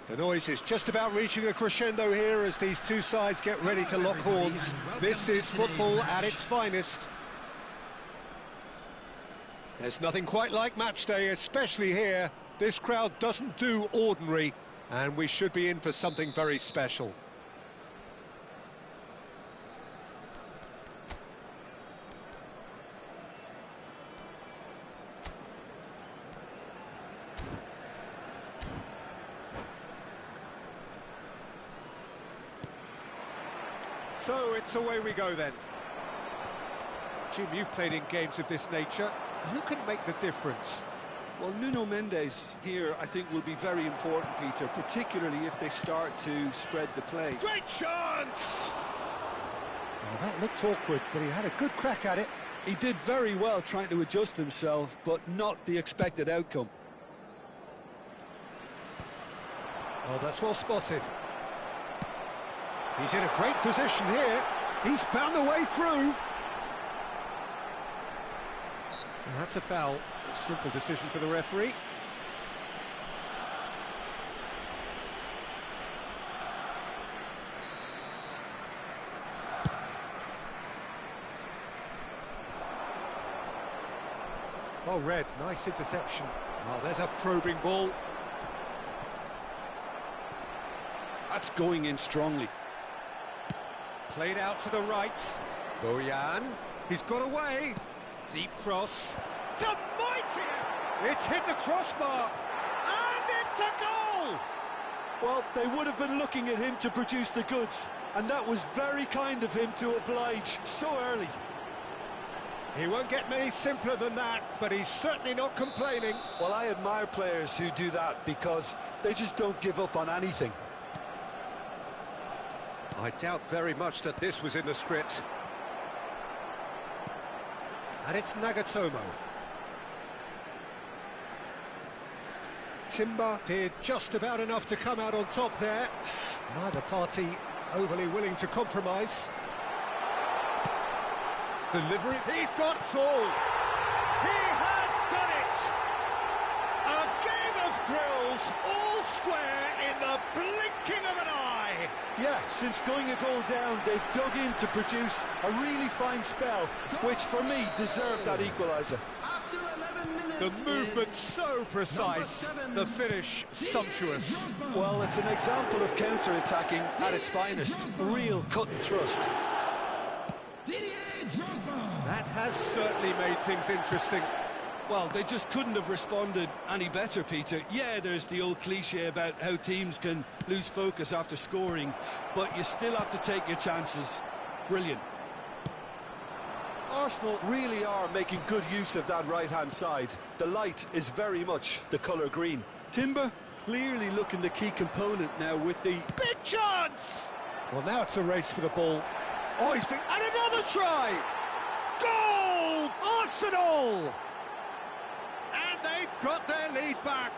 The noise is just about reaching a crescendo here as these two sides get ready to lock horns. This is football at its finest. There's nothing quite like match day, especially here. This crowd doesn't do ordinary, and we should be in for something very special. So it's away we go then. Jim, you've played in games of this nature. Who can make the difference? Well, Nuno Mendes here, I think, will be very important, Peter, particularly if they start to spread the play. Great chance! Well, that looked awkward, but he had a good crack at it. He did very well trying to adjust himself, but not the expected outcome. Oh, that's well spotted. He's in a great position here. He's found a way through. And that's a foul. A simple decision for the referee. Well read, nice interception. Oh, there's a probing ball. That's going in strongly. Played out to the right. Bojan. He's got away. Deep cross. It's a mighty! It's hit the crossbar. And it's a goal! Well, they would have been looking at him to produce the goods. And that was very kind of him to oblige so early. He won't get many simpler than that, but he's certainly not complaining. Well, I admire players who do that because they just don't give up on anything. I doubt very much that this was in the script. And it's Nagatomo. Timber did just about enough to come out on top there. Neither party overly willing to compromise. Delivery. He's got full. He has done it. A game of thrills, all square in the blinking of an eye. Yeah, since going a goal down, they've dug in to produce a really fine spell, which for me deserved that equaliser. The movement so precise, the finish sumptuous. Well, it's an example of counter-attacking at its finest. Real cut and thrust. That has certainly made things interesting. Well, they just couldn't have responded any better, Peter. Yeah, there's the old cliche about how teams can lose focus after scoring, but you still have to take your chances. Brilliant. Arsenal really are making good use of that right-hand side. The light is very much the colour green. Timber clearly looking the key component now with the... Big chance! Well, now it's a race for the ball. Oh, he's been... And another try! Goal! Arsenal! And they've got their lead back.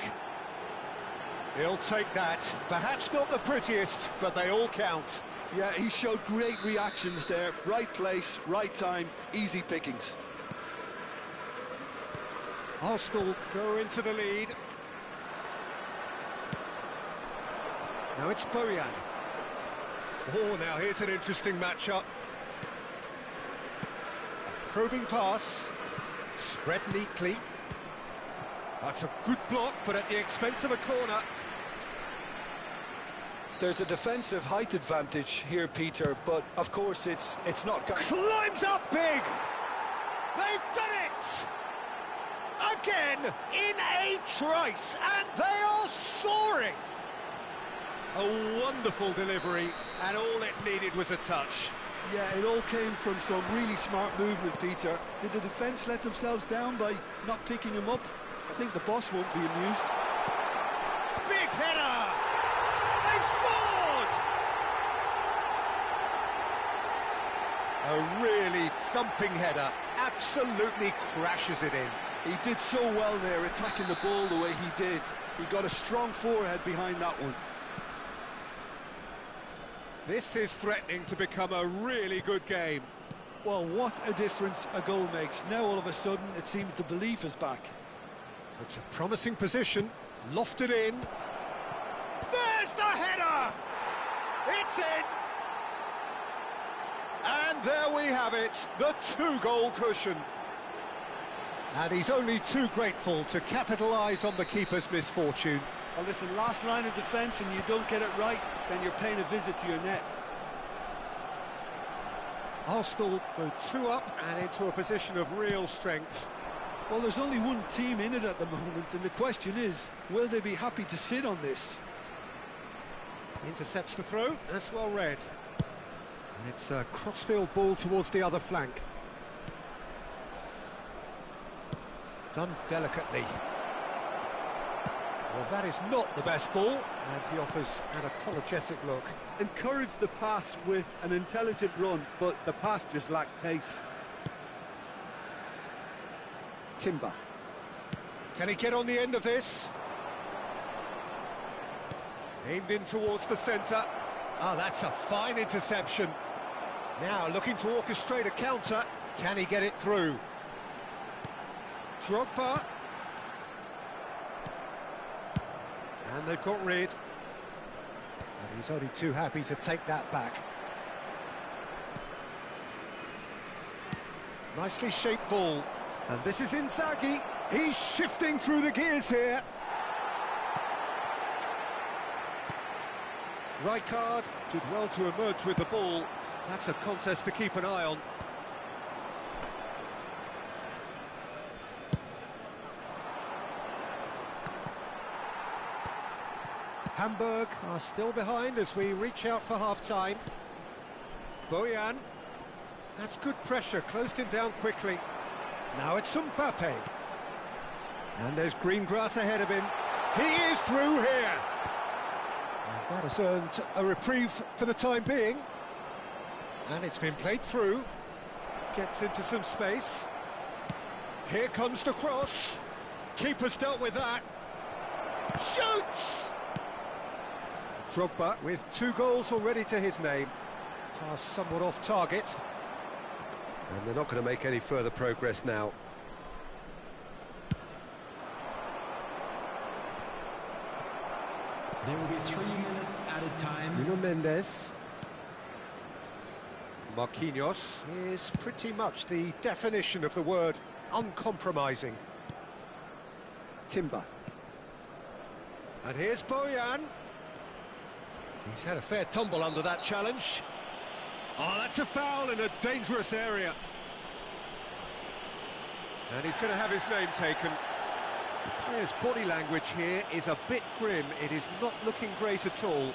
He'll take that. Perhaps not the prettiest, but they all count. Yeah, he showed great reactions there. Right place, right time, easy pickings. Arsenal go into the lead. Now it's Bojan. Oh, now here's an interesting matchup. A probing pass. Spread neatly. That's a good block, but at the expense of a corner. There's a defensive height advantage here, Peter, but of course it's not... Climbs up big! They've done it! Again, in a trice, and they are soaring! A wonderful delivery, and all it needed was a touch. Yeah, it all came from some really smart movement, Peter. Did the defence let themselves down by not picking him up? I think the boss won't be amused. Big header! They've scored! A really thumping header, absolutely crashes it in. He did so well there, attacking the ball the way he did. He got a strong forehead behind that one. This is threatening to become a really good game. Well, what a difference a goal makes. Now all of a sudden it seems the belief is back. It's a promising position, lofted in. There's the header! It's in! And there we have it, the two-goal cushion. And he's only too grateful to capitalise on the keeper's misfortune. Well, listen, last line of defence and you don't get it right, then you're paying a visit to your net. Arsenal go 2 up and into a position of real strength. Well, there's only one team in it at the moment, and the question is, will they be happy to sit on this? Intercepts the throw, that's well read. And it's a crossfield ball towards the other flank. Done delicately. Well, that is not the best ball, and he offers an apologetic look. Encourage the pass with an intelligent run, but the pass just lacked pace. Timber. Can he get on the end of this? Aimed in towards the centre. Oh, that's a fine interception. Now looking to orchestrate a counter. Can he get it through? Drogba. And they've got rid. And he's only too happy to take that back. Nicely shaped ball. And this is Inzaghi. He's shifting through the gears here. Rijkaard did well to emerge with the ball. That's a contest to keep an eye on. Hamburg are still behind as we reach out for half-time. Bojan. That's good pressure, closed him down quickly. Now it's Mbappe. And there's green grass ahead of him. He is through here. And that has earned a reprieve for the time being. And it's been played through. Gets into some space. Here comes the cross. Keeper's dealt with that. Shoots! Drogba with 2 goals already to his name. Pass somewhat off target. And they're not going to make any further progress now. There will be 3 minutes added time. Nuno Mendes. Marquinhos is pretty much the definition of the word uncompromising. Timber. And here's Bojan. He's had a fair tumble under that challenge. Oh, that's a foul in a dangerous area. And he's going to have his name taken. The player's body language here is a bit grim. It is not looking great at all.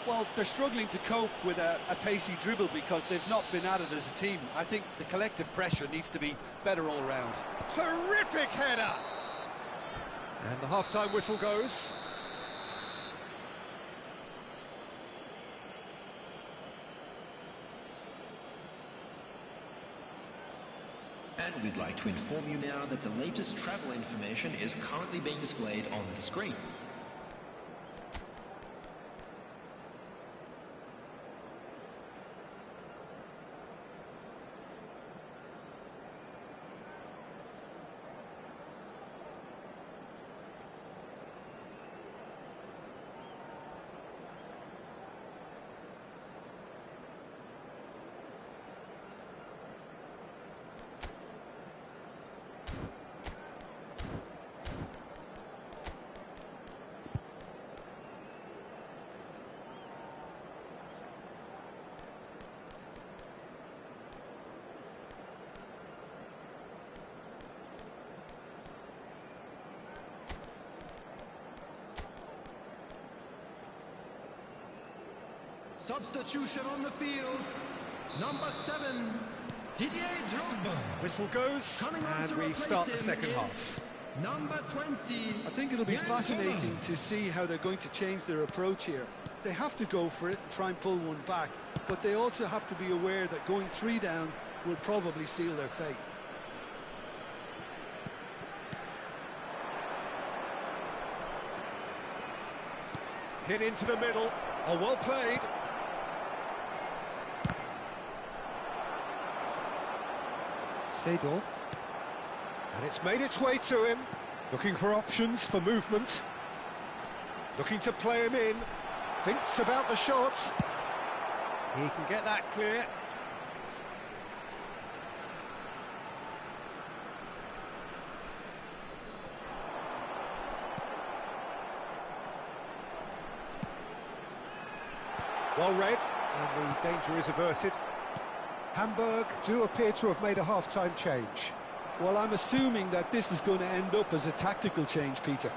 Well, they're struggling to cope with a pacey dribble because they've not been at it as a team. I think the collective pressure needs to be better all round. Terrific header! And the half-time whistle goes. And we'd like to inform you now that the latest travel information is currently being displayed on the screen. Substitution on the field, number 7, Didier Drogba. Whistle goes, and we start the second half. Number 20. I think it'll be fascinating to see how they're going to change their approach here. They have to go for it and try and pull one back, but they also have to be aware that going 3 down will probably seal their fate. Hit into the middle. Oh, well played. Seedorf. And it's made its way to him. Looking for options for movement. Looking to play him in. Thinks about the shot. He can get that clear. Well read, and the danger is averted. Hamburg do appear to have made a half-time change. Well, I'm assuming that this is going to end up as a tactical change, Peter.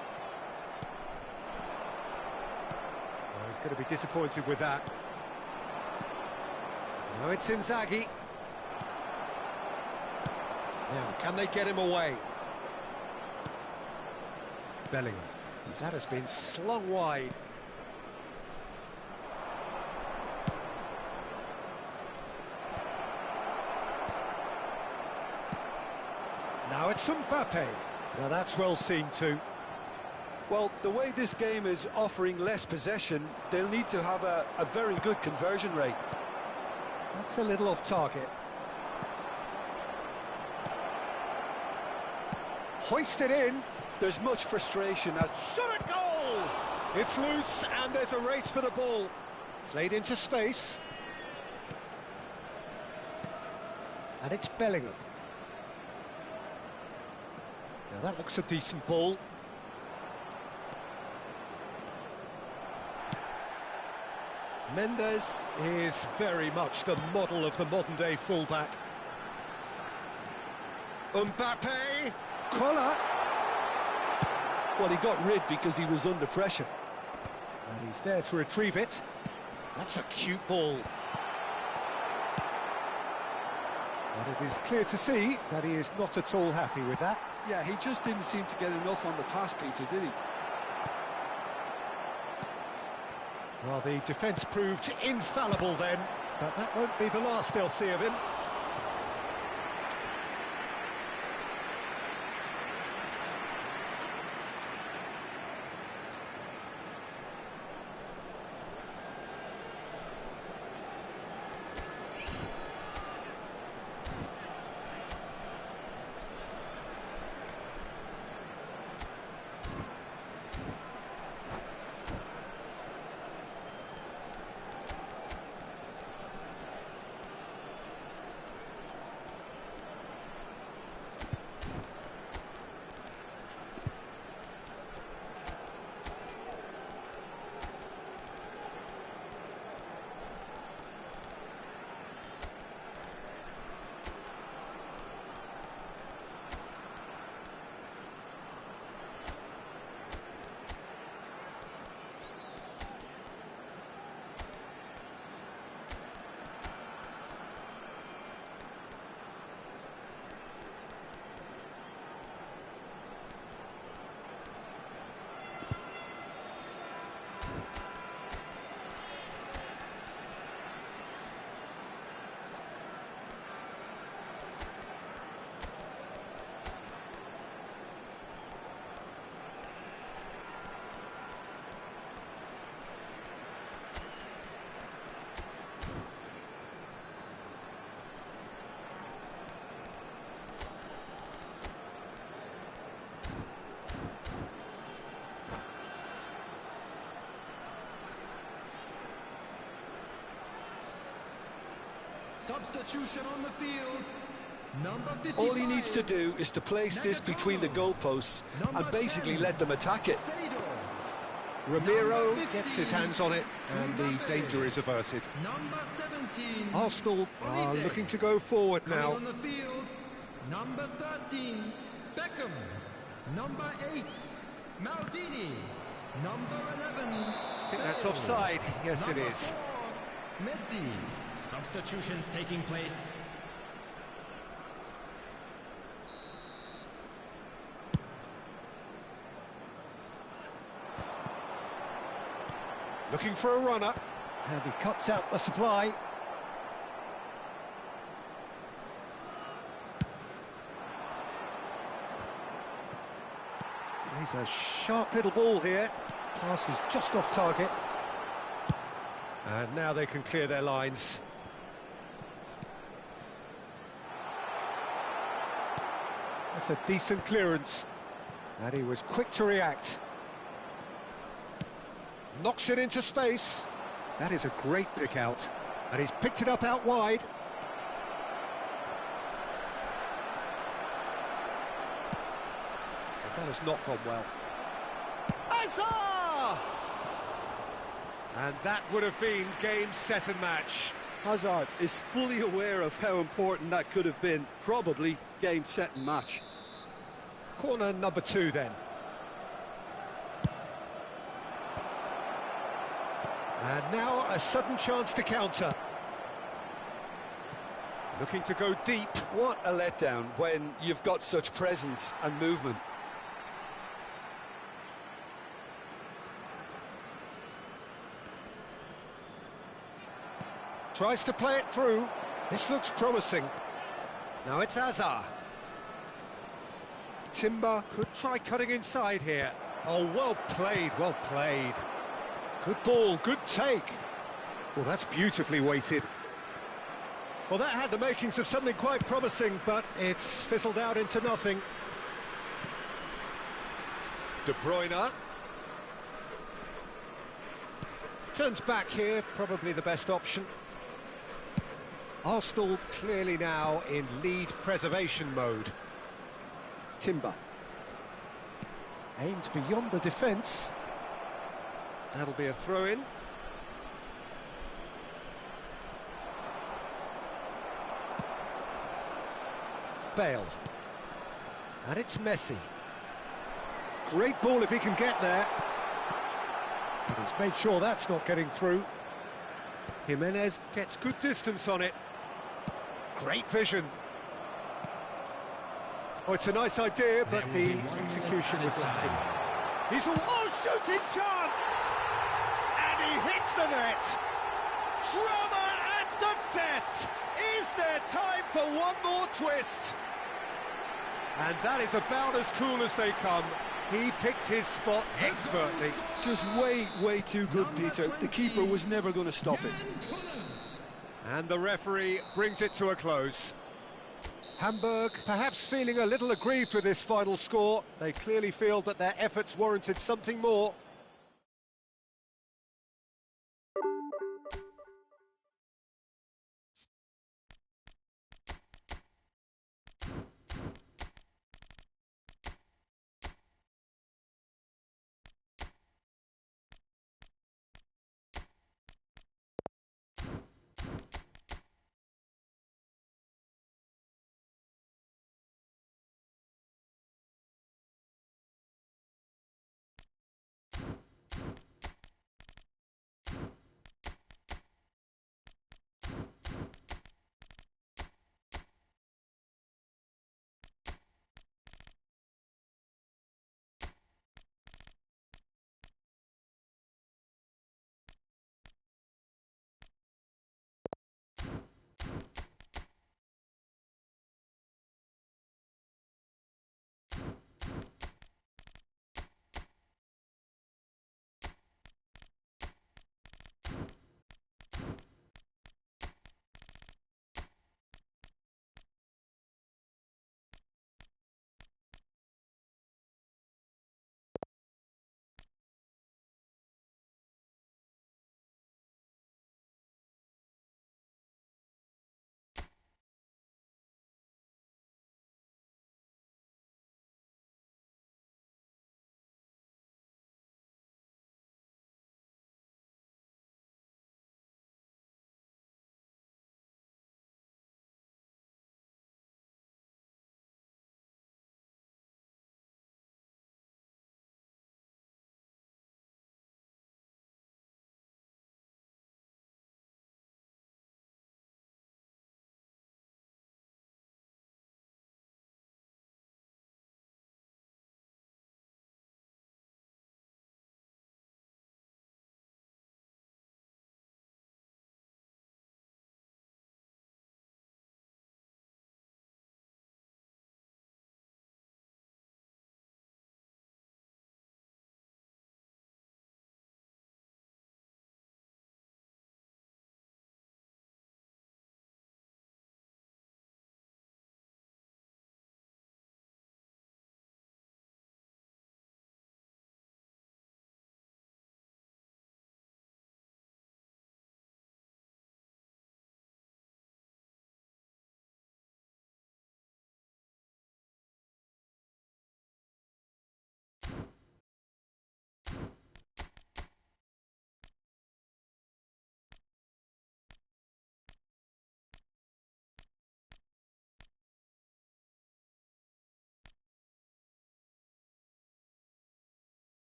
Well, he's going to be disappointed with that. Now it's Inzaghi. Now, can they get him away? Bellingham. That has been slung wide. Now it's Mbappe. Now that's well seen too. Well, the way this game is offering less possession, they'll need to have a very good conversion rate. That's a little off target. Hoisted in. There's much frustration as... Shot a goal! It's loose and there's a race for the ball. Played into space. And it's Bellingham. Now that looks a decent ball. Mendes is very much the model of the modern-day fullback. Mbappe, collar. Well, he got rid because he was under pressure. And he's there to retrieve it. That's a cute ball. But it is clear to see that he is not at all happy with that. Yeah, he just didn't seem to get enough on the pass, Peter, did he? Well, the defence proved infallible then, but that won't be the last they'll see of him. Substitution on the field. Number 55. All he needs to do is to place this between the goalposts and basically let them attack it. Ramiro gets his hands on it and the danger is averted. Number 17. Arsenal are looking to go forward now. On the field. Number 13. Beckham. Number 8. Maldini. Number 11. I think that's offside. Yes, it is. 4, Messi. Substitutions taking place. Looking for a runner. And he cuts out the supply. He's a sharp little ball here. Pass is just off target. And now they can clear their lines. That's a decent clearance. And he was quick to react. Knocks it into space. That is a great pick out. And he's picked it up out wide. That has not gone well. Hazard! And that would have been game, set and match. Hazard is fully aware of how important that could have been. Probably game, set and match. Corner number 2 then. And now a sudden chance to counter. Looking to go deep. What a letdown when you've got such presence and movement. Tries to play it through. This looks promising. Now it's Hazard. Timber could try cutting inside here. Oh, well played, well played. Good ball, good take. Well, that's beautifully weighted. Well, that had the makings of something quite promising, but it's fizzled out into nothing. De Bruyne. Turns back here, probably the best option. Arsenal clearly now in lead preservation mode. Timber. Aimed beyond the defence. That'll be a throw-in. Bale. And it's Messi. Great ball if he can get there. But he's made sure that's not getting through. Jimenez gets good distance on it. Great vision. Oh, it's a nice idea, but the execution was lacking. He's a shooting chance! And he hits the net. Drama at the death. Is there time for one more twist? And that is about as cool as they come. He picked his spot expertly. Just way too good, Peter. The keeper was never going to stop it. And the referee brings it to a close. Hamburg perhaps feeling a little aggrieved with this final score. They clearly feel that their efforts warranted something more.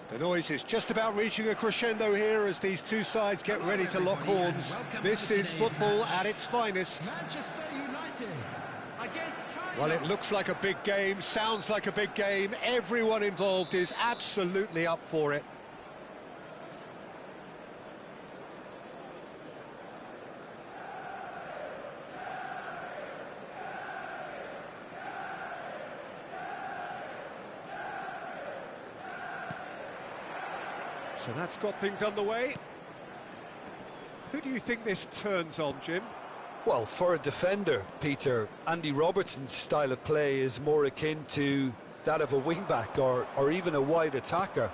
The noise is just about reaching a crescendo here as these two sides get ready to lock horns. This is football at its finest. Manchester United against China. Well, it looks like a big game, sounds like a big game. Everyone involved is absolutely up for it. So that's got things underway. Who do you think this turns on, Jim? Well, for a defender, Peter, Andy Robertson's style of play is more akin to that of a wing-back or even a wide attacker.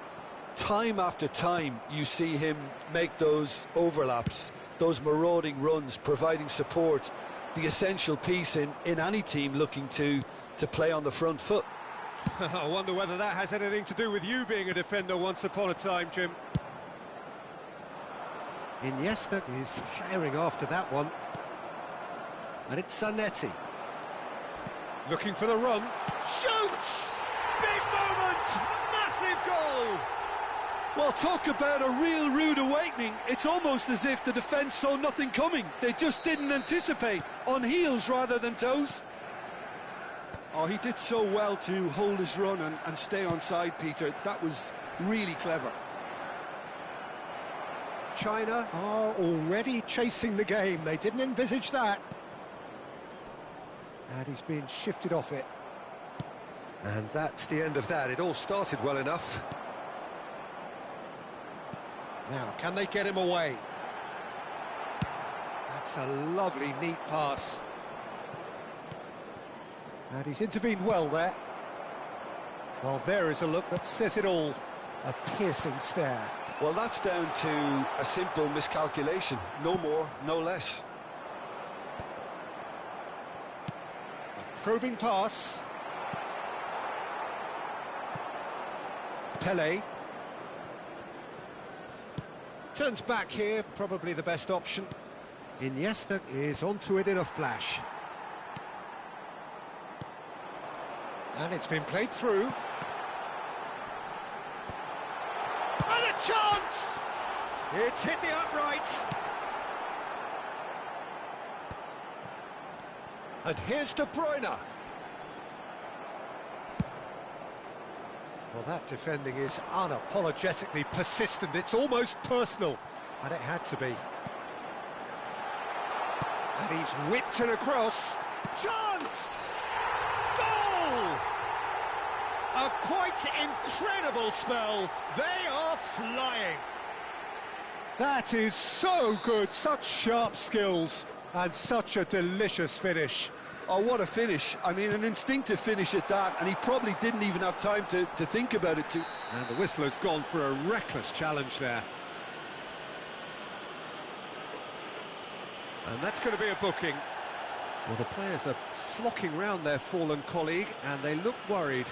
Time after time, you see him make those overlaps, those marauding runs, providing support, the essential piece in any team looking to play on the front foot. I wonder whether that has anything to do with you being a defender once upon a time, Jim. Iniesta is herring after that one. And it's Zanetti. Looking for the run. Shoots! Big moment! Massive goal! Well, talk about a real rude awakening. It's almost as if the defence saw nothing coming. They just didn't anticipate, on heels rather than toes. Oh, he did so well to hold his run and stay on side, Peter. That was really clever. China are already chasing the game. They didn't envisage that. And he's being shifted off it. And that's the end of that. It all started well enough. Now, can they get him away? That's a lovely, neat pass. And he's intervened well there. Well, there is a look that says it all. A piercing stare. Well, that's down to a simple miscalculation. No more, no less. A probing pass. Pele. Turns back here, probably the best option. Iniesta is onto it in a flash. And it's been played through. And a chance! It's hit the upright. And here's De Bruyne. Well, that defending is unapologetically persistent. It's almost personal. And it had to be. And he's whipped it across. Chance! Goal! A quite incredible spell. They are flying. That is so good. Such sharp skills and such a delicious finish. Oh, what a finish. I mean, an instinctive finish at that, and he probably didn't even have time to think about it too. And the whistler's gone for a reckless challenge there. And that's going to be a booking. Well, the players are flocking round their fallen colleague, and they look worried.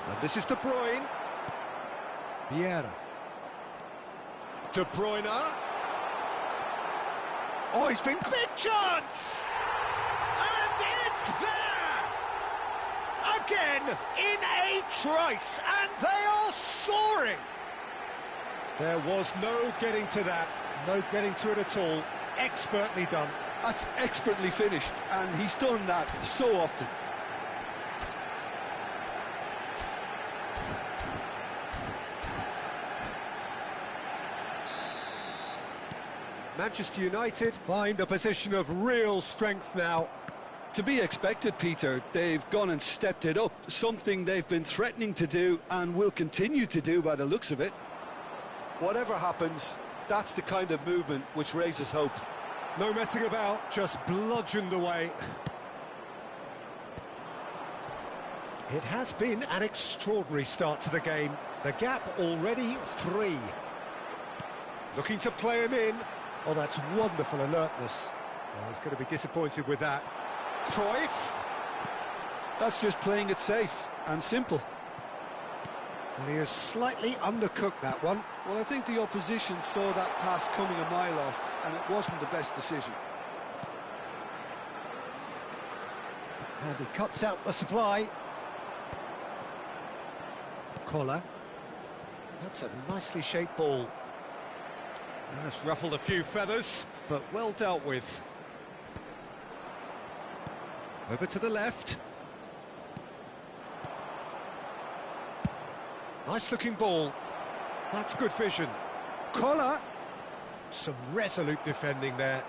And this is De Bruyne. Vieira. De Bruyne. Oh, he's been big chance! And it's there! Again, in a trice, and they are soaring! There was no getting to that, no getting to it at all. Expertly done. That's expertly finished, and he's done that so often. Manchester United find a position of real strength now. To be expected, Peter. They've gone and stepped it up, something they've been threatening to do and will continue to do by the looks of it. Whatever happens, that's the kind of movement which raises hope. No messing about, just bludgeoned away. It has been an extraordinary start to the game. The gap already 3. Looking to play him in. Oh, that's wonderful alertness. Oh, he's going to be disappointed with that. Cruyff. That's just playing it safe and simple. Well, he has slightly undercooked that one. Well, I think the opposition saw that pass coming a mile off, and it wasn't the best decision. And he cuts out the supply. Collar. That's a nicely shaped ball. That's ruffled a few feathers, but well dealt with. Over to the left. Nice looking ball. That's good vision. Collar. Some resolute defending there.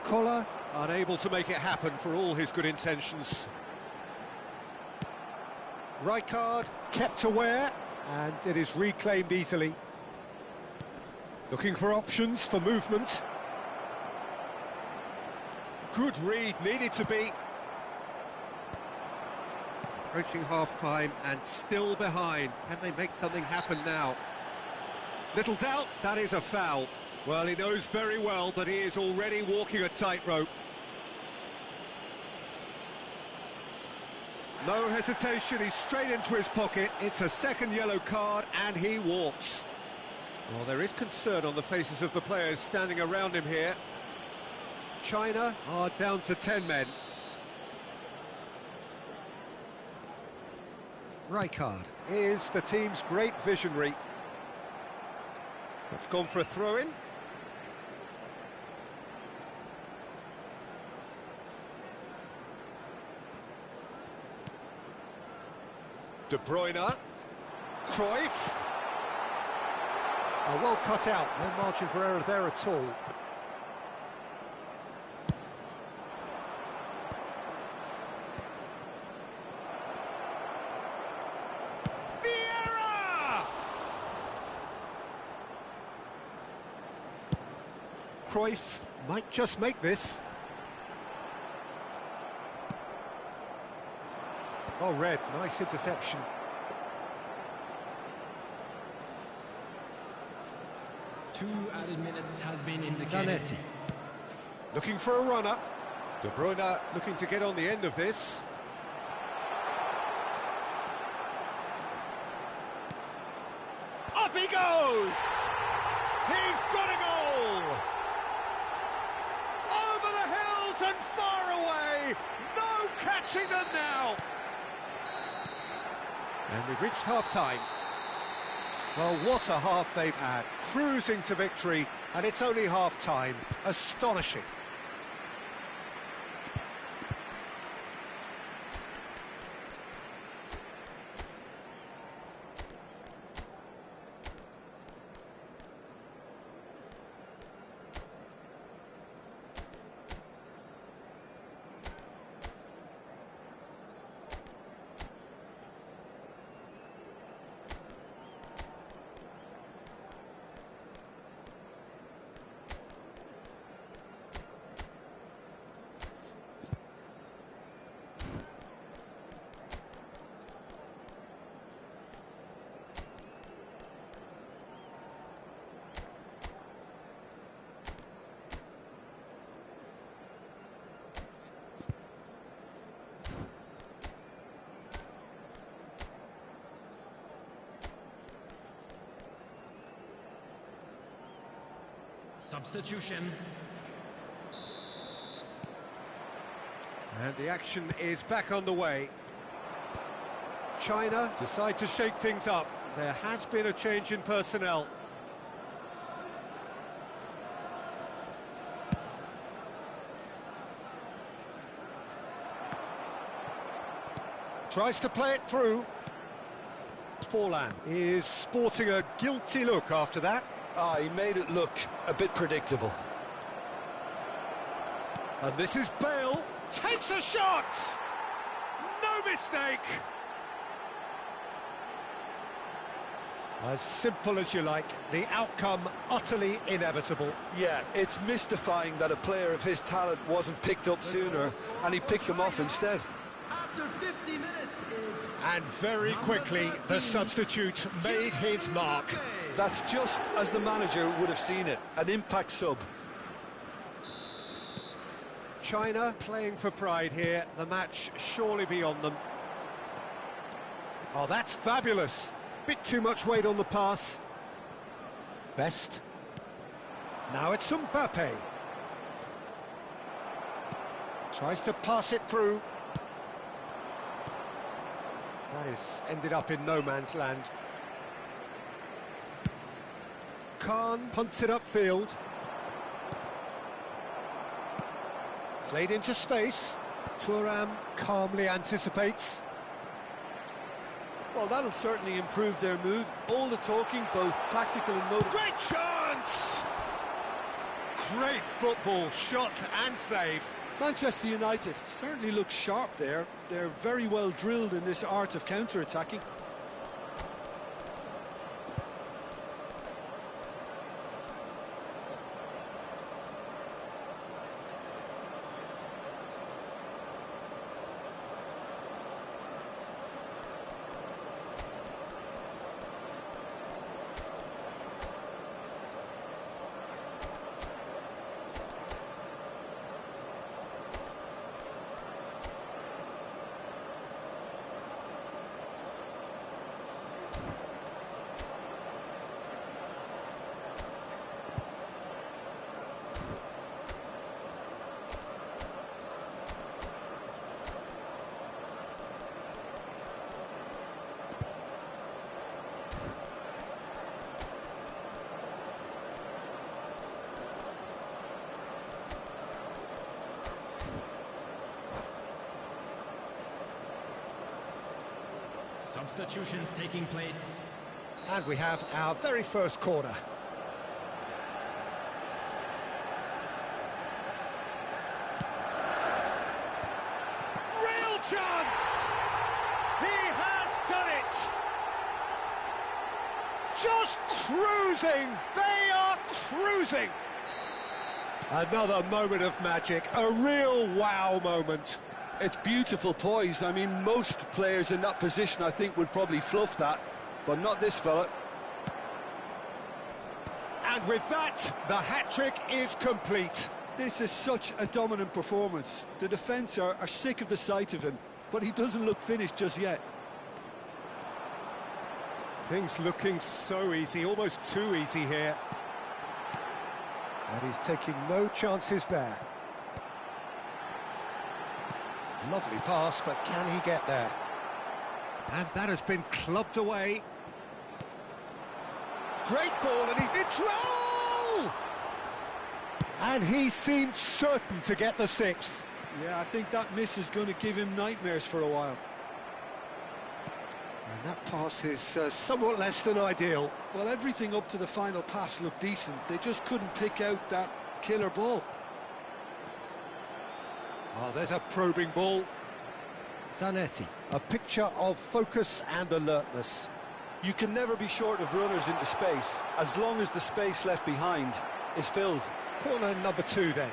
Collar unable to make it happen for all his good intentions. Rijkaard kept aware, and it is reclaimed easily. Looking for options for movement. Good read, needed to be. Approaching half-time and still behind. Can they make something happen now? Little doubt, that is a foul. Well, he knows very well that he is already walking a tightrope. No hesitation, he's straight into his pocket. It's a second yellow card and he walks. Well, there is concern on the faces of the players standing around him here. China are down to 10 men. Rijkaard is the team's great visionary. That's gone for a throw-in. De Bruyne. Cruyff. Oh, well cut out, no margin for error there at all. Cruyff might just make this. Oh, red, nice interception. Two added minutes has been indicated. Zanetti. Looking for a runner. De Bruyne looking to get on the end of this. Up he goes! He's got a goal! Over the hills and far away! No catching them now! And we've reached half-time. Well, what a half they've had. Cruising to victory, and it's only half-time. Astonishing. Substitution. And the action is back on the way. China decide to shake things up. There has been a change in personnel. Tries to play it through. Forlan is sporting a guilty look after that. He made it look a bit predictable. And this is Bale. Takes a shot! No mistake! As simple as you like, the outcome utterly inevitable. Yeah, it's mystifying that a player of his talent wasn't picked up sooner, and he picked them off instead. After 50 minutes is... And very quickly, the substitute made his mark. That's just as the manager would have seen it, an impact sub. China playing for pride here, the match surely beyond them. Oh, that's fabulous. Bit too much weight on the pass. Best. Now it's Mbappe. Tries to pass it through. That is ended up in no man's land. Khan punts it upfield. Played into space. Thuram calmly anticipates. Well, that'll certainly improve their mood. All the talking, both tactical and motor. Great chance! Great football, shot and save. Manchester United certainly look sharp there. They're very well drilled in this art of counter-attacking. Substitutions taking place. And we have our very first corner. Real chance! He has done it! Just cruising! They are cruising! Another moment of magic, a real wow moment. It's beautiful poise. I mean, most players in that position, I think, would probably fluff that, but not this fella. And with that, the hat-trick is complete. This is such a dominant performance. The defence are sick of the sight of him, but he doesn't look finished just yet. Things looking so easy, almost too easy here. And he's taking no chances there. Lovely pass, but can he get there? And that has been clubbed away. Great ball, and it's roll! And he seemed certain to get the sixth. Yeah, I think that miss is going to give him nightmares for a while. And that pass is somewhat less than ideal. Well, everything up to the final pass looked decent. They just couldn't pick out that killer ball. Oh, there's a probing ball. Zanetti, a picture of focus and alertness. You can never be short of runners into space, as long as the space left behind is filled. Corner number 2 then.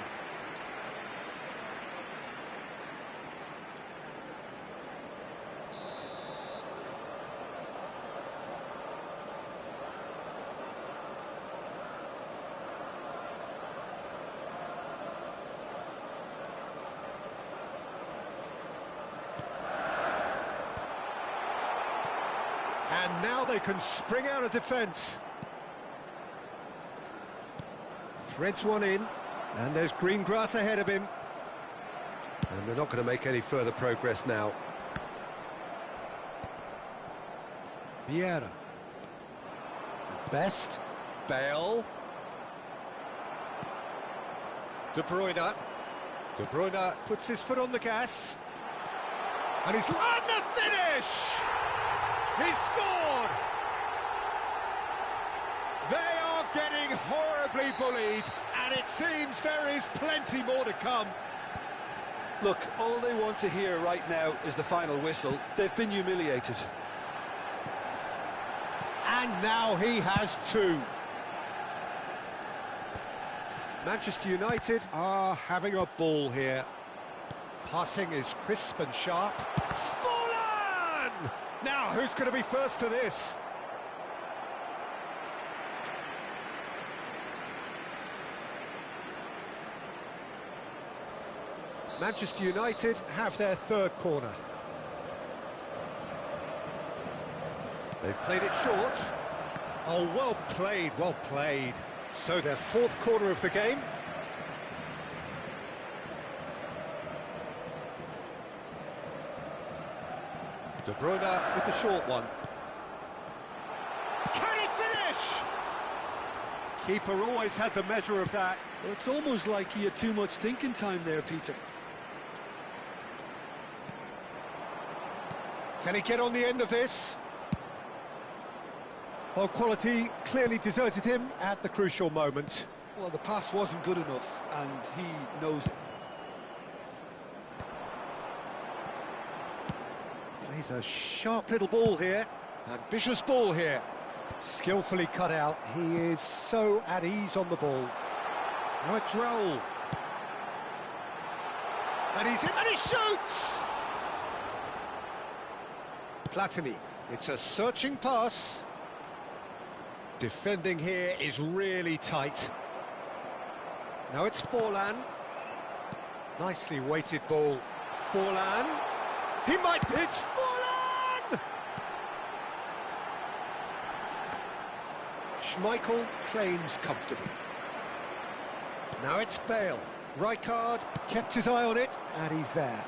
And now they can spring out of defence. Threads one in, and there's green grass ahead of him. And they're not going to make any further progress now. Vieira. Best. Bale. De Bruyne. De Bruyne puts his foot on the gas. And he's on the finish! He's scored! They are getting horribly bullied, and it seems there is plenty more to come. Look, all they want to hear right now is the final whistle. They've been humiliated. And now he has 2. Manchester United are having a ball here. Passing is crisp and sharp. Fallen! Now, who's going to be first to this? Manchester United have their 3rd corner. They've played it short. Oh, well played, well played. So their fourth corner of the game. De Bruyne with the short one. Can he finish? Keeper always had the measure of that. Well, it's almost like he had too much thinking time there, Peter. Can he get on the end of this? Well, quality clearly deserted him at the crucial moment. Well, the pass wasn't good enough, and he knows it. Plays a sharp little ball here. Ambitious ball here. Skillfully cut out. He is so at ease on the ball. Now it's Raul. And he's in, and he shoots! Platini. It's a searching pass. Defending here is really tight. Now it's Forlan. Nicely weighted ball. Forlan. He might... It's Forlan! Schmeichel claims comfortably. Now it's Bale. Rijkaard kept his eye on it, and he's there.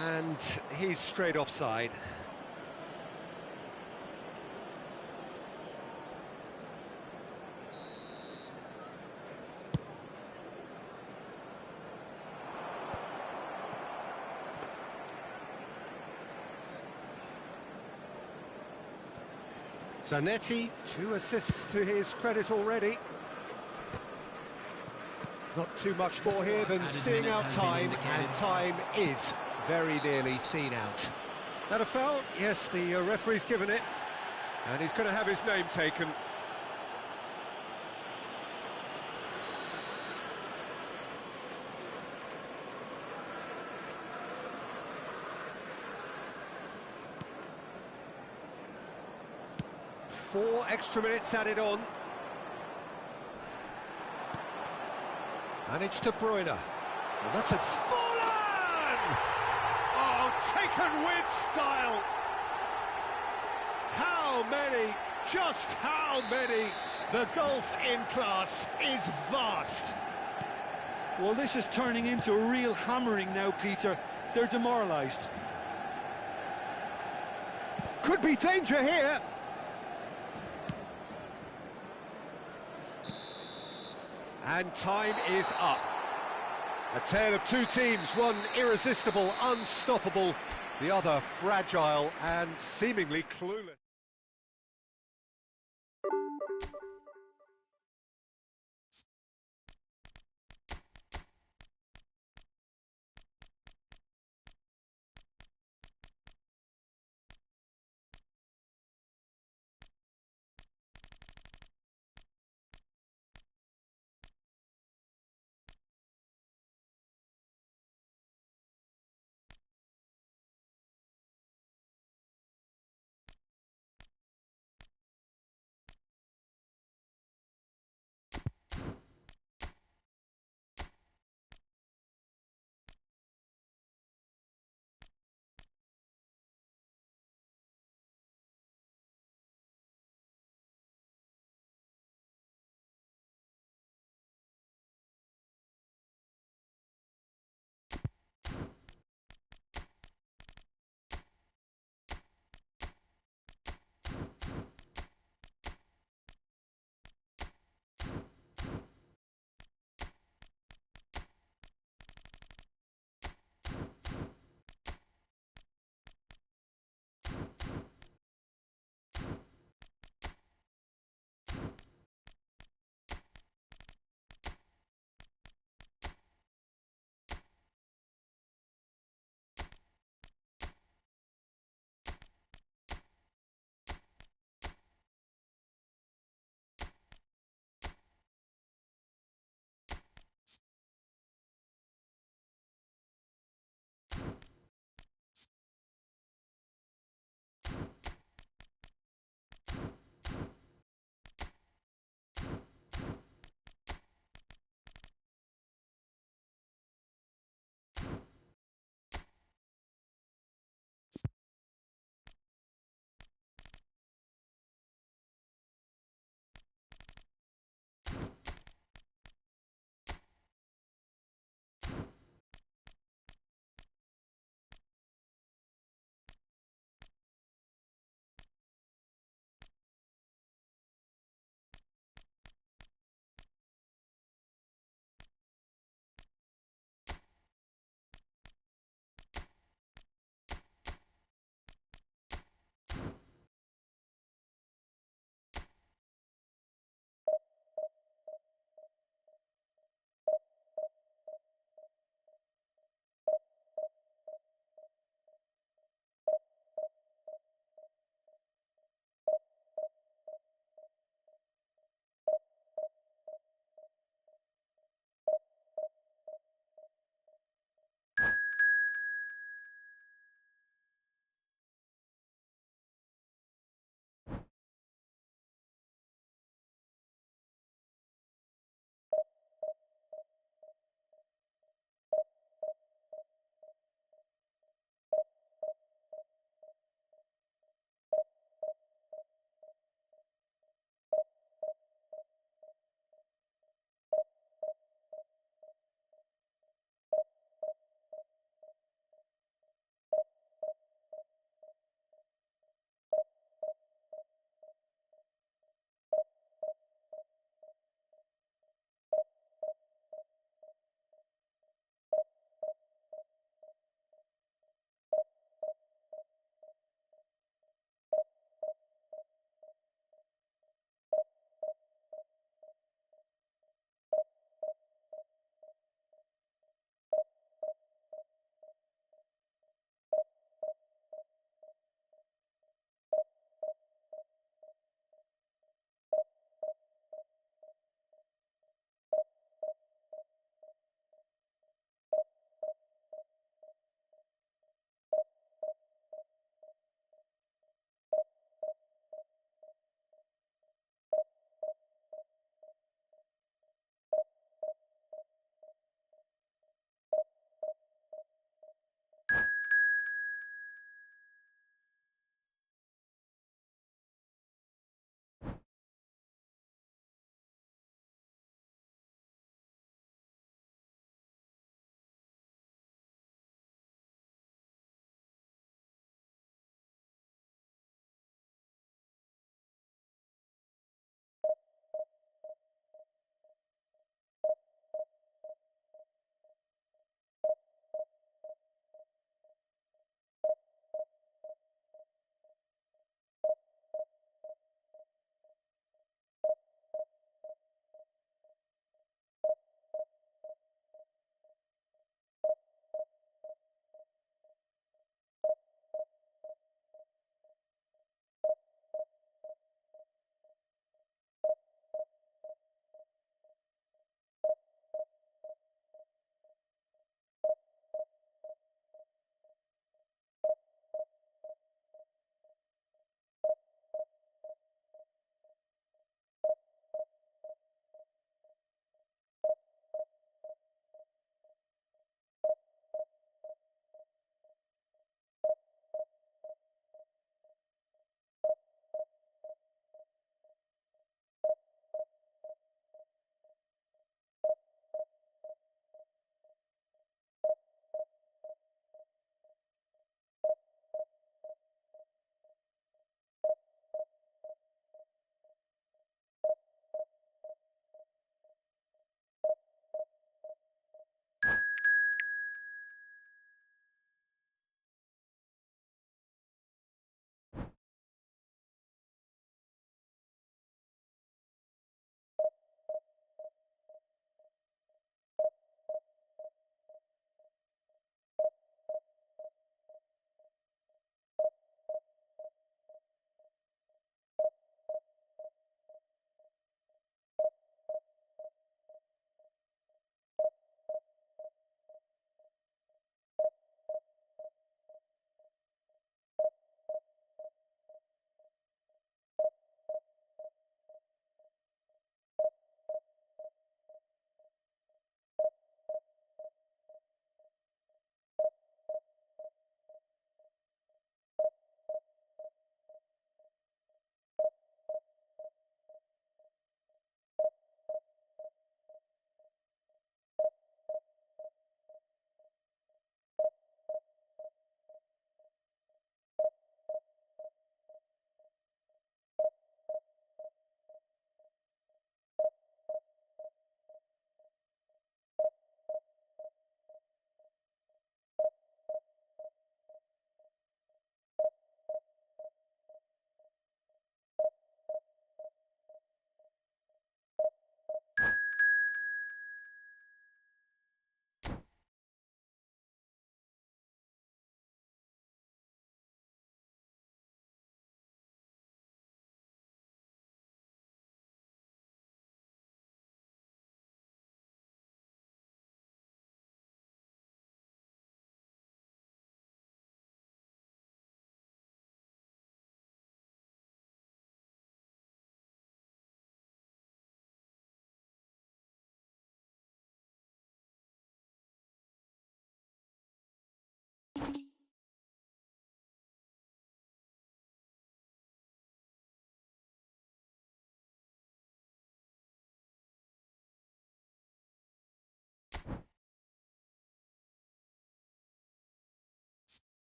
And he's straight offside. Zanetti, 2 assists to his credit already. Not too much more here than seeing out time, and time is very nearly seen out. That a foul? Yes, the referee's given it, and he's going to have his name taken. Four extra minutes added on. And it's De Bruyne. And that's it. Forlan! Oh, taken with style. How many? Just how many? The gulf in class is vast. Well, this is turning into a real hammering now, Peter. They're demoralised. Could be danger here. And time is up. A tale of two teams, one irresistible, unstoppable, the other fragile and seemingly clueless.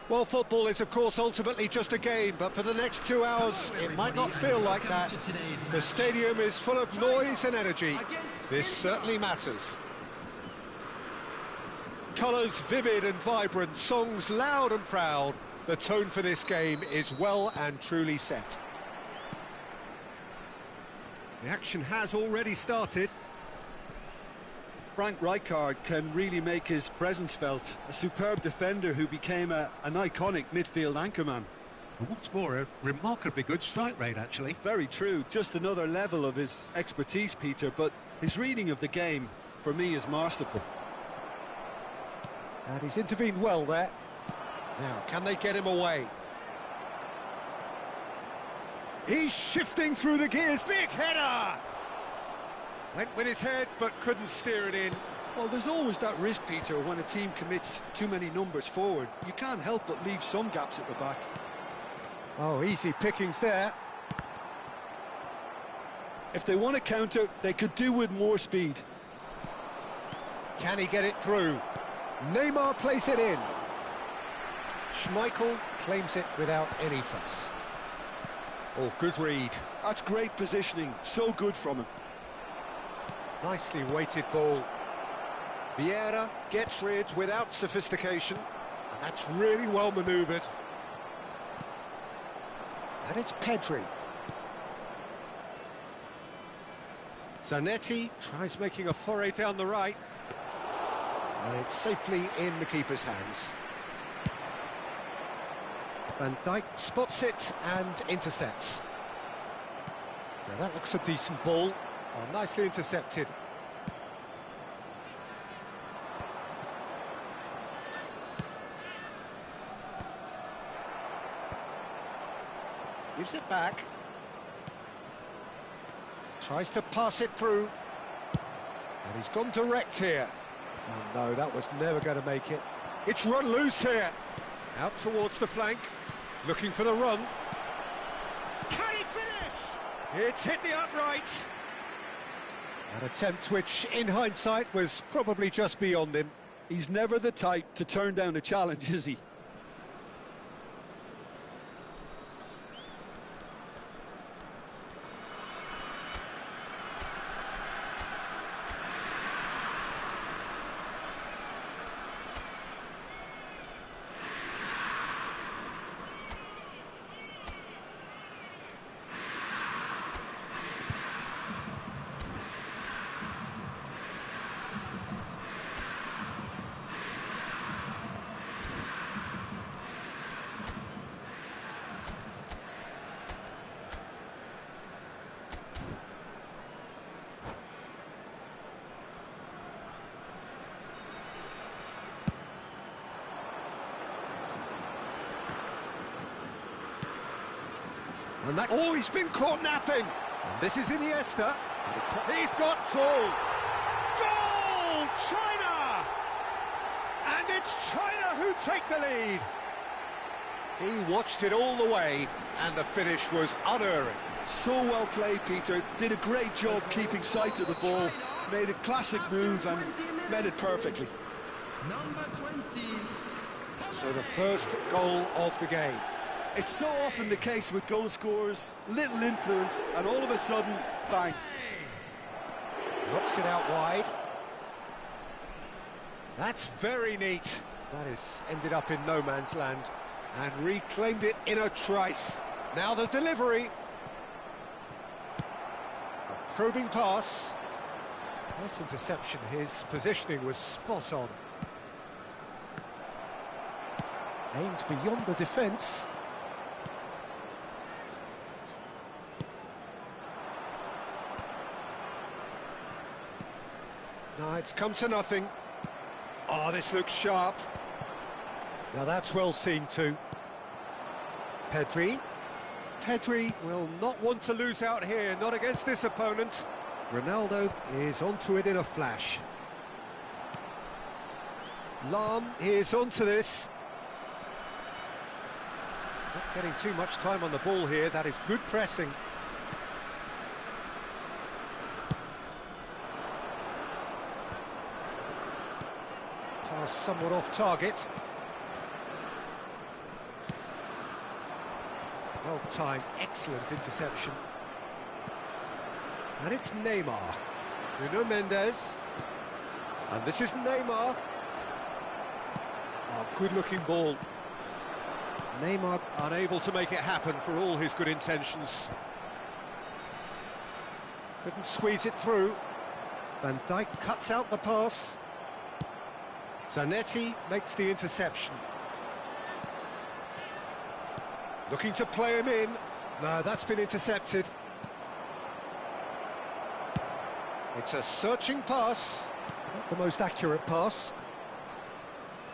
Well, football is, of course, ultimately just a game, but for the next 2 hours, it might not feel like that. The stadium is full of noise and energy. This certainly matters. Colours vivid and vibrant, songs loud and proud. The tone for this game is well and truly set. The action has already started. Frank Rijkaard can really make his presence felt. A superb defender who became an iconic midfield anchorman. And what's more, a remarkably good strike rate, actually. Very true. Just another level of his expertise, Peter, but his reading of the game, for me, is masterful. And he's intervened well there. Now, can they get him away? He's shifting through the gears. Big header! Went with his head, but couldn't steer it in. Well, there's always that risk, Peter, when a team commits too many numbers forward. You can't help but leave some gaps at the back. Oh, easy pickings there. If they want to counter, they could do with more speed. Can he get it through? Neymar plays it in. Schmeichel claims it without any fuss. Oh, good read. That's great positioning. So good from him. Nicely weighted ball. Vieira gets rid without sophistication, and that's really well manoeuvred. And it's Pedri. Zanetti tries making a foray down the right, and it's safely in the keeper's hands. Van Dijk spots it and intercepts. Now that looks a decent ball. Oh, nicely intercepted. Gives it back. Tries to pass it through. And he's gone direct here. Oh no, that was never going to make it. It's run loose here. Out towards the flank. Looking for the run. Can he finish? It's hit the upright. An attempt which, in hindsight, was probably just beyond him. He's never the type to turn down a challenge, is he? And that, oh, he's been caught napping. And this is Iniesta. He's got full. Goal! China! And it's China who take the lead. He watched it all the way, and the finish was unerring. So well played, Peter. Did a great job keeping sight of the ball. Made a classic move and met it perfectly. Number 20. So the first goal of the game. It's so often the case with goal scorers, little influence, and all of a sudden, bang. Knocks it out wide. That's very neat. That has ended up in no man's land and reclaimed it in a trice. Now the delivery. A probing pass. Nice interception. His positioning was spot on. Aimed beyond the defence. No, it's come to nothing. Oh, this looks sharp. Now that's well seen too. Pedri. Pedri will not want to lose out here, not against this opponent. Ronaldo is onto it in a flash. Lahm is onto this. Not getting too much time on the ball here, that is good pressing. Pass somewhat off target. Well-timed, excellent interception. And it's Neymar. Nuno Mendes. And this is Neymar. Oh, good-looking ball. Neymar unable to make it happen for all his good intentions. Couldn't squeeze it through. Van Dijk cuts out the pass. Zanetti makes the interception. Looking to play him in. No, that's been intercepted. It's a searching pass. Not the most accurate pass.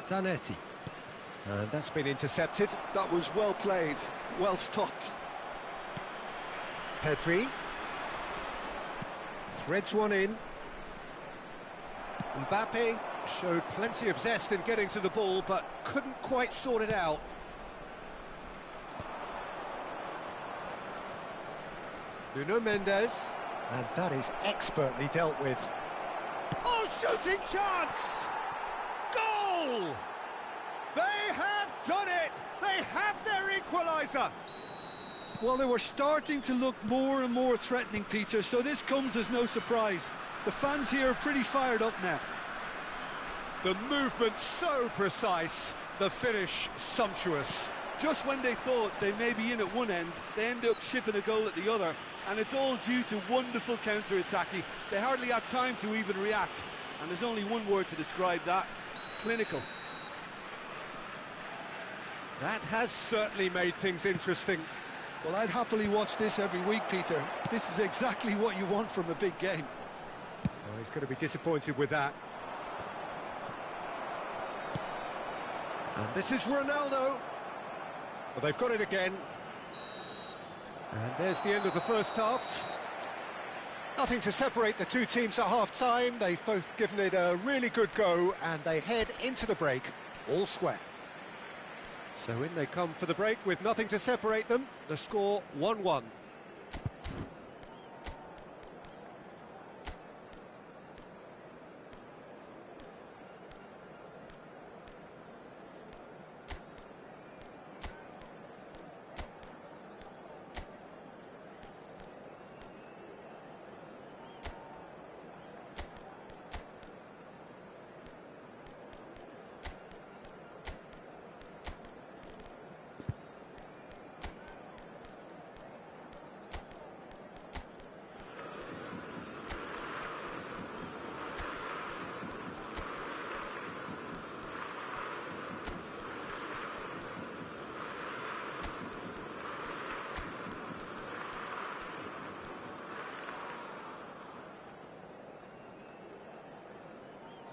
Zanetti. And that's been intercepted. That was well played, well stopped. Pedri. Threads one in. Mbappe showed plenty of zest in getting to the ball, but couldn't quite sort it out. Nuno Mendes. And that is expertly dealt with. Oh, shooting chance! Goal! They have done it! They have their equaliser! Well, they were starting to look more and more threatening, Peter, so this comes as no surprise. The fans here are pretty fired up now. The movement so precise, the finish sumptuous. Just when they thought they may be in at one end, they end up shipping a goal at the other, and it's all due to wonderful counter-attacking. They hardly had time to even react, and there's only one word to describe that: clinical. That has certainly made things interesting. Well, I'd happily watch this every week, Peter. This is exactly what you want from a big game. Oh, he's going to be disappointed with that. And this is Ronaldo. Well, they've got it again. And there's the end of the first half. Nothing to separate the two teams at half-time. They've both given it a really good go, and they head into the break all square. So in they come for the break with nothing to separate them. The score 1-1.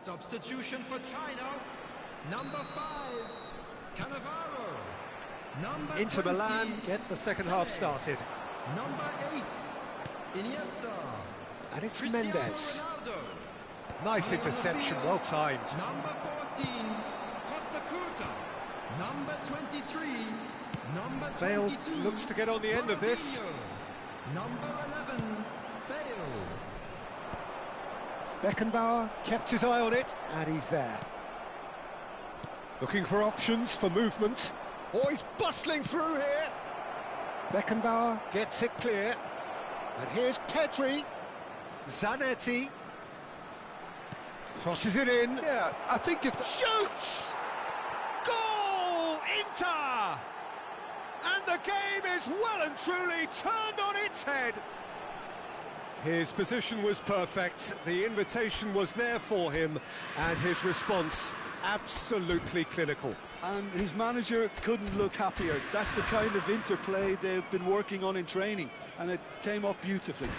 Substitution for China, number 5, Cannavaro. Number Inter 20, Milan get the second half started. Number 8, Iniesta. And it's Cristiano Mendes. Ronaldo. Nice interception, well timed. Number 14, Costa Curta. Number 23, number Bale 22. looks to get on the end of this. Ronaldinho. Number 11, Bale. Beckenbauer kept his eye on it, and he's there. Looking for options for movement. Oh, he's bustling through here. Beckenbauer gets it clear. And here's Pedri. Zanetti. Crosses it in. Yeah, I think if... Shoots! Goal! Inter! And the game is well and truly turned on its head. His position was perfect, the invitation was there for him, and his response absolutely clinical. And his manager couldn't look happier. That's the kind of interplay they've been working on in training, and it came off beautifully.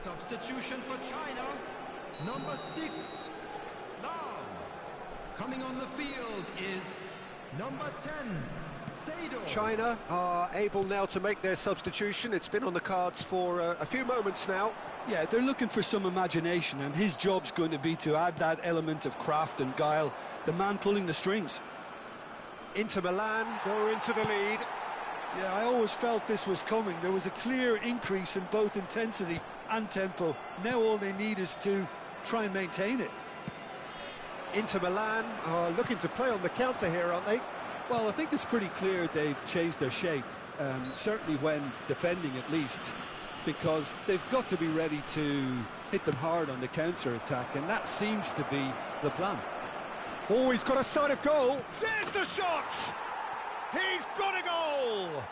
Substitution for China, number 6. Now, coming on the field is number 10, Sado. China are able now to make their substitution. It's been on the cards for a few moments now. Yeah, they're looking for some imagination, and his job's going to be to add that element of craft and guile, the man pulling the strings. Inter Milan go into the lead. Yeah, I always felt this was coming. There was a clear increase in both intensity and tempo. Now all they need is to try and maintain it. Inter Milan are looking to play on the counter here, aren't they? Well, I think it's pretty clear they've changed their shape, certainly when defending at least, because they've got to be ready to hit them hard on the counter-attack, and that seems to be the plan. Oh, he's got a sight of goal. There's the shot! He's got a goal!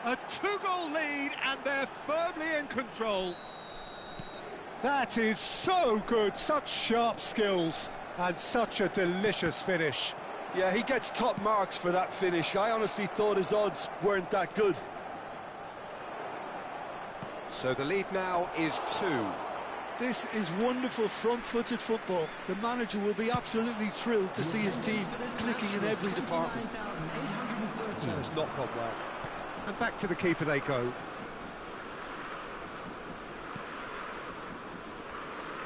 A 2-goal lead, and they're firmly in control. That is so good, such sharp skills, and such a delicious finish. Yeah, he gets top marks for that finish. I honestly thought his odds weren't that good. So the lead now is 2. This is wonderful front-footed football. The manager will be absolutely thrilled to see his team clicking in every department. It's not gone well. And back to the keeper they go.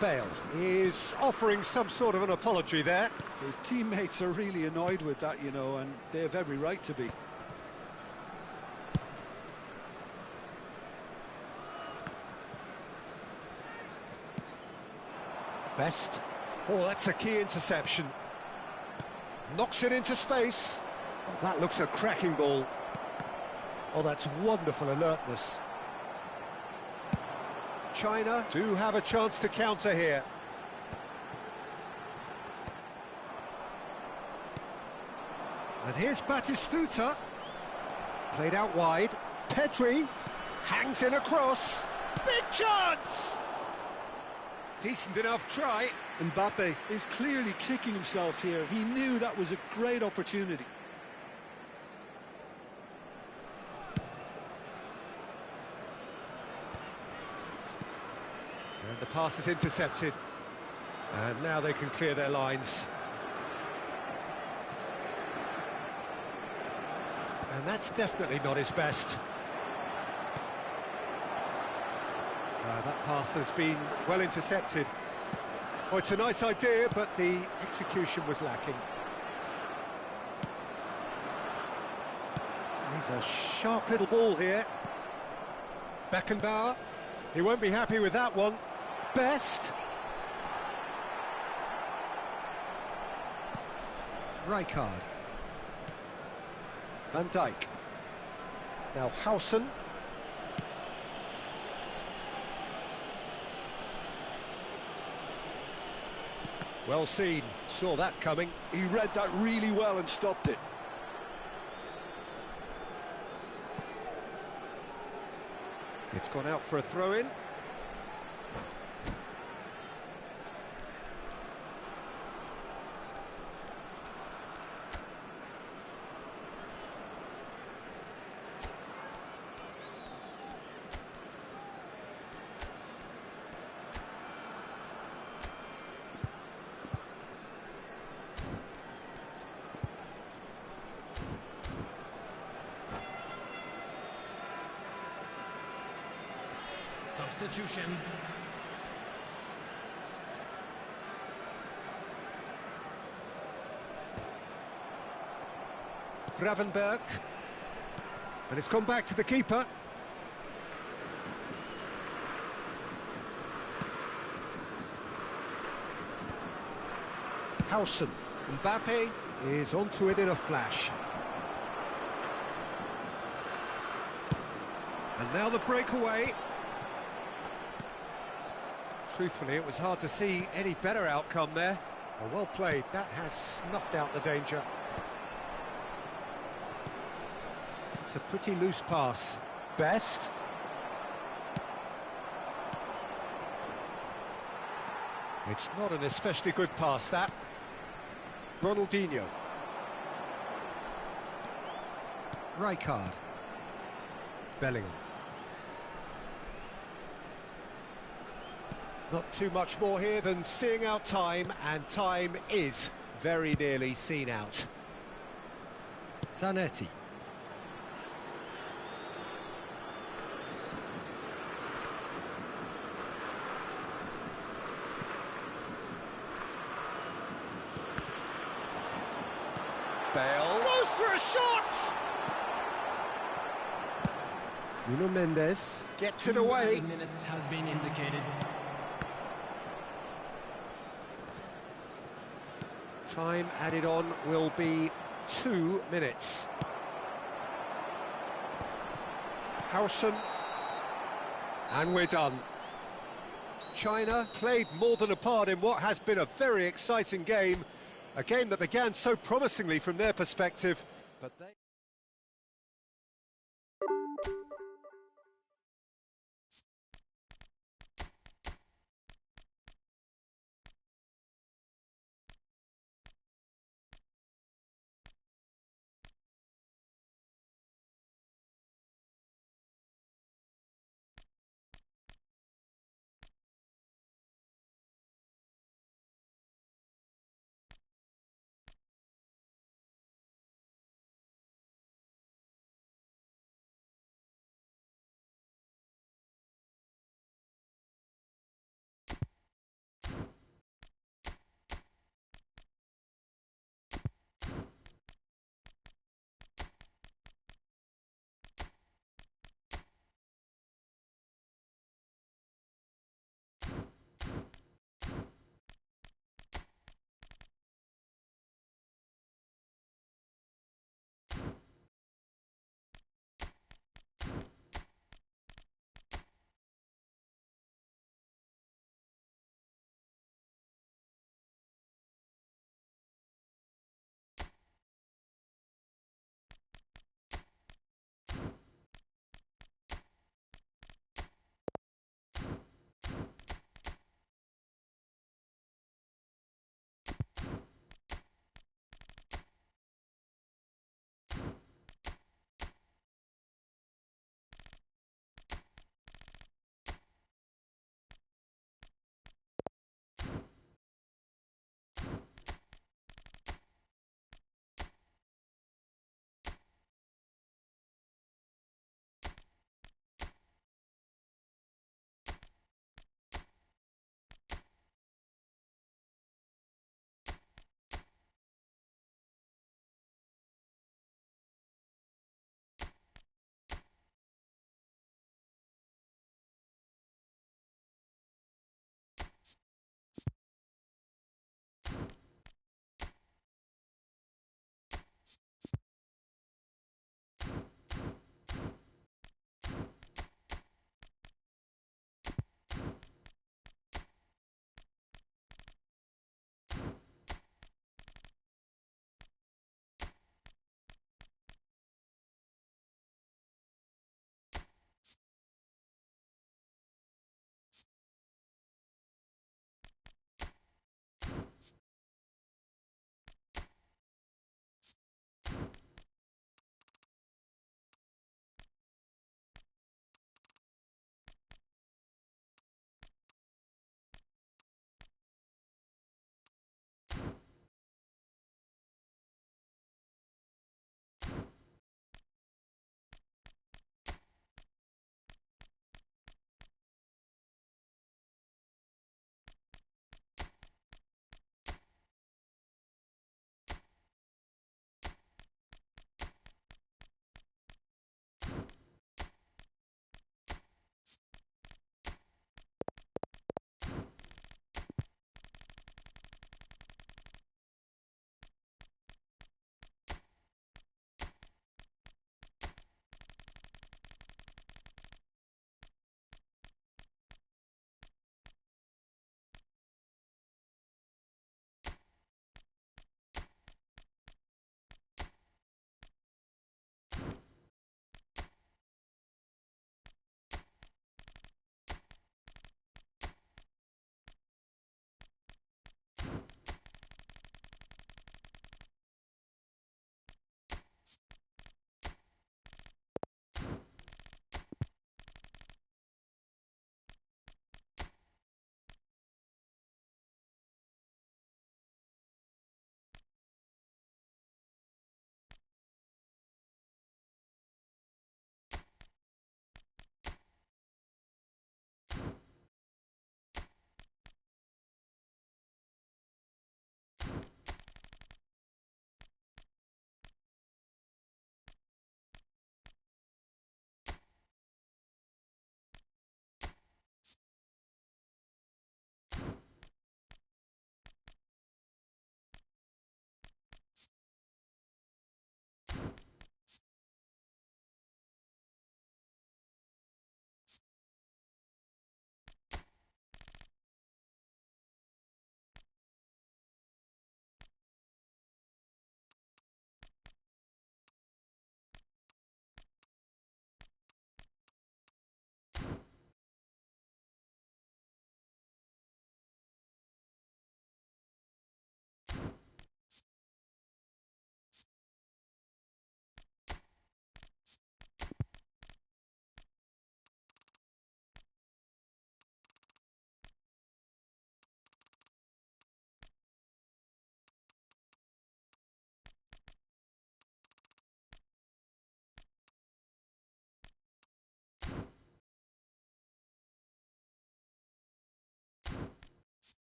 Bale is offering some sort of an apology there. His teammates are really annoyed with that, you know, and they have every right to be. Best. Oh, that's a key interception. Knocks it into space. Oh, that looks a cracking ball. Oh, that's wonderful alertness. China do have a chance to counter here. And here's Batistuta. Played out wide. Pedri hangs in a cross. Big chance! Decent enough try. Mbappe is clearly kicking himself here. He knew that was a great opportunity. And the pass is intercepted. And now they can clear their lines. And that's definitely not his best. That pass has been well intercepted. Oh, it's a nice idea, but the execution was lacking. He's a sharp little ball here. Beckenbauer, he won't be happy with that one. Best. Rijkaard. Van Dijk. Now Howson. Well seen, saw that coming. He read that really well and stopped it. It's gone out for a throw-in. Substitution. Gravenberg. And it's gone back to the keeper. Howson. Mbappe is onto it in a flash. And now the breakaway. Truthfully, it was hard to see any better outcome there. Well played, that has snuffed out the danger. It's a pretty loose pass. Best. It's not an especially good pass, that. Ronaldinho. Rijkaard. Bellingham. Not too much more here than seeing out time, and time is very nearly seen out. Zanetti. Bale goes for a shot! Nuno Mendes gets it away. 2 minutes has been indicated. Time added on will be 2 minutes. Howson. And we're done. China played more than a part in what has been a very exciting game. A game that began so promisingly from their perspective, but they...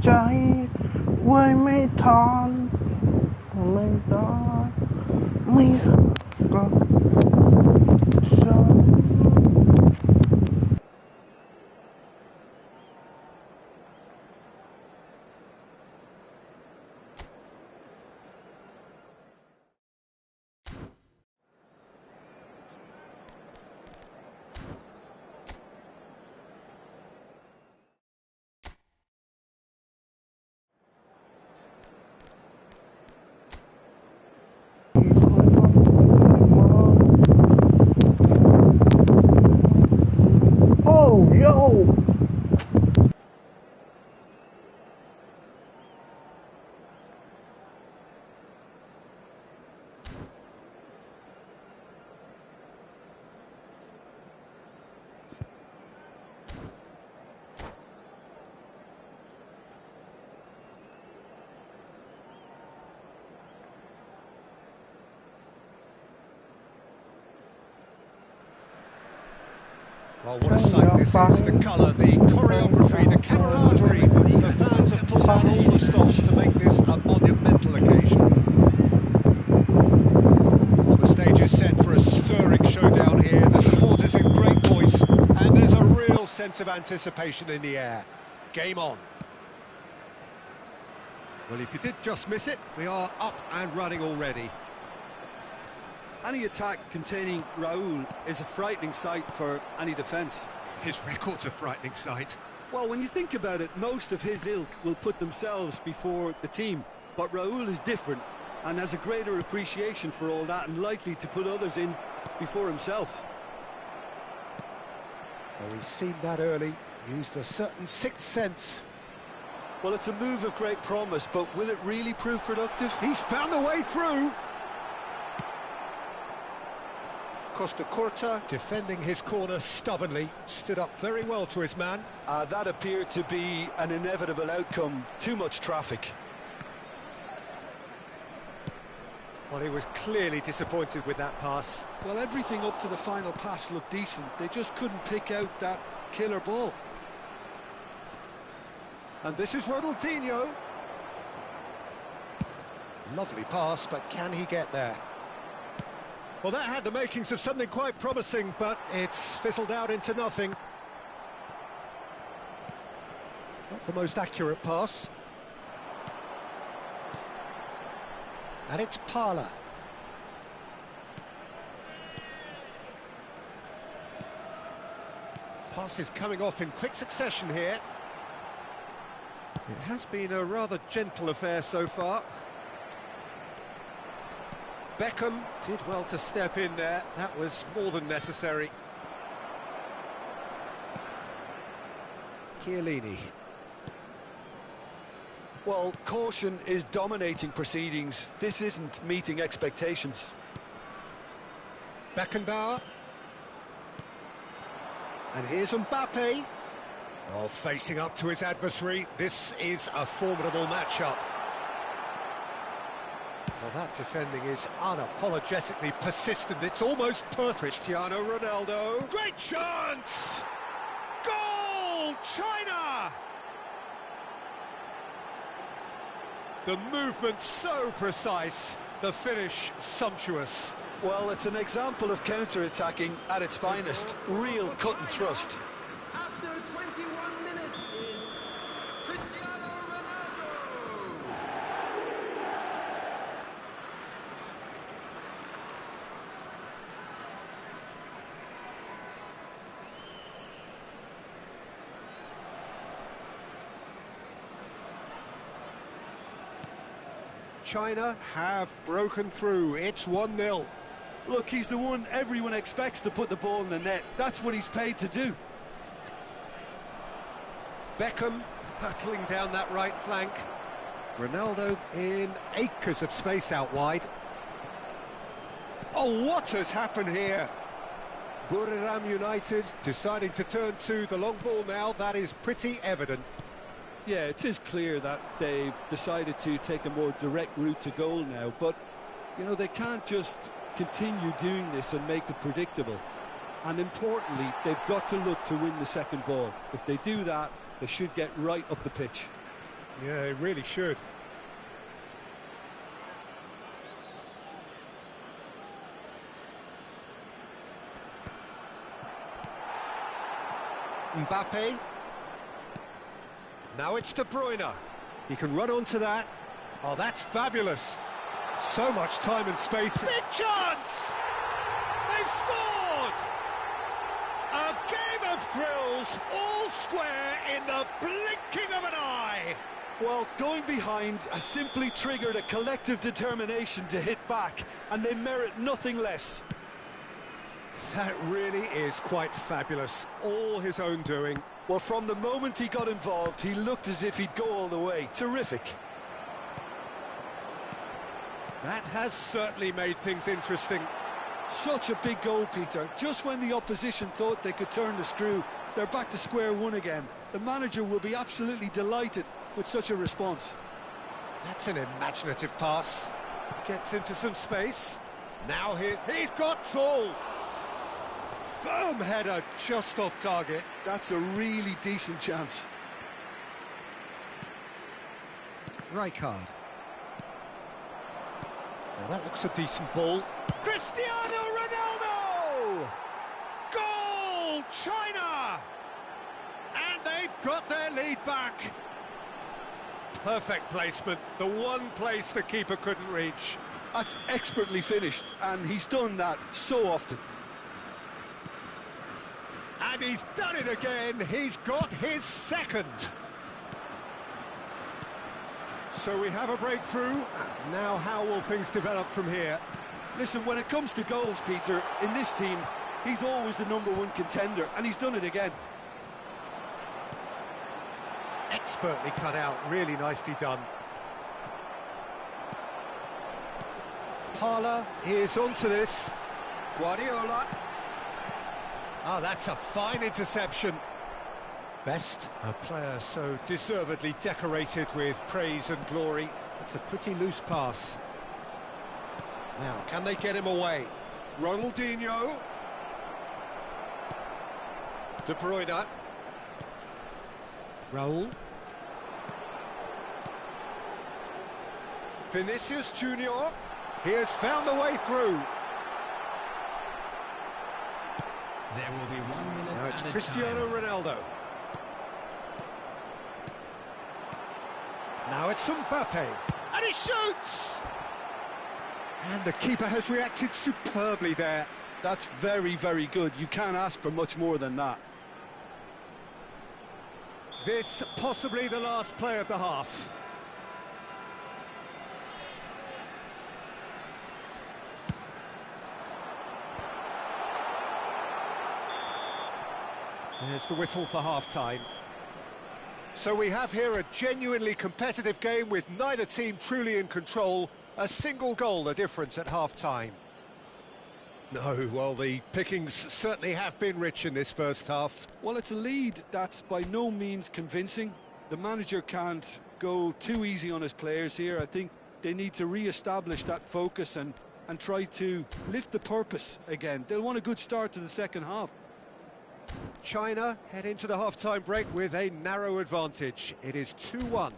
ใจไว้ไม่ทอนไม่ตอนไม่ก็ชอบ Oh, yo! Well, what a sight this is. The colour, the choreography, the camaraderie. The fans have pulled out all the stops to make this a monumental occasion. Well, the stage is set for a stirring showdown here. The supporters in great voice, and there's a real sense of anticipation in the air. Game on. Well, if you did just miss it, we are up and running already. Any attack containing Raul is a frightening sight for any defence. His record's a frightening sight. Well, when you think about it, most of his ilk will put themselves before the team. But Raul is different and has a greater appreciation for all that and likely to put others in before himself. Well, he's seen that early, used a certain sixth sense. Well, it's a move of great promise, but will it really prove productive? He's found a way through. Costa Curta defending his corner stubbornly, stood up very well to his man. That appeared to be an inevitable outcome. Too much traffic. Well, he was clearly disappointed with that pass. Well, everything up to the final pass looked decent. They just couldn't pick out that killer ball. And this is Ronaldinho. Lovely pass, but can he get there? Well, that had the makings of something quite promising, but it's fizzled out into nothing. Not the most accurate pass. And it's Parla. Pass is coming off in quick succession here. It has been a rather gentle affair so far. Beckham did well to step in there. That was more than necessary. Chiellini. Well, caution is dominating proceedings. This isn't meeting expectations. Beckenbauer. And here's Mbappe. Oh, facing up to his adversary. This is a formidable matchup. Well, that defending is unapologetically persistent. It's almost perfect. Cristiano Ronaldo. Great chance! Goal! China! The movement so precise, the finish sumptuous. Well, it's an example of counter-attacking at its finest. Real cut and thrust. After 21 minutes is Cristiano Ronaldo. China have broken through. It's 1-0. Look, he's the one everyone expects to put the ball in the net. That's what he's paid to do. Beckham hurtling down that right flank. Ronaldo in acres of space out wide. Oh, what has happened here? Buriram United deciding to turn to the long ball now. That is pretty evident. Yeah, it is clear that they've decided to take a more direct route to goal now, but, you know, they can't just continue doing this and make it predictable. And importantly, they've got to look to win the second ball. If they do that, they should get right up the pitch. Yeah, he really should. Mbappe. Now it's De Bruyne. He can run onto that. Oh, that's fabulous. So much time and space. Big chance! They've scored! A game of thrills, all square in the blinking of an eye. Well, going behind has simply triggered a collective determination to hit back, and they merit nothing less. That really is quite fabulous. All his own doing. Well, from the moment he got involved, he looked as if he'd go all the way. Terrific. That has certainly made things interesting. Such a big goal, Peter. Just when the opposition thought they could turn the screw, they're back to square one again. The manager will be absolutely delighted with such a response. That's an imaginative pass. Gets into some space. Now he's got tall. Firm header just off target. That's a really decent chance. Rijkaard. Now that looks a decent ball. Cristiano Ronaldo! Goal! China! And they've got their lead back. Perfect placement. The one place the keeper couldn't reach. That's expertly finished, and he's done that so often. And he's done it again. He's got his second. So we have a breakthrough. Now how will things develop from here? Listen, when it comes to goals, Peter, in this team, he's always the #1 contender, and he's done it again. Expertly cut out, really nicely done. Parla is onto this. Guardiola. Oh, that's a fine interception. Best, a player so deservedly decorated with praise and glory. It's a pretty loose pass. Now, can they get him away? Ronaldinho. De Bruyne. Raul. Vinicius Junior. He has found a way through. There will be 1 minute. Now it's Cristiano Ronaldo. Now it's Mbappe. And he shoots! And the keeper has reacted superbly there. That's very, very good. You can't ask for much more than that. This possibly the last play of the half. There's the whistle for half-time. So we have here a genuinely competitive game with neither team truly in control. A single goal the difference at half-time. No, well, the pickings certainly have been rich in this first half. Well, it's a lead that's by no means convincing. The manager can't go too easy on his players here. I think they need to re-establish that focus and try to lift the purpose again. They'll want a good start to the second half. China head into the half-time break with a narrow advantage. It is 2-1.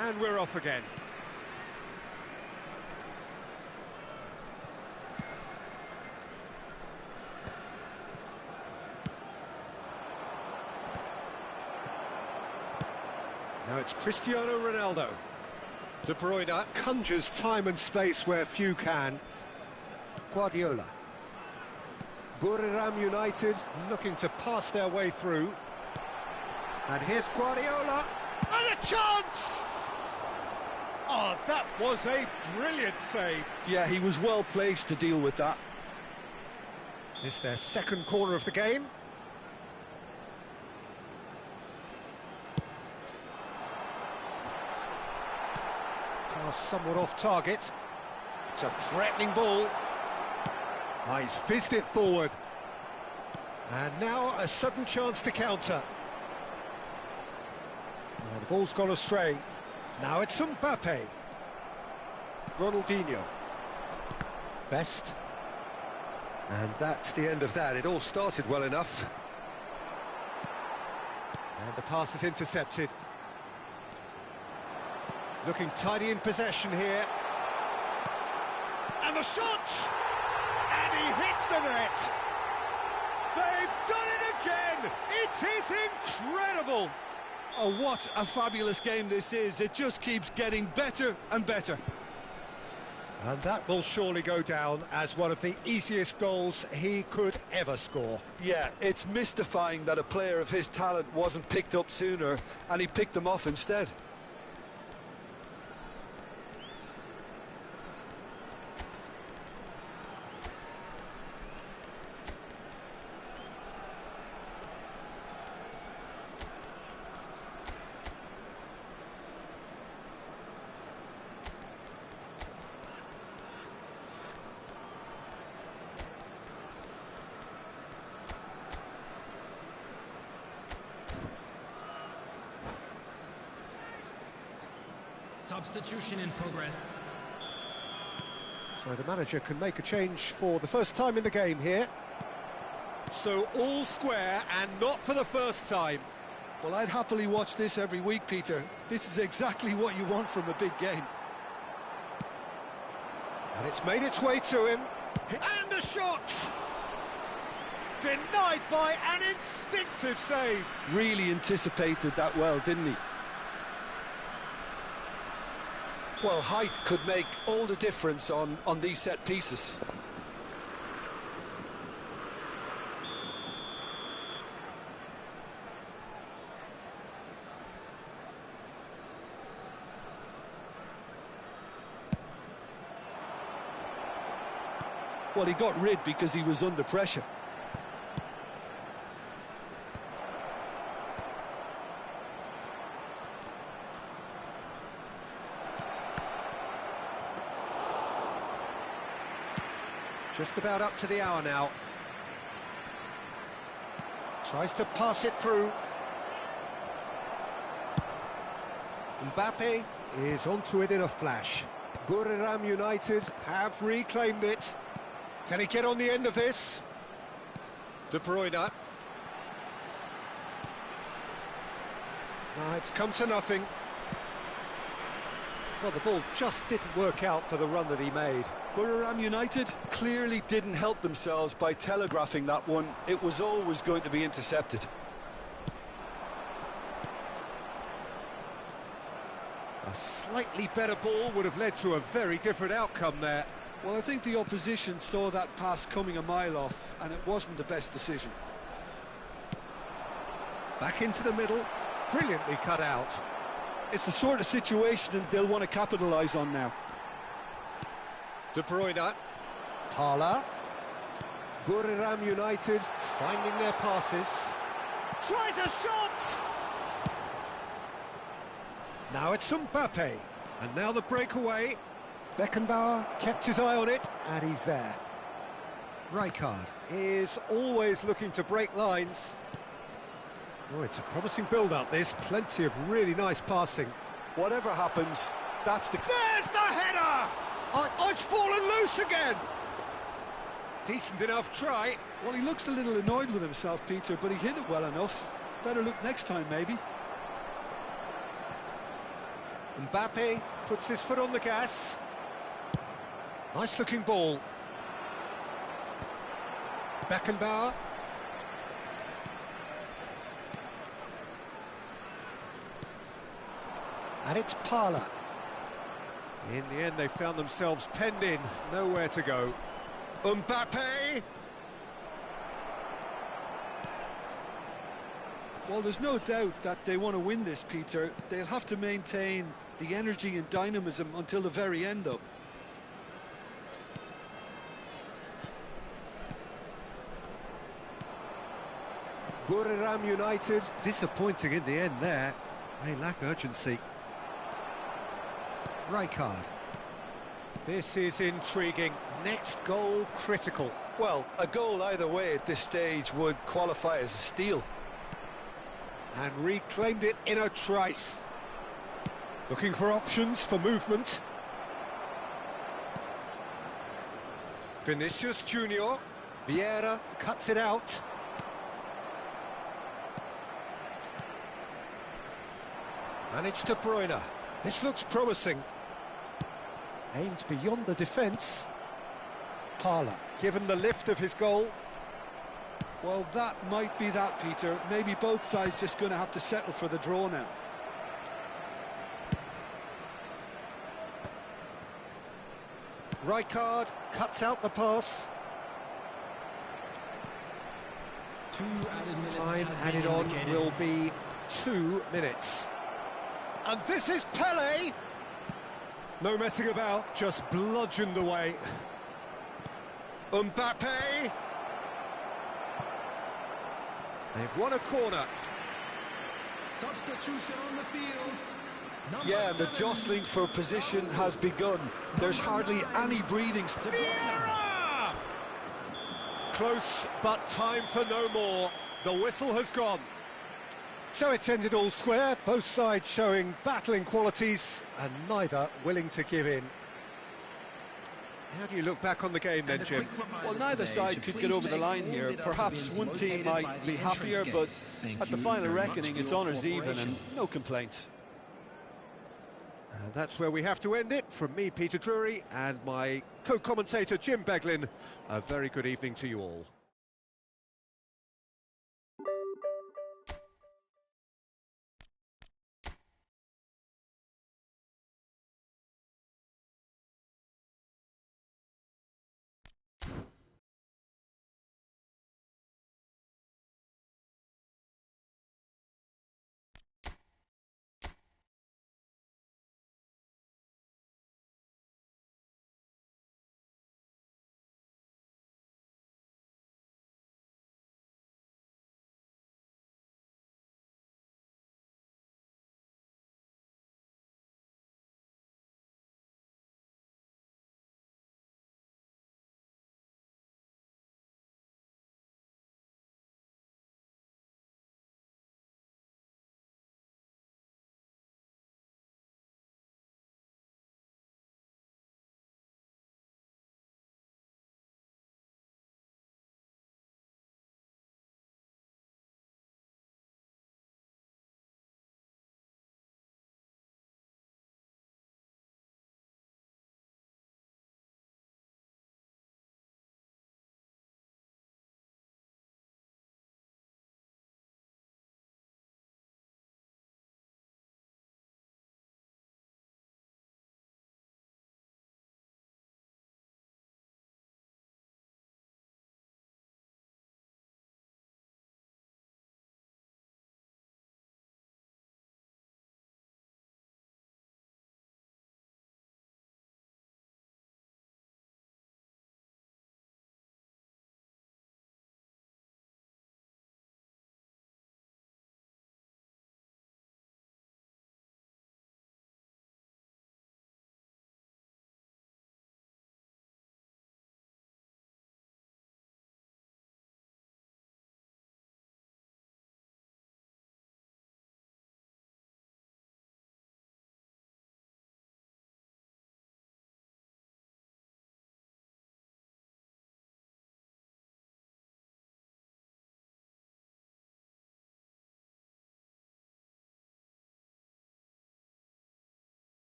And we're off again. Now it's Cristiano Ronaldo. De Bruyne conjures time and space where few can. Guardiola. Buriram United looking to pass their way through. And here's Guardiola. And a chance! Oh, That was a brilliant save. Yeah, he was well placed to deal with that. It's their second corner of the game. Pass somewhat off target. It's a threatening ball. Oh, he's fizzed it forward. And now a sudden chance to counter. Oh, the ball's gone astray. Now it's Mbappe. Ronaldinho. Best. And that's the end of that. It all started well enough. And the pass is intercepted. Looking tidy in possession here. And the shot! And he hits the net! They've done it again! It is incredible! Oh, what a fabulous game this is. It just keeps getting better and better. And that will surely go down as one of the easiest goals he could ever score. Yeah, it's mystifying that a player of his talent wasn't picked up sooner, and he picked them off instead. Substitution in progress. So the manager can make a change for the first time in the game here. So all square and not for the first time. Well, I'd happily watch this every week, Peter. This is exactly what you want from a big game. And it's made its way to him. And a shot! Denied by an instinctive save. Really anticipated that well, didn't he? Well, height could make all the difference on these set pieces. Well, he got rid because he was under pressure. Just about up to the hour now. Tries to pass it through. Mbappe is onto it in a flash. Buriram United have reclaimed it. Can he get on the end of this? De Bruyne. It's come to nothing. Well, the ball just didn't work out for the run that he made. Buriram United clearly didn't help themselves by telegraphing that one. It was always going to be intercepted. A slightly better ball would have led to a very different outcome there. Well, I think the opposition saw that pass coming a mile off, and it wasn't the best decision. Back into the middle, brilliantly cut out. It's the sort of situation they'll want to capitalise on now. De Bruyne. Tala. Buriram United finding their passes. Tries a shot! Now it's Mbappe. And now the breakaway. Beckenbauer kept his eye on it, and he's there. Rijkaard is always looking to break lines. Oh, it's a promising build-up, this. Plenty of really nice passing. Whatever happens, that's the... There's the header! Oh, it's fallen loose again! Decent enough try. Well, he looks a little annoyed with himself, Peter, but he hit it well enough. Better look next time, maybe. Mbappe puts his foot on the gas. Nice-looking ball. Beckenbauer. And it's Parla. In the end, they found themselves penned in, nowhere to go. Mbappe! Well, there's no doubt that they want to win this, Peter. They'll have to maintain the energy and dynamism until the very end, though. Buriram United, disappointing in the end there. They lack urgency. Rijkaard. This is intriguing. Next goal critical. Well, a goal either way at this stage would qualify as a steal. And reclaimed it in a trice. Looking for options for movement. Vinicius Junior. Vieira cuts it out. And it's De Bruyne. This looks promising. Aimed beyond the defence. Parla, given the lift of his goal. Well, that might be that, Peter. Maybe both sides just going to have to settle for the draw now. Rijkaard cuts out the pass. Time added on will be 2 minutes. And this is Pele. No messing about, just bludgeoned away. Mbappe. They've won a corner. Substitution on the field. Yeah, the jostling for position has begun. There's hardly any breathing space. Vieira! Close, but time for no more. The whistle has gone. So it's ended all square, both sides showing battling qualities and neither willing to give in. How do you look back on the game then, Jim? Well, neither side could get over the line here. Perhaps one team might be happier, but at the final reckoning, it's honours even and no complaints. And that's where we have to end it. From me, Peter Drury, and my co-commentator, Jim Beglin. A very good evening to you all.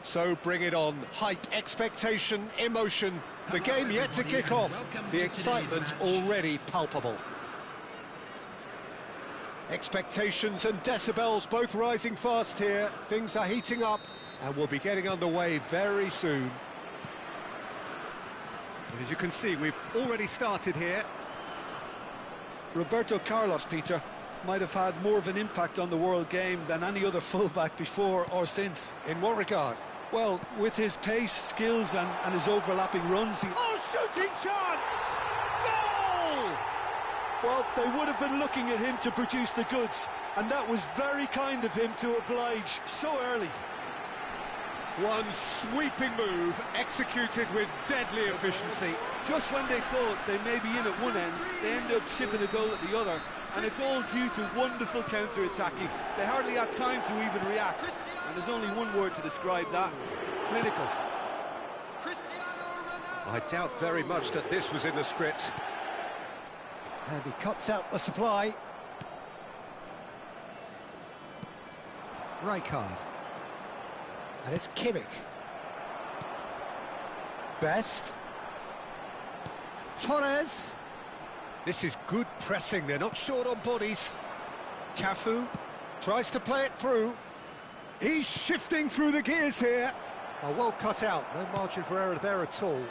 So bring it on. Hype, expectation, emotion. The game yet to kick off. The excitement already palpable. Expectations and decibels both rising fast here. Things are heating up and we'll be getting underway very soon. And as you can see, we've already started here. Roberto Carlos, Peter, might have had more of an impact on the world game than any other fullback before or since. In what regard? Well, with his pace, skills and his overlapping runs... Oh, shooting chance! Goal! Well, they would have been looking at him to produce the goods, and that was very kind of him to oblige so early. One sweeping move, executed with deadly efficiency. Just when they thought they may be in at one end, they end up shipping a goal at the other, and it's all due to wonderful counter-attacking. They hardly had time to even react, and there's only one word to describe that: clinical. I doubt very much that this was in the script. And he cuts out the supply. Rijkaard. And it's Kimmich. Best. Torres. This is good pressing, they're not short on bodies. Cafu tries to play it through. He's shifting through the gears here. Oh, well cut out, no margin for error there at all.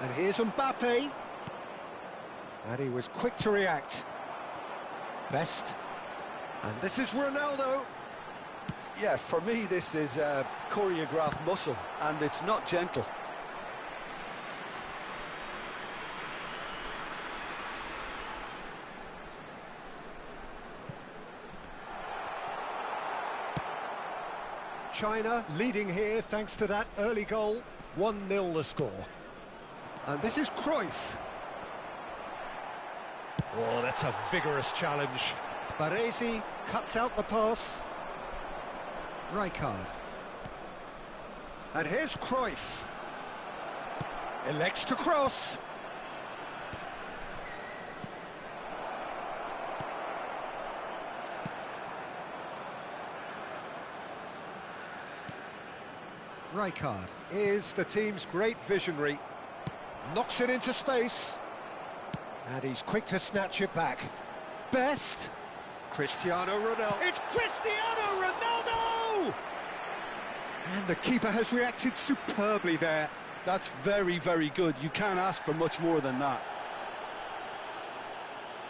And here's Mbappe. And he was quick to react. Best. And this is Ronaldo. Yeah, for me this is choreographed muscle, and it's not gentle. China leading here thanks to that early goal. 1-0 the score. And this is Cruyff. Oh, that's a vigorous challenge. Baresi cuts out the pass. Rijkaard. And here's Cruyff. Elects to cross. Rijkaard is the team's great visionary. Knocks it into space. And he's quick to snatch it back. Best. Cristiano Ronaldo. It's Cristiano Ronaldo! And the keeper has reacted superbly there. That's very, very good. You can't ask for much more than that.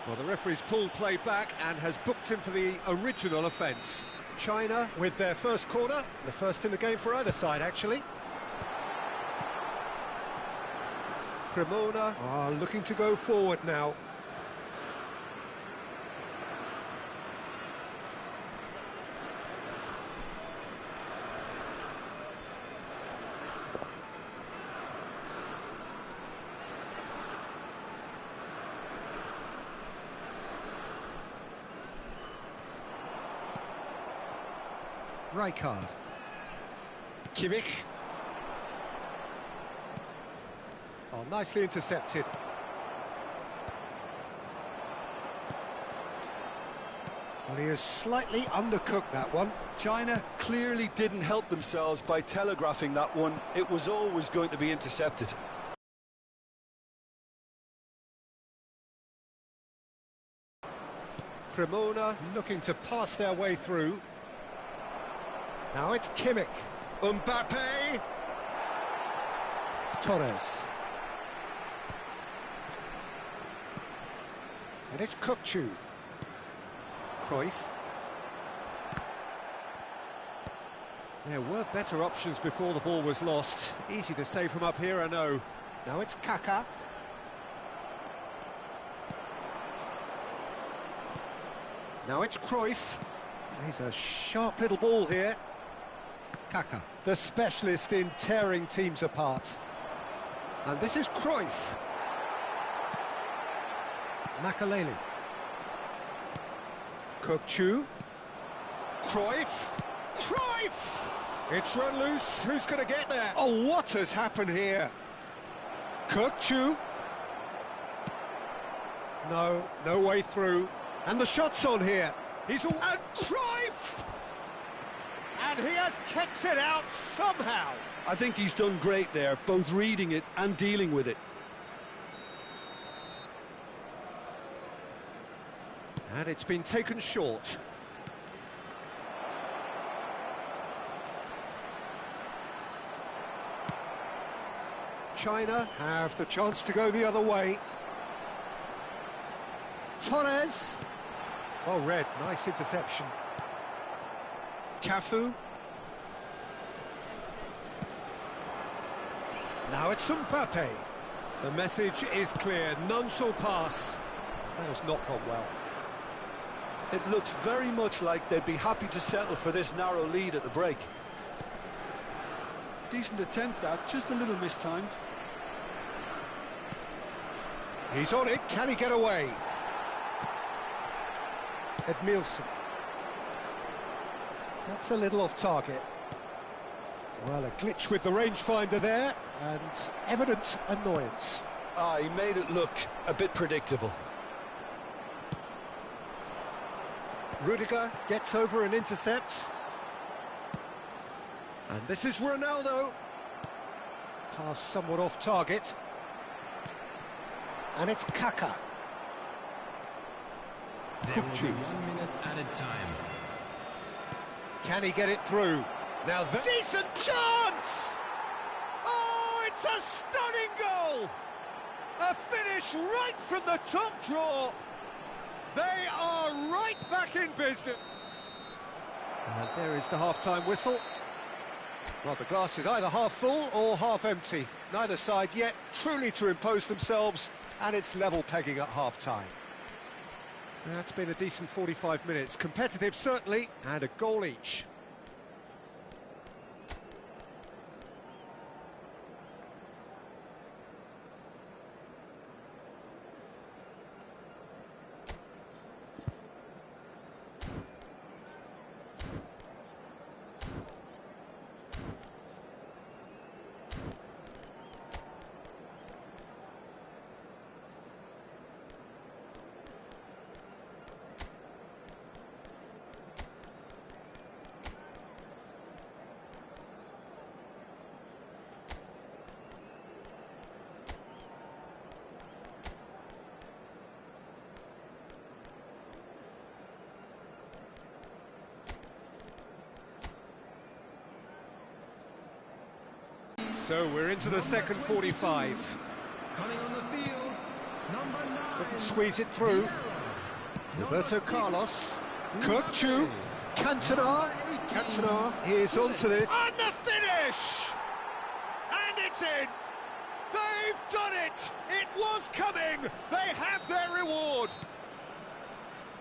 Well, the referee's pulled play back and has booked him for the original offence. China with their first corner, the first in the game for either side, actually. Cremona are looking to go forward now. Rijkaard. Kimmich. Oh, nicely intercepted. Well, he has slightly undercooked that one. China clearly didn't help themselves by telegraphing that one. It was always going to be intercepted. Cremona looking to pass their way through. Now it's Kimmich. Mbappe. Torres. And it's Kukçu. Cruyff. There were better options before the ball was lost. Easy to save from up here, I know. Now it's Kaká. Now it's Cruyff. He's a sharp little ball here. Kaká, the specialist in tearing teams apart. And this is Cruyff. Makaleli. Kukçu. Cruyff. Cruyff! It's run loose. Who's going to get there? Oh, what has happened here? Kukçu. No way through. And the shot's on here. He's all... And Cruyff! And he has kept it out somehow. I think he's done great there, both reading it and dealing with it. And it's been taken short. China have the chance to go the other way. Torres. Well read, nice interception. Cafu. Now it's Mbappe. The message is clear, none shall pass. That has not gone well. It looks very much like they'd be happy to settle for this narrow lead at the break. Decent attempt that, just a little mistimed. He's on it, can he get away? Edmilson. That's a little off target. Well, a glitch with the rangefinder there, and evident annoyance. He made it look a bit predictable. Rudiger gets over and intercepts. And this is Ronaldo. Pass somewhat off target. And it's Kaka. There will be 1 minute added time. Can he get it through? Now the decent chance! Oh, it's a stunning goal! A finish right from the top drawer. They are right back in business. And there is the half-time whistle. Well, the glass is either half full or half empty. Neither side yet truly to impose themselves, and it's level pegging at half-time. That's been a decent 45 minutes. Competitive, certainly, and a goal each. So we're into the second 45. Coming on the field, number 9. Couldn't squeeze it through. Roberto Carlos. Kirkchu. Cantona. Cantona is onto this. And the finish! And it's in! They've done it! It was coming! They have their reward!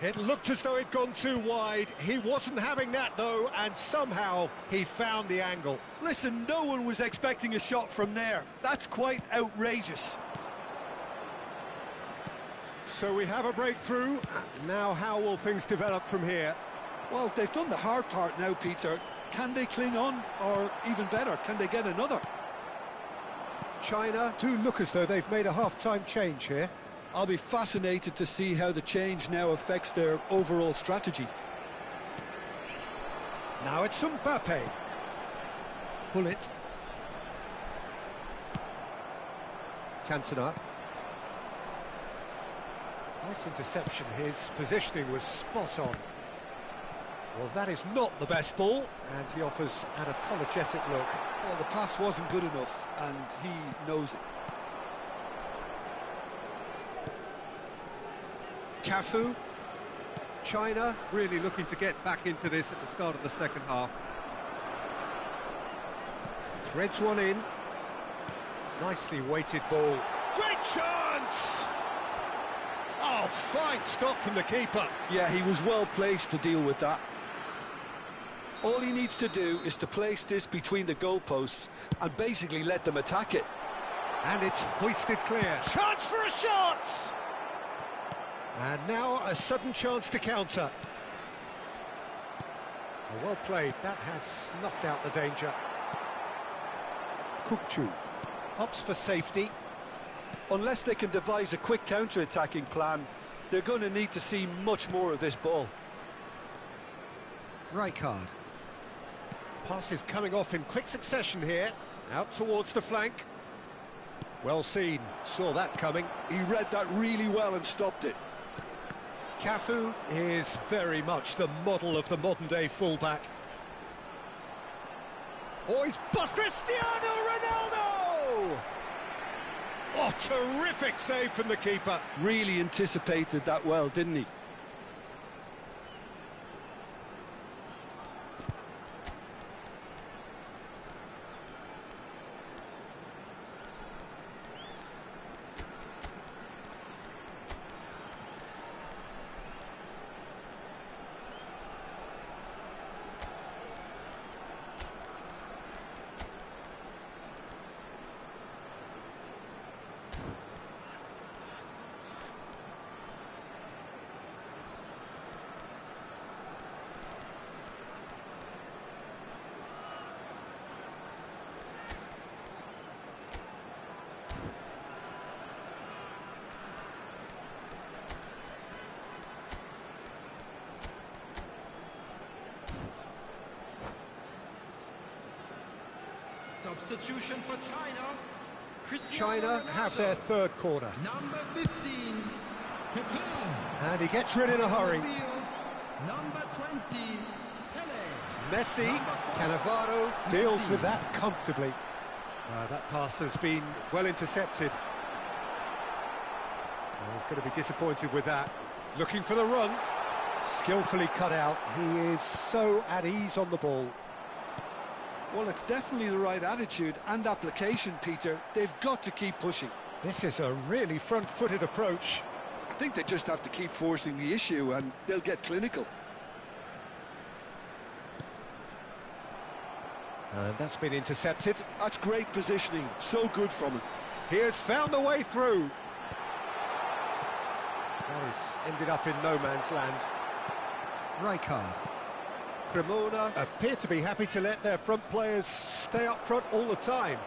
It looked as though it'd gone too wide. He wasn't having that, though, and somehow he found the angle. Listen, no one was expecting a shot from there. That's quite outrageous. So we have a breakthrough. Now how will things develop from here? Well, they've done the hard part now, Peter. Can they cling on, or even better, can they get another? China do look as though they've made a half-time change here. I'll be fascinated to see how the change now affects their overall strategy. Now it's Mbappe. Pull it. Cantona. Nice interception. His positioning was spot on. Well, that is not the best ball, and he offers an apologetic look. Well, the pass wasn't good enough, and he knows it. Cafu. China really looking to get back into this at the start of the second half. Threads one in. Nicely weighted ball. Great chance! Oh, fine stop from the keeper. Yeah, he was well placed to deal with that. All he needs to do is to place this between the goalposts and basically let them attack it. And it's hoisted clear. Chance for a shot! And now a sudden chance to counter. Well played, that has snuffed out the danger. Kirkchu opts for safety. Unless they can devise a quick counter-attacking plan, they're going to need to see much more of this ball. Right card. Passes coming off in quick succession here. Out towards the flank. Well seen, saw that coming. He read that really well and stopped it. Cafu is very much the model of the modern-day fullback. Oh, he's bust Cristiano Ronaldo! Oh, terrific save from the keeper. Really anticipated that well, didn't he? Substitution for China. China have their third corner. Number 15. Pepe. And he gets rid in a hurry. Number 20. Pele. Messi, Cannavaro deals with that comfortably. That pass has been well intercepted. He's going to be disappointed with that. Looking for the run. Skillfully cut out. He is so at ease on the ball. Well, it's definitely the right attitude and application, Peter. They've got to keep pushing. This is a really front-footed approach. I think they just have to keep forcing the issue and they'll get clinical. And that's been intercepted. That's great positioning, so good from him. He has found the way through. That has ended up in no man's land. Rijkaard. Cremona appear to be happy to let their front players stay up front all the time.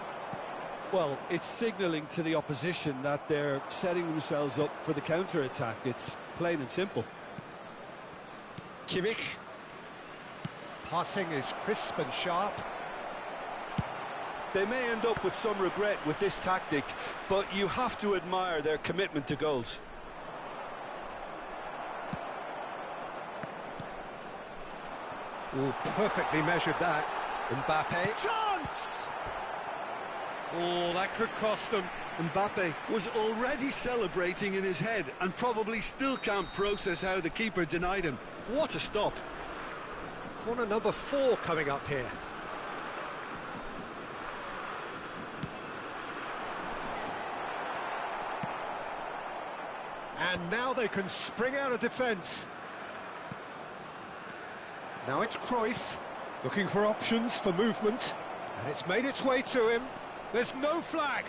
Well, it's signalling to the opposition that they're setting themselves up for the counter-attack. It's plain and simple. Kimmich. Passing is crisp and sharp. They may end up with some regret with this tactic, but you have to admire their commitment to goals. Oh, perfectly measured that. Mbappe. Chance! Oh, that could cost them. Mbappe was already celebrating in his head and probably still can't process how the keeper denied him. What a stop. Corner number 4 coming up here. And now they can spring out of defence. Now it's Cruyff, looking for options for movement. And it's made its way to him. There's no flag.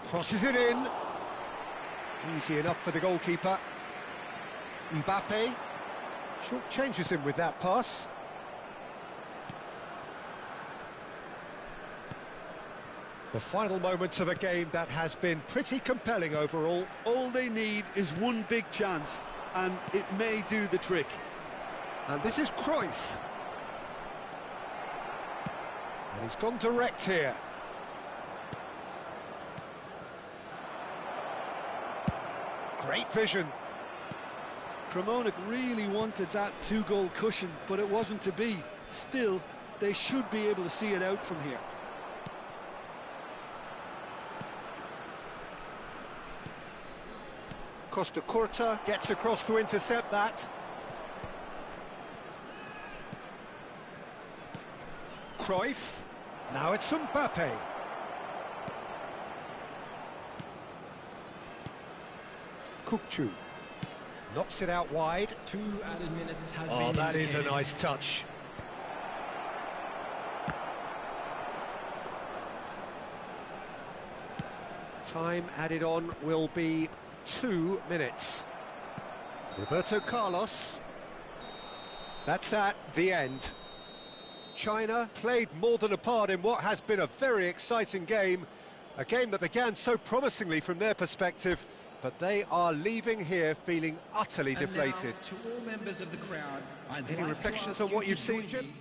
Crosses it in. Easy enough for the goalkeeper. Mbappe short changes him with that pass. The final moments of a game that has been pretty compelling overall. All they need is one big chance, and it may do the trick. And this is Cruyff. And he's gone direct here. Great vision. Cremona really wanted that 2-goal cushion, but it wasn't to be. Still, they should be able to see it out from here. Costa Curta gets across to intercept that. Cruyff. Now it's Mbappe. Kukçu knocks it out wide. 2 added minutes has Oh, been that is a indicated. nice touch. Time added on will be 2 minutes. Roberto Carlos. That's at the end. China played more than a part in what has been a very exciting game. A game that began so promisingly from their perspective, but they are leaving here feeling utterly And deflated. now, to all members of the crowd, I'd Any like to reflections ask on what you you've to seen, join Jim? me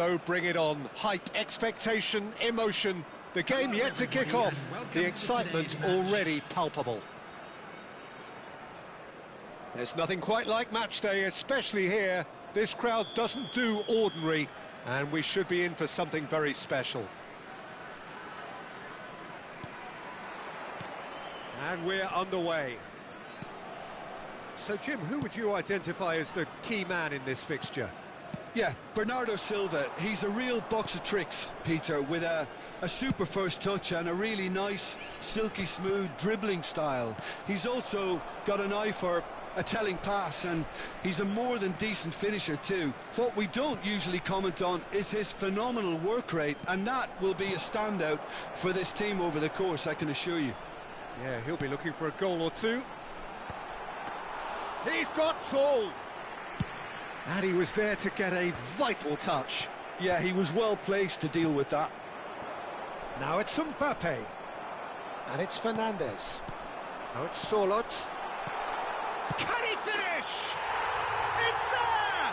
So bring it on. Hype, expectation, emotion. The game yet to kick off. The excitement already palpable. There's nothing quite like match day, especially here. This crowd doesn't do ordinary, and we should be in for something very special. And we're underway. So, Jim, who would you identify as the key man in this fixture? Yeah, Bernardo Silva. He's a real box of tricks, Peter, with a super first touch and a really nice, silky smooth dribbling style. He's also got an eye for a telling pass, and he's a more than decent finisher too. What we don't usually comment on is his phenomenal work rate, and that will be a standout for this team over the course, I can assure you. Yeah, he'll be looking for a goal or two. He's got tall. And he was there to get a vital touch. Yeah, he was well placed to deal with that. Now it's Mbappe. And it's Fernandes. Now it's Sorloth. Can he finish? It's there!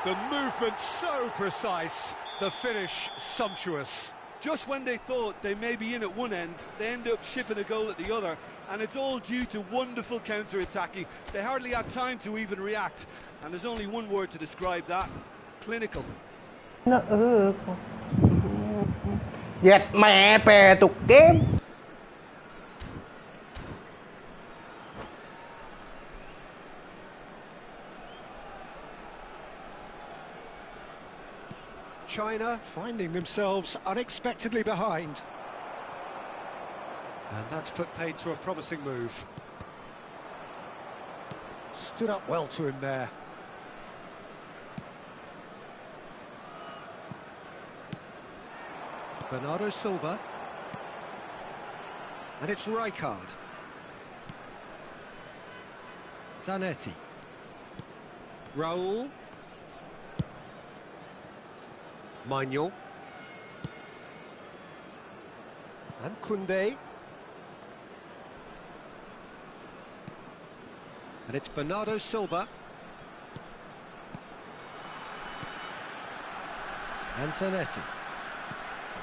The movement so precise, the finish sumptuous. Just when they thought they may be in at one end, they end up shipping a goal at the other, and it's all due to wonderful counter-attacking. They hardly had time to even react, and there's only one word to describe that: clinical. เหยียดแหม่แปรตุกเกม China finding themselves unexpectedly behind. And that's put paid to a promising move. Stood up well to him there. Bernardo Silva. And it's Rijkaard. Zanetti. Raul. Manuel. And Koundé. And it's Bernardo Silva. And Zanetti.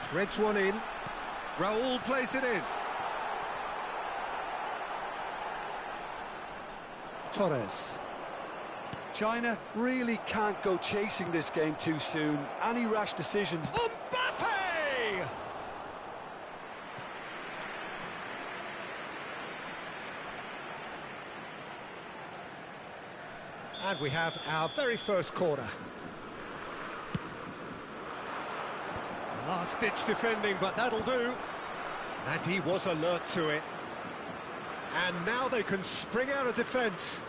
Threads one in. Raul plays it in. Torres. China really can't go chasing this game too soon. Any rash decisions... Mbappe! And we have our very first corner. Last-ditch defending, but that'll do. And he was alert to it. And now they can spring out of defence.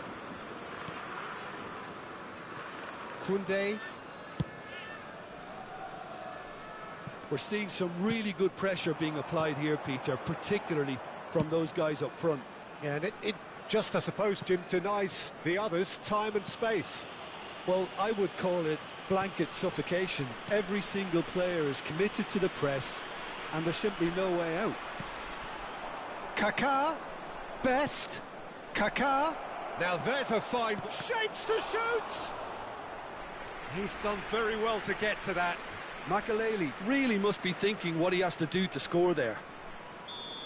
Koundé. We're seeing some really good pressure being applied here, Peter, particularly from those guys up front. Yeah, and it just, I suppose, Jim, denies the others time and space. Well, I would call it blanket suffocation. Every single player is committed to the press, and there's simply no way out. Kaká, best. Kaká. Now there's a fine... Shapes to shoot! He's done very well to get to that. Makelele really must be thinking what he has to do to score there.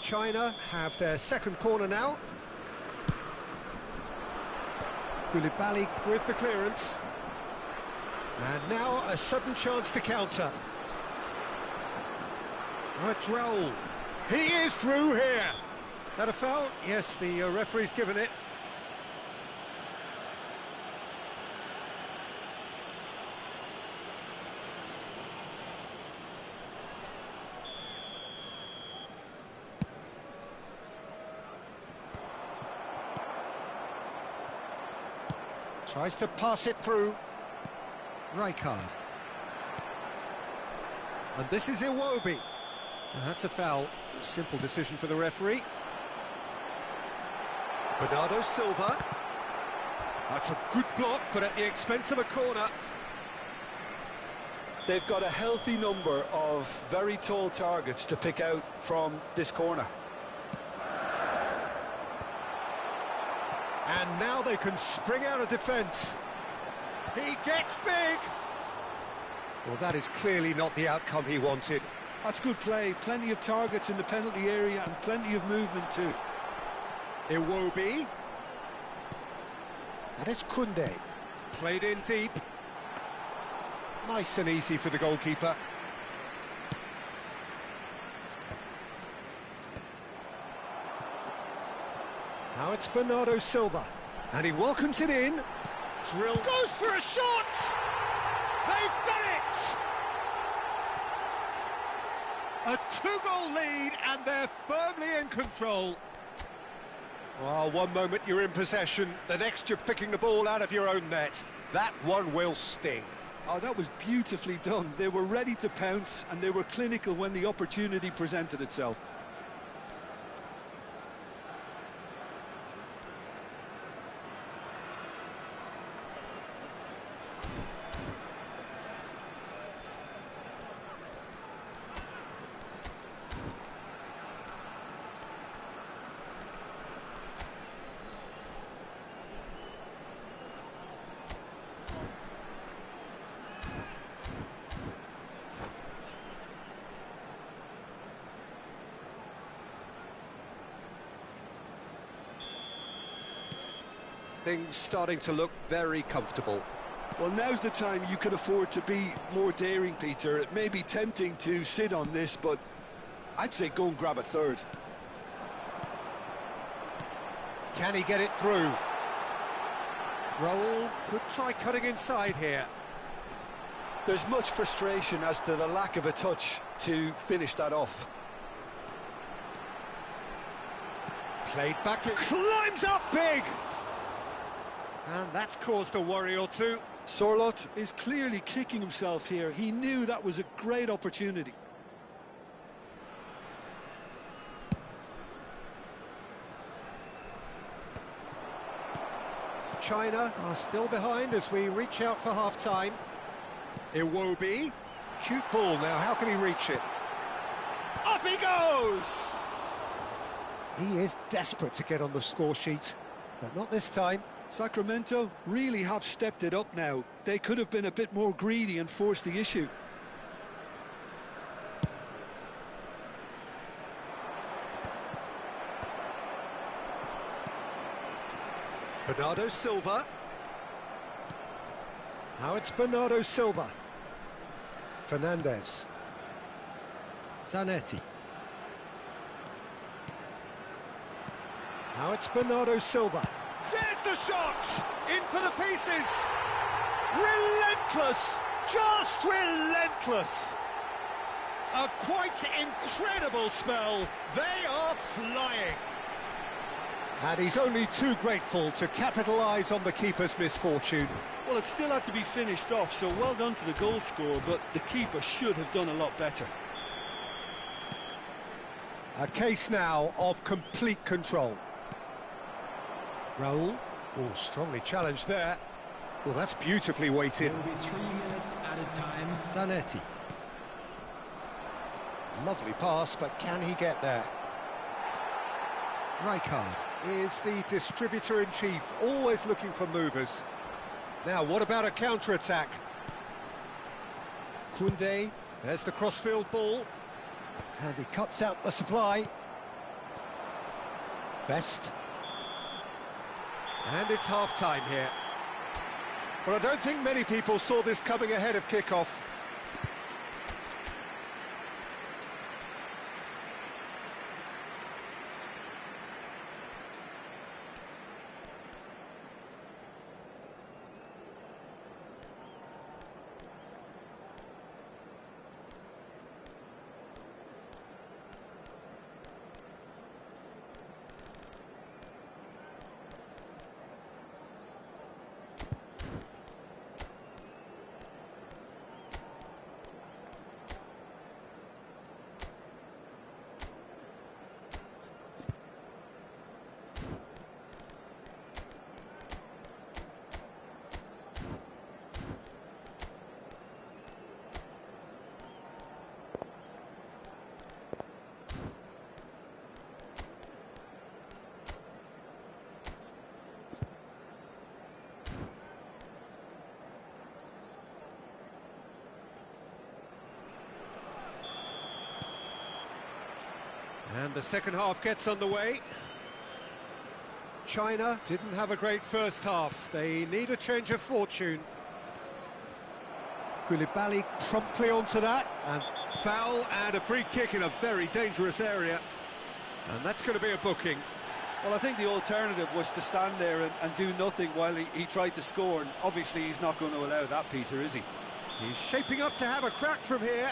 China have their second corner now. Koulibaly with the clearance. And now a sudden chance to counter. Oh, it's Raul. He is through here. That a foul? Yes, the referee's given it. Tries to pass it through. Rijkaard. And this is Iwobi. Now that's a foul. A simple decision for the referee. Bernardo Silva. That's a good block, but at the expense of a corner. They've got a healthy number of very tall targets to pick out from this corner. And now they can spring out of defence. He gets big. Well, that is clearly not the outcome he wanted. That's good play. Plenty of targets in the penalty area and plenty of movement too. Iwobi. And it's Koundé. Played in deep. Nice and easy for the goalkeeper. Now it's Bernardo Silva. And he welcomes it in. Drill. Goes for a shot! They've done it! A two-goal lead, and they're firmly in control. Well, one moment you're in possession, the next you're picking the ball out of your own net. That one will sting. Oh, that was beautifully done. They were ready to pounce, and they were clinical when the opportunity presented itself. Things starting to look very comfortable. Well, now's the time you can afford to be more daring, Peter. It may be tempting to sit on this, but I'd say go and grab a third. Can he get it through? Raul could try cutting inside here. There's much frustration as to the lack of a touch to finish that off. Played back, it climbs up big! And that's caused a worry or two. Sorloth is clearly kicking himself here. He knew that was a great opportunity. China are still behind as we reach out for half-time. Iwobi, cute ball now, how can he reach it? Up he goes! He is desperate to get on the score sheet, but not this time. Sacramento really have stepped it up now. They could have been a bit more greedy and forced the issue. Bernardo Silva. Now it's Bernardo Silva. Fernandez. Zanetti. Now it's Bernardo Silva. There's the shot! In for the pieces! Relentless! Just relentless! A quite incredible spell. They are flying. And he's only too grateful to capitalise on the keeper's misfortune. Well, it still had to be finished off, so well done to the goal scorer, but the keeper should have done a lot better. A case now of complete control. Raul, oh, strongly challenged there. Well, that's beautifully weighted. There will be 3 minutes added time. Zanetti. Lovely pass, but can he get there? Rijkaard is the distributor-in-chief, always looking for movers. Now, what about a counter-attack? Koundé, there's the crossfield ball. And he cuts out the supply. Best. And it's half-time here. Well, I don't think many people saw this coming ahead of kick-off. And the second half gets underway. China didn't have a great first half. They need a change of fortune. Koulibaly promptly onto that, and foul and a free kick in a very dangerous area. And that's going to be a booking. Well, I think the alternative was to stand there and do nothing while he tried to score, and obviously he's not going to allow that, Peter, is he? He's shaping up to have a crack from here.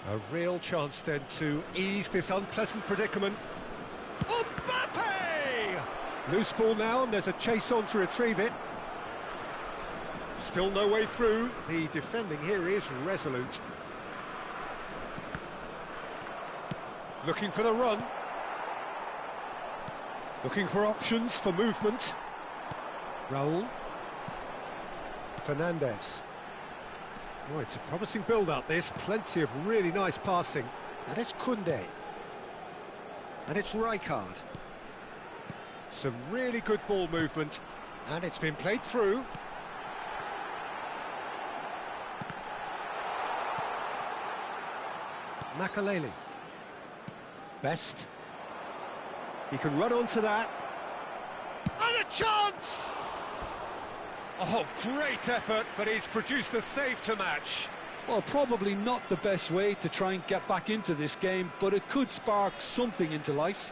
A real chance then to ease this unpleasant predicament. Mbappe! Loose ball now, and there's a chase on to retrieve it. Still no way through. The defending here is resolute. Looking for the run. Looking for options for movement. Raul. Fernandez. Oh, it's a promising build-up, this. Plenty of really nice passing. And it's Koundé. And it's Rijkaard. Some really good ball movement. And it's been played through. Makaleli. Best. He can run onto that. And a chance! Oh, great effort, but he's produced a save to match. Well, probably not the best way to try and get back into this game, but it could spark something into life.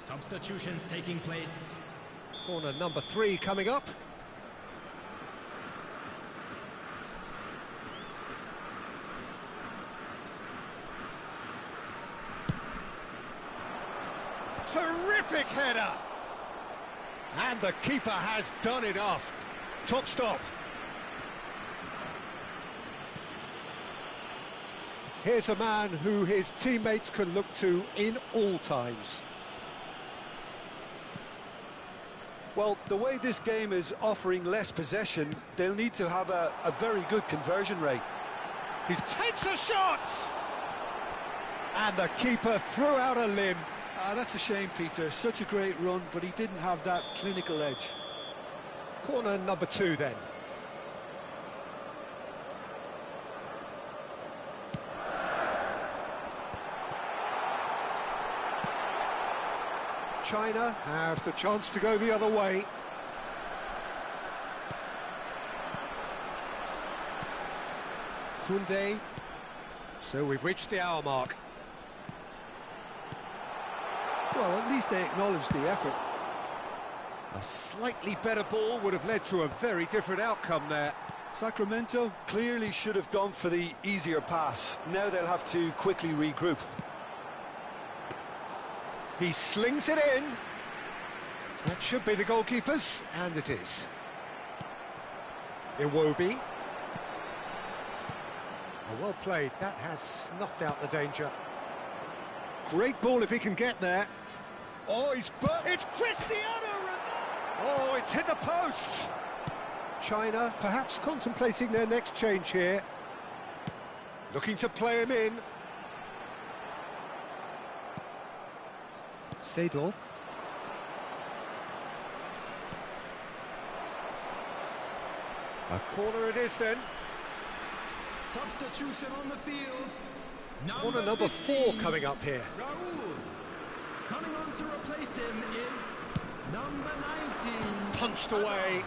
Substitutions taking place. Corner number 3 coming up. Terrific header! And the keeper has done enough. Top stop. Here's a man who his teammates can look to in all times. Well, the way this game is offering less possession, they'll need to have a very good conversion rate. He takes a shot! And the keeper threw out a limb. That's a shame, Peter. Such a great run, but he didn't have that clinical edge. Corner number 2 then. China have the chance to go the other way. Koundé. So we've reached the hour mark. Well, at least they acknowledged the effort. A slightly better ball would have led to a very different outcome there. Sacramento clearly should have gone for the easier pass. Now they'll have to quickly regroup. He slings it in. That should be the goalkeeper's, and it is. Iwobi. Oh, well played. That has snuffed out the danger. Great ball if he can get there. Oh, it's Cristiano Ronaldo! Oh, it's hit the post! China perhaps contemplating their next change here. Looking to play him in. Seedorf. A corner it is then. Substitution on the field. Corner number 4 coming up here. Raul. Coming on to replace him is number 19. Punched away.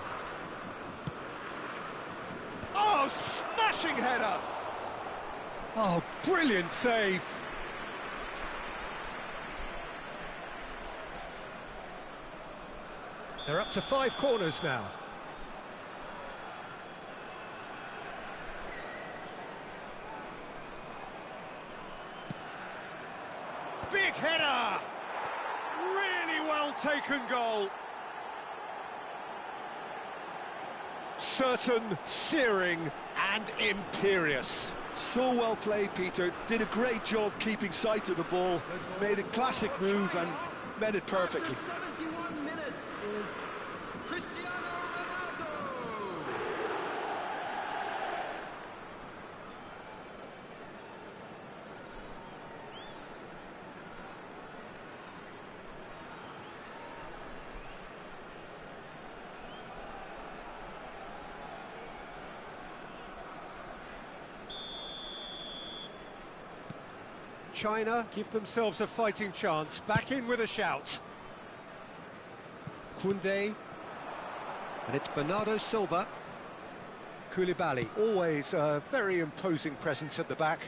Oh, smashing header! Oh, brilliant save. They're up to 5 corners now. Big header! Really well taken goal. Certain, searing and imperious. So well played, Peter. Did a great job keeping sight of the ball. Made a classic move and met it perfectly. After 71 minutes is Cristiano Ronaldo. China give themselves a fighting chance. Back in with a shout. Koundé. And it's Bernardo Silva. Koulibaly, always a very imposing presence at the back.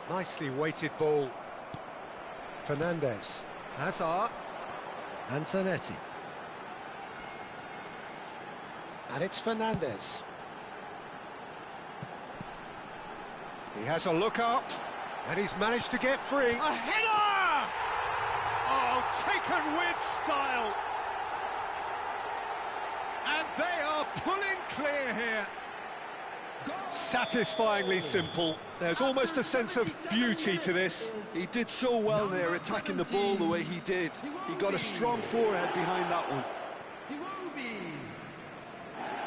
Nicely weighted ball. Fernandes. Hazard. And Zanetti. And it's Fernandes. He has a look up, and he's managed to get free. A header! Oh, taken with style. And they are pulling clear here. Satisfyingly simple. There's almost a sense of beauty to this. He did so well there, attacking the ball the way he did. He got a strong forehead behind that one.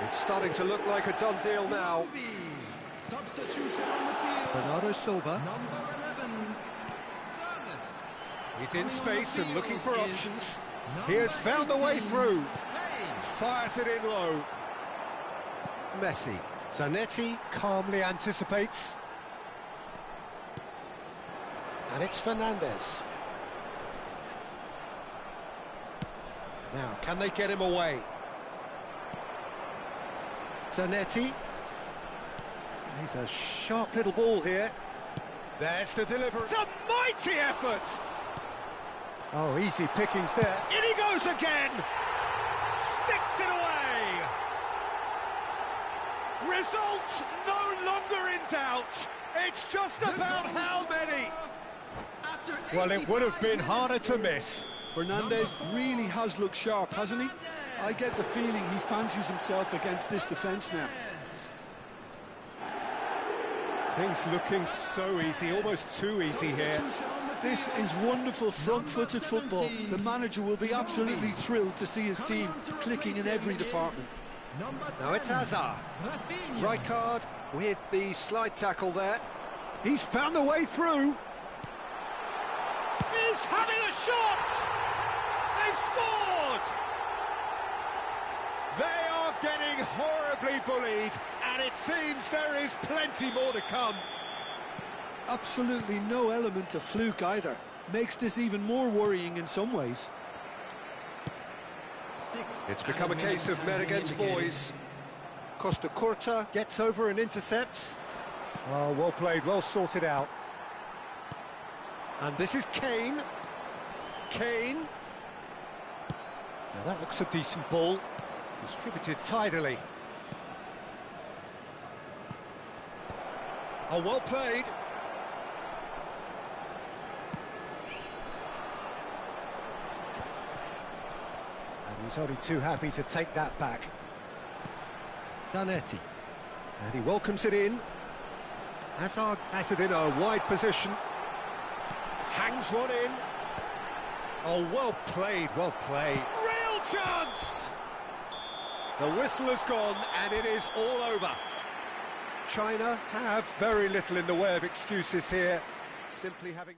It's starting to look like a done deal now. Substitution on the field. Bernardo Silva. Number 11. He's in space and looking for options. He has found the way through. Fires it in low. Messi. Zanetti calmly anticipates. And it's Fernandes. Now, can they get him away? Zanetti. He's a sharp little ball here. There's the delivery. It's a mighty effort! Oh, easy pickings there. In he goes again! Sticks it away! Results no longer in doubt. It's just about how many. Well, it would have been harder to miss. Fernandes really has looked sharp, hasn't he? I get the feeling he fancies himself against this defence now. Things looking so easy, almost too easy here. This is wonderful front-footed football. The manager will be absolutely thrilled to see his team clicking in every department. Now it's Hazard. Rijkaard with the slide tackle there. He's found the way through. He's having a shot! They've scored! They are getting horribly bullied, and it seems there is plenty more to come. Absolutely no element of fluke either. Makes this even more worrying in some ways. It's become a case of men against boys. Costa Curta gets over and intercepts. Oh, well played, well sorted out. And this is Kane. Kane. Now that looks a decent ball. Distributed tidily. Oh, well played. And he's only too happy to take that back. Zanetti. And he welcomes it in. Hazard has it in a wide position. Hangs one in. Oh, well played, well played. Real chance! The whistle has gone, and it is all over. China have very little in the way of excuses here. Simply having...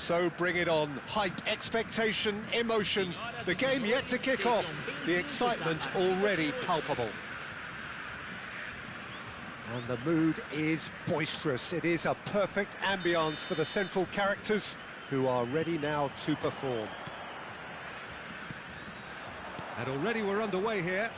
So bring it on. Hype, expectation, emotion. The game yet to kick off. The excitement already palpable. And the mood is boisterous. It is a perfect ambience for the central characters who are ready now to perform. And already we're underway here.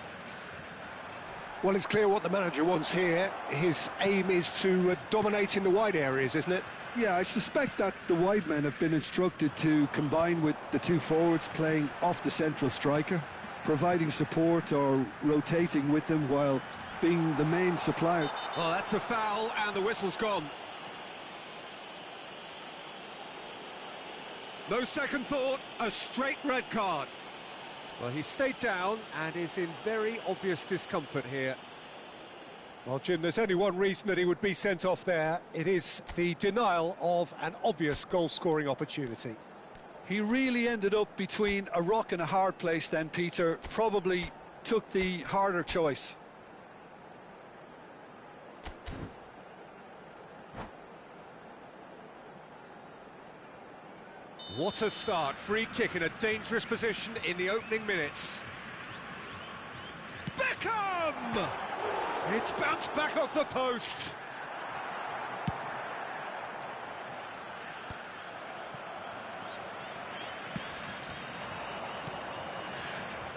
Well, it's clear what the manager wants here. His aim is to dominate in the wide areas, isn't it? Yeah, I suspect that the wide men have been instructed to combine with the two forwards playing off the central striker, providing support or rotating with them while being the main supplier. Oh, that's a foul, and the whistle's gone. No second thought, a straight red card. Well, he stayed down and is in very obvious discomfort here. Well, Jim, there's only one reason that he would be sent off there. It is the denial of an obvious goal-scoring opportunity. He really ended up between a rock and a hard place then, Peter. Probably took the harder choice. What a start. Free kick in a dangerous position in the opening minutes. Beckham! It's bounced back off the post.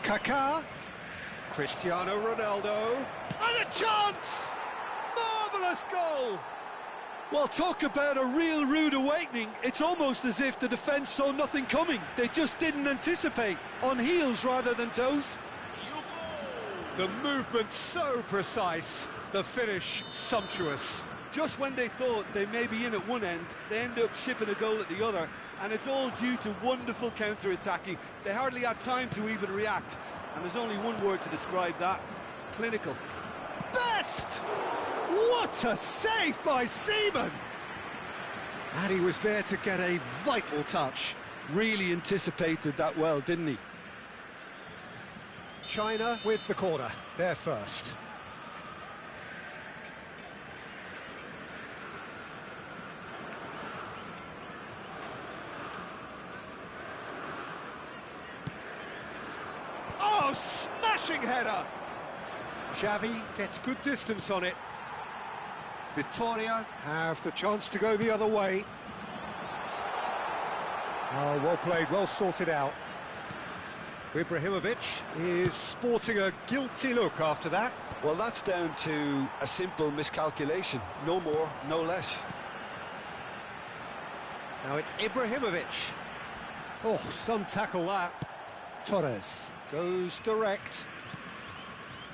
Kaká. Cristiano Ronaldo. And a chance! Marvellous goal! Well, talk about a real rude awakening. It's almost as if the defence saw nothing coming. They just didn't anticipate. On heels rather than toes. The movement so precise, the finish sumptuous. Just when they thought they may be in at one end, they end up shipping a goal at the other, and it's all due to wonderful counter-attacking. They hardly had time to even react, and there's only one word to describe that: clinical. Best! What a save by Seaman! And he was there to get a vital touch. Really anticipated that well, didn't he? China with the corner, they're first. Oh, smashing header! Xavi gets good distance on it. Victoria have the chance to go the other way. Oh, well played, well sorted out. Ibrahimovic is sporting a guilty look after that. Well, that's down to a simple miscalculation. No more, no less. Now it's Ibrahimovic. Oh, some tackle that. Torres goes direct.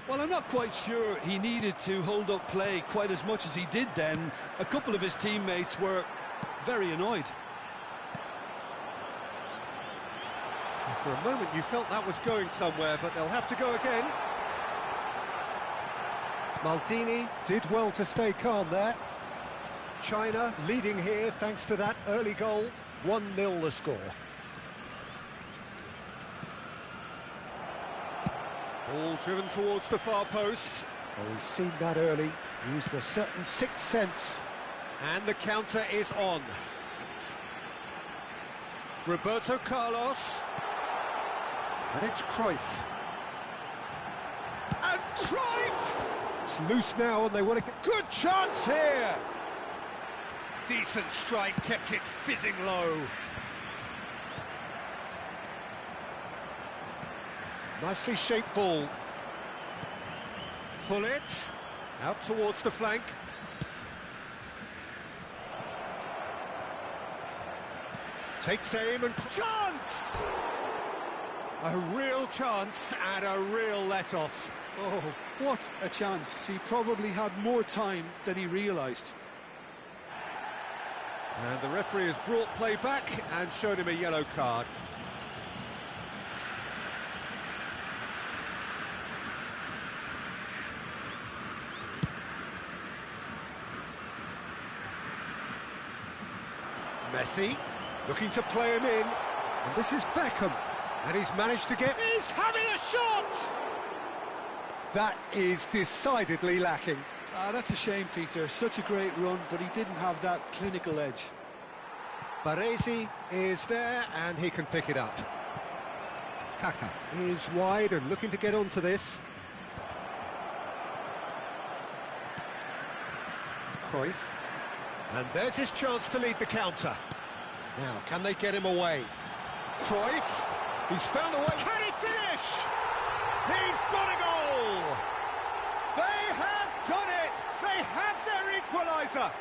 Well, I'm not quite sure he needed to hold up play quite as much as he did then. A couple of his teammates were very annoyed. For a moment you felt that was going somewhere, but they'll have to go again. Maldini did well to stay calm there. China leading here thanks to that early goal. 1-0 the score. Ball driven towards the far post. Oh, he's seen that early. Used a certain sixth sense. And the counter is on. Roberto Carlos. And it's Cruyff. And Cruyff! It's loose now and they want to get... Good chance here! Decent strike, kept it fizzing low. Nicely shaped ball. Pull it. Out towards the flank. Takes aim and... Chance! A real chance and a real let-off. Oh, what a chance. He probably had more time than he realised. And the referee has brought play back and shown him a yellow card. Messi looking to play him in, and this is Beckham. And he's managed to get... He's having a shot! That is decidedly lacking. That's a shame, Peter. Such a great run, but he didn't have that clinical edge. Baresi is there, and he can pick it up. Kaka is wide and looking to get onto this. Cruyff. And there's his chance to lead the counter. Now, can they get him away? Cruyff, he's found a way. Can he finish? He's got a goal! They have done it! They have their equaliser!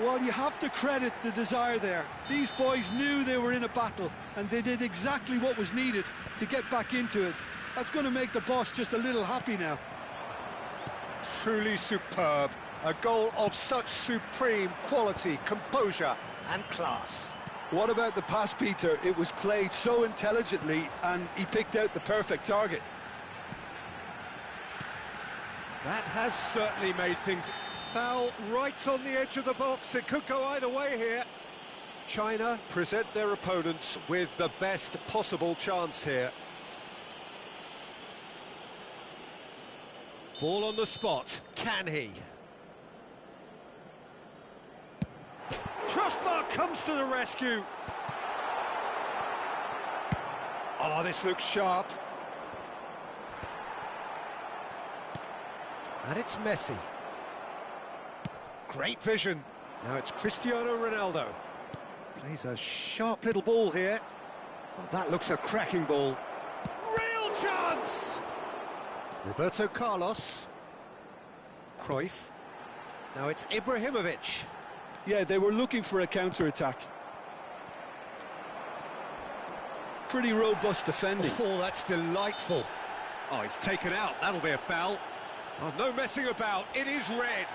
Well, you have to credit the desire there. These boys knew they were in a battle, and they did exactly what was needed to get back into it. That's going to make the boss just a little happy now. Truly superb. A goal of such supreme quality, composure and class. What about the pass, Peter? It was played so intelligently, and he picked out the perfect target. That has certainly made things foul right on the edge of the box. It could go either way here. China present their opponents with the best possible chance here. Ball on the spot. Can he? Crossbar comes to the rescue. Oh, this looks sharp. And it's Messi. Great vision. Now it's Cristiano Ronaldo. Plays a sharp little ball here. Oh, that looks a cracking ball. Real chance! Roberto Carlos. Cruyff. Now it's Ibrahimovic. Yeah, they were looking for a counter-attack. Pretty robust defending. Oh, that's delightful. Oh, he's taken out. That'll be a foul. Oh, no messing about. It is red.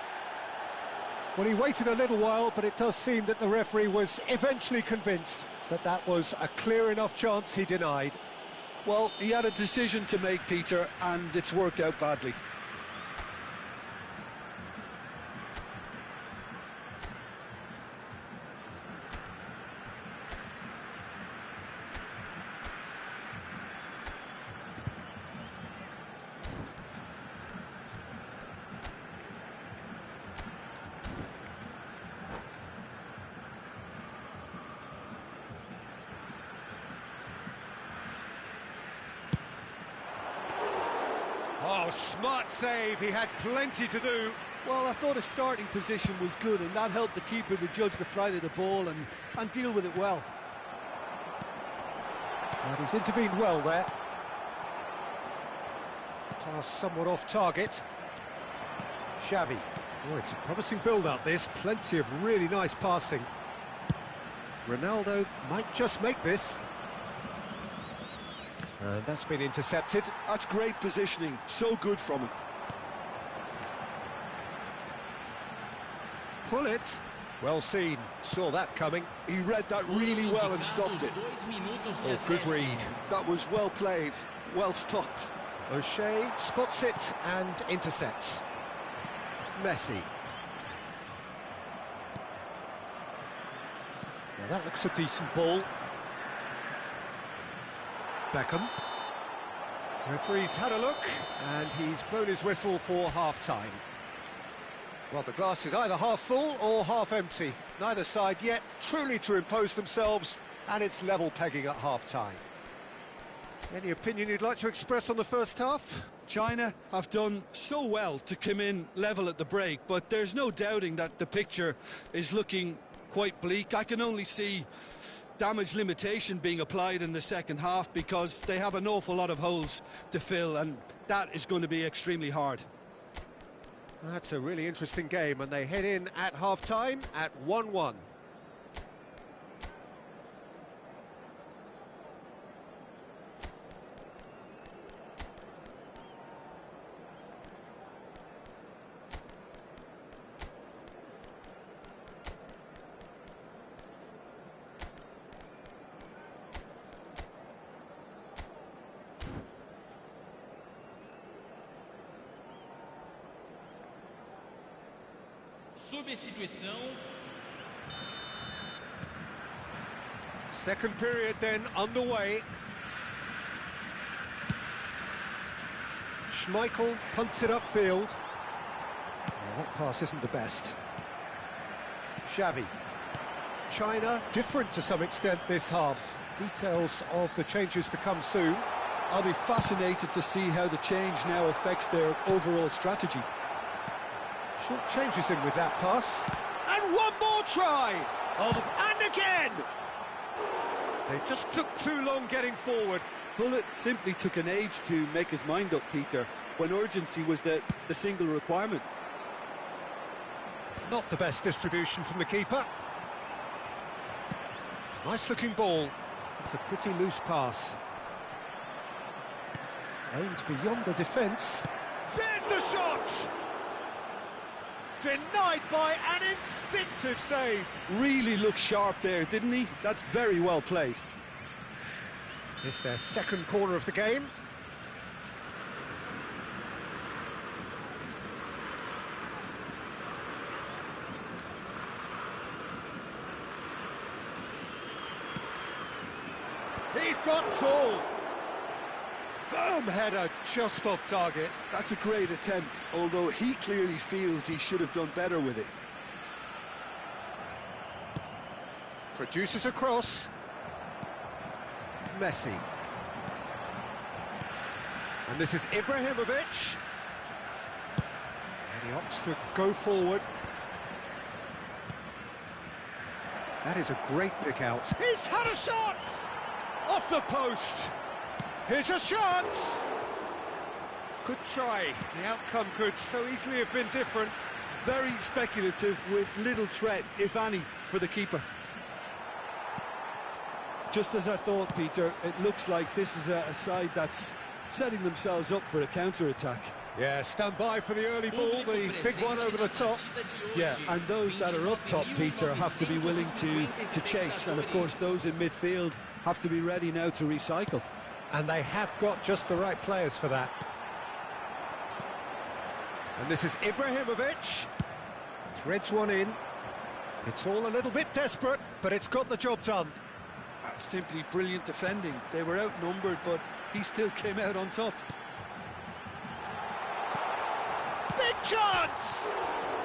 Well, he waited a little while, but it does seem that the referee was eventually convinced that that was a clear enough chance he denied. Well, he had a decision to make, Peter, and it's worked out badly. Oh, smart save. He had plenty to do. Well, I thought his starting position was good, and that helped the keeper to judge the flight of the ball and deal with it well. And he's intervened well there. Pass somewhat off target. Xavi. Oh, it's a promising build-up, this. Plenty of really nice passing. Ronaldo might just make this. And that's been intercepted. That's great positioning. So good from him. Pull it. Well seen. Saw that coming. He read that really well and stopped it. Oh, good read. That was well played. Well stopped. O'Shea spots it and intercepts. Messi. Now that looks a decent ball. Beckham. Referee's had a look, and he's blown his whistle for half-time. Well, the glass is either half full or half empty. Neither side yet truly to impose themselves, and it's level pegging at half-time. Any opinion you'd like to express on the first half? China have done so well to come in level at the break, but there's no doubting that the picture is looking quite bleak. I can only see damage limitation being applied in the second half because they have an awful lot of holes to fill, and that is going to be extremely hard. That's a really interesting game, and they head in at half-time at 1-1. Substituição. Second period then underway. Schmeichel punts it upfield. Oh, that pass isn't the best. Xavi. China, different to some extent this half. Details of the changes to come soon. I'll be fascinated to see how the change now affects their overall strategy. Short changes in with that pass. And one more try! Oh, and again! They just took too long getting forward. Bullet simply took an age to make his mind up, Peter, when urgency was the single requirement. Not the best distribution from the keeper. Nice looking ball. It's a pretty loose pass. Aimed beyond the defence. There's the shot! Denied by an instinctive save. Really looked sharp there, didn't he? That's very well played. It's their second corner of the game. He's got tall. Firm header just off target. That's a great attempt, although he clearly feels he should have done better with it. Produces a cross. Messi. And this is Ibrahimovic. And he opts to go forward. That is a great pick out. He's had a shot! Off the post. Here's a shot! Good try. The outcome could so easily have been different. Very speculative with little threat, if any, for the keeper. Just as I thought, Peter, it looks like this is a side that's setting themselves up for a counter-attack. Yeah, stand by for the early ball, the big one over the top. Yeah, and those that are up top, Peter, have to be willing to chase. And, of course, those in midfield have to be ready now to recycle. And they have got just the right players for that. And this is Ibrahimovic. Threads one in. It's all a little bit desperate, but it's got the job done. That's simply brilliant defending. They were outnumbered, but he still came out on top. Big chance!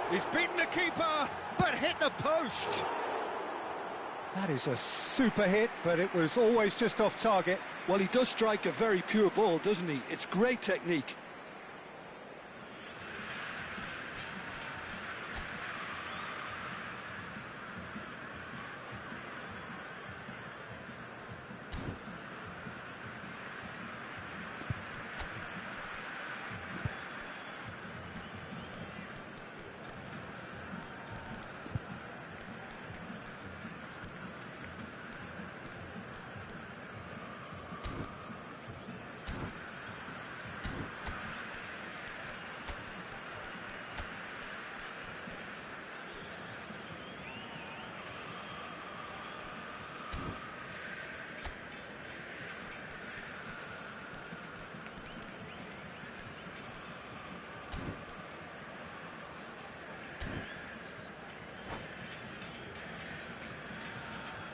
He's beaten the keeper, but hit the post. That is a super hit, but it was always just off target. Well, he does strike a very pure ball, doesn't he? It's great technique.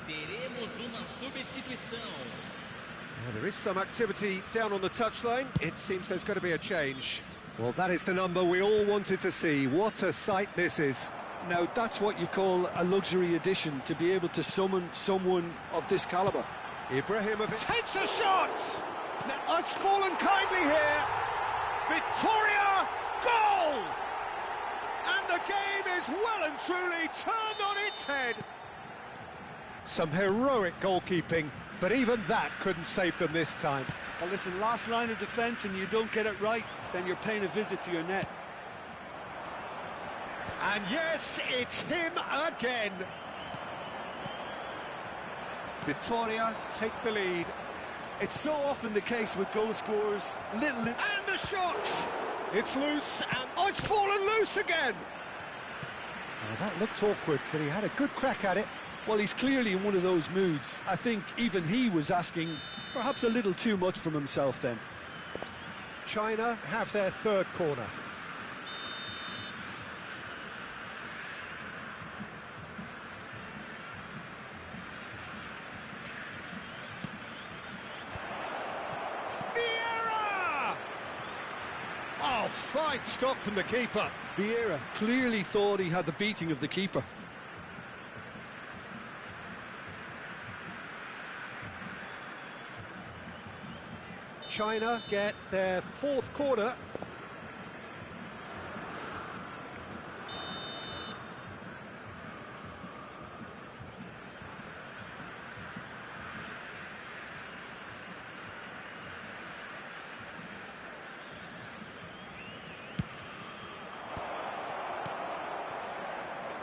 Teremos uma substituição. Well, there is some activity down on the touchline. It seems there's going to be a change. Well, that is the number we all wanted to see. What a sight this is. Now, that's what you call a luxury addition, to be able to summon someone of this calibre. Ibrahimovic takes a shot! Now, it's fallen kindly here. Victoria, goal! And the game is well and truly turned on its head. Some heroic goalkeeping, but even that couldn't save them this time. Well, listen, last line of defence and you don't get it right, then you're paying a visit to your net. And yes, it's him again. Victoria take the lead. It's so often the case with goal scorers. And the shot! It's loose, and oh, it's fallen loose again! Oh, that looked awkward, but he had a good crack at it. Well, he's clearly in one of those moods. I think even he was asking perhaps a little too much from himself then. China have their third corner. Vieira! Oh, fine stop from the keeper. Vieira clearly thought he had the beating of the keeper. China get their fourth corner.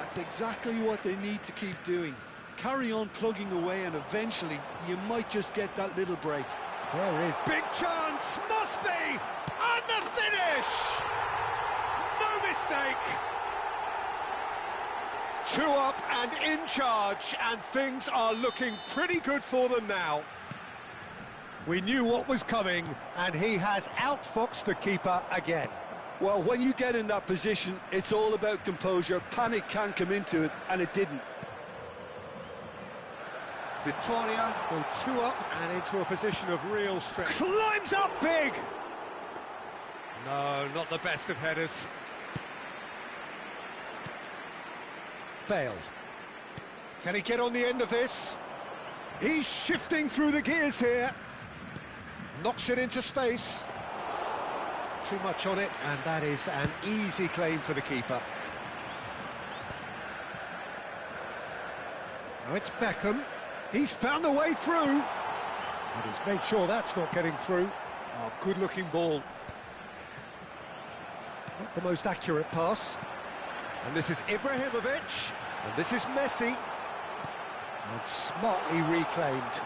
That's exactly what they need to keep doing. Carry on plugging away and eventually you might just get that little break. There is big chance, must be, and the finish! No mistake! 2 up and in charge, and things are looking pretty good for them now. We knew what was coming, and he has outfoxed the keeper again. Well, when you get in that position, it's all about composure. Panic can come into it, and it didn't. Victoria go 2 up and into a position of real strength. Climbs up big! No, not the best of headers. Bale. Can he get on the end of this? He's shifting through the gears here. Knocks it into space. Too much on it, and that is an easy claim for the keeper. Now it's Beckham. He's found a way through. And he's made sure that's not getting through. Oh, good-looking ball. Not the most accurate pass. And this is Ibrahimovic. And this is Messi. And smartly reclaimed.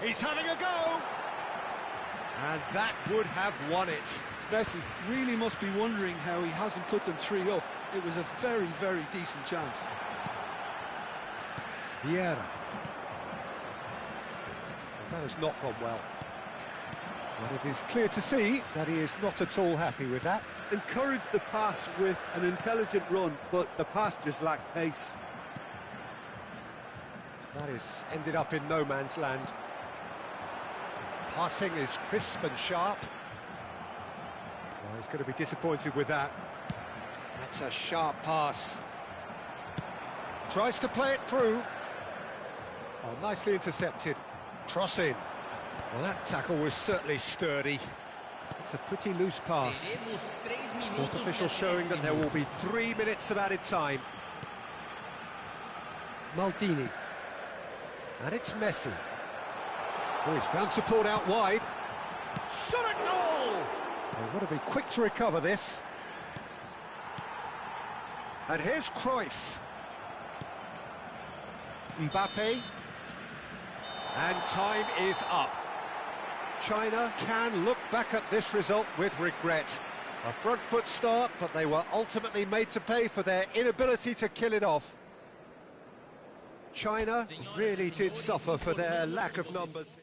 He's having a go. And that would have won it. Messi really must be wondering how he hasn't put them 3 up. It was a very, very decent chance. Vieira. That has not gone well. But it is clear to see that he is not at all happy with that. Encouraged the pass with an intelligent run, but the pass just lacked pace. That is ended up in no man's land. Passing is crisp and sharp. Well, he's going to be disappointed with that. That's a sharp pass. Tries to play it through. Oh, nicely intercepted. Cross in. Well, that tackle was certainly sturdy. It's a pretty loose pass. Fourth official showing that there will be 3 minutes of added time. Maldini. And it's Messi. Oh, he's found support out wide. Shot a goal! They've got to be quick to recover this. And here's Cruyff. Mbappe. And time is up. China can look back at this result with regret. A front foot start, but they were ultimately made to pay for their inability to kill it off. China really did suffer for their lack of numbers.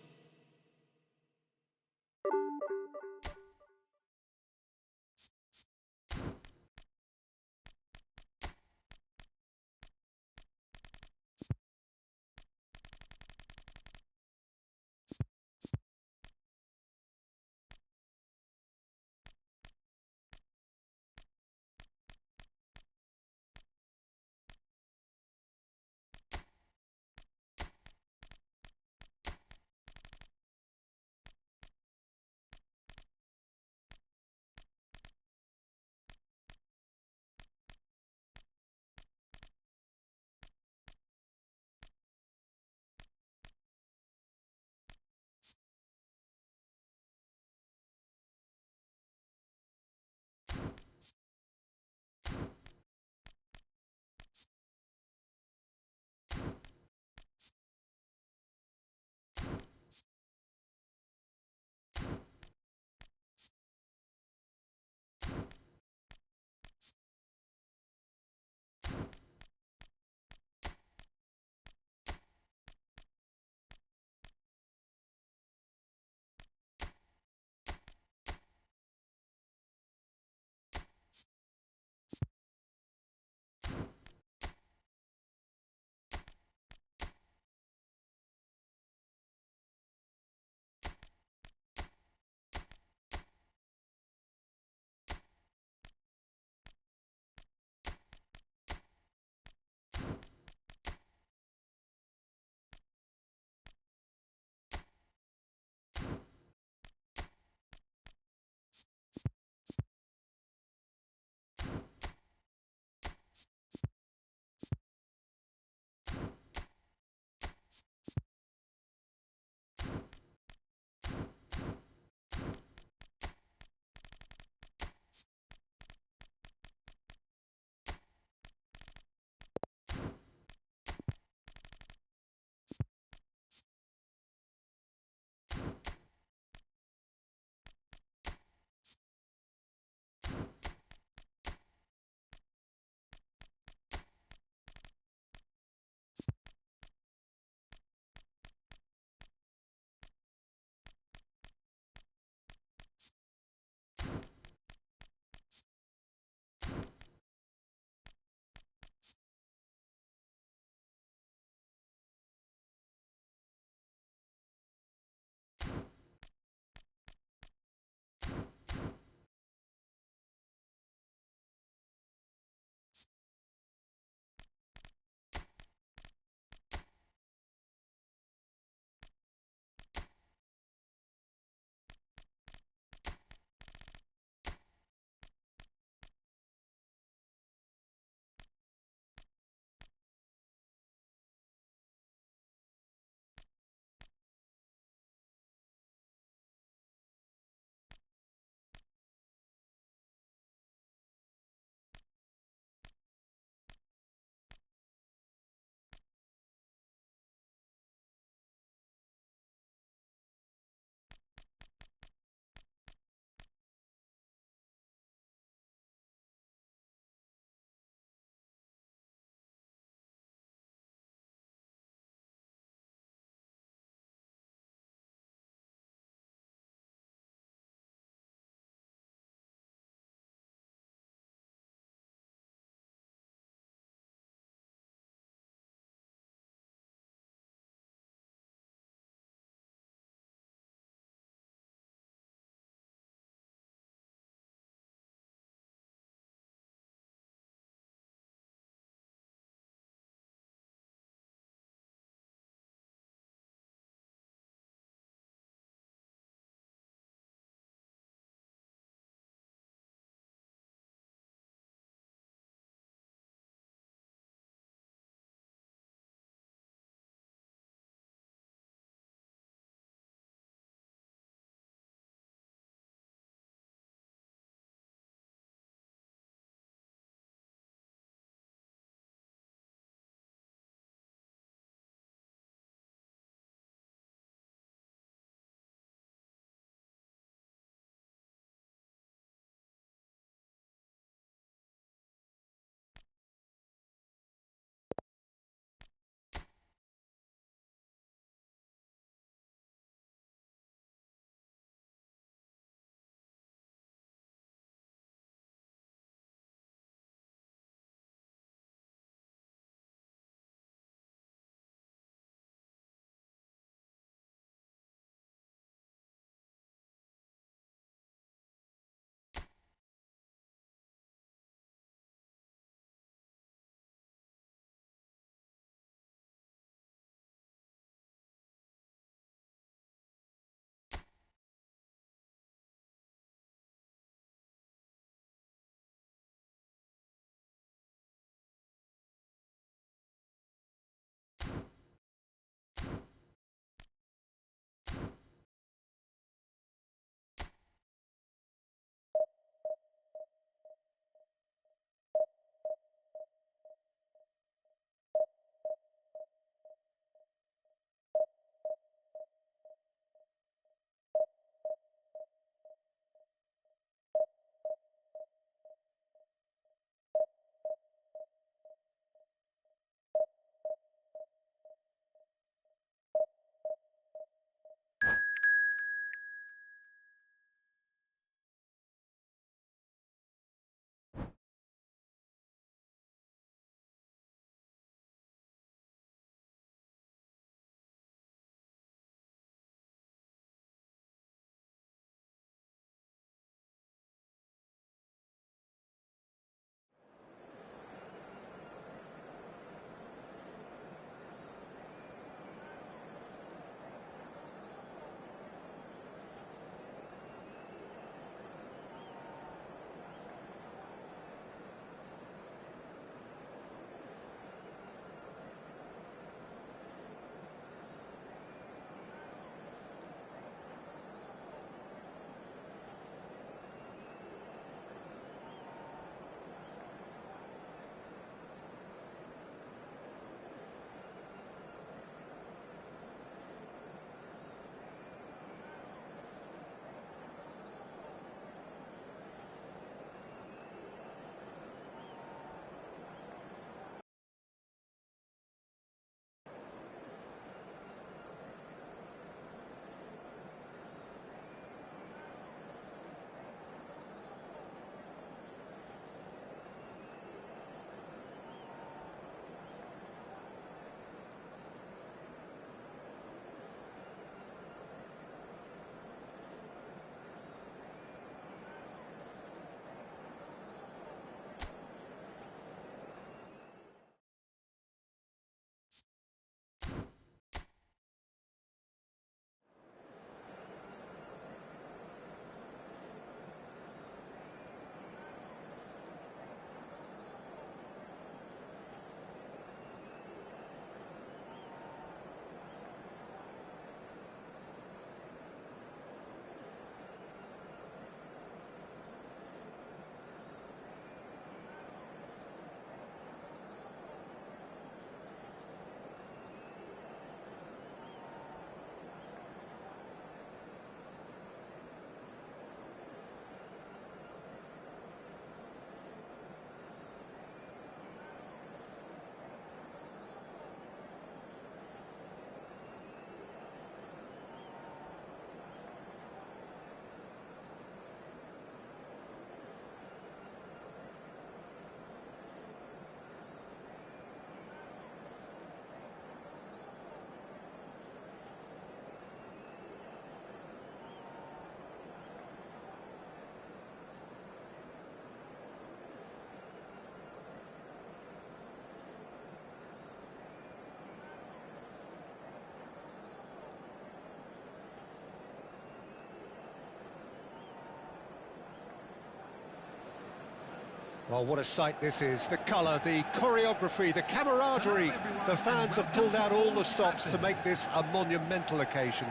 Well, what a sight this is. The colour, the choreography, the camaraderie. The fans have pulled out all the stops to make this a monumental occasion.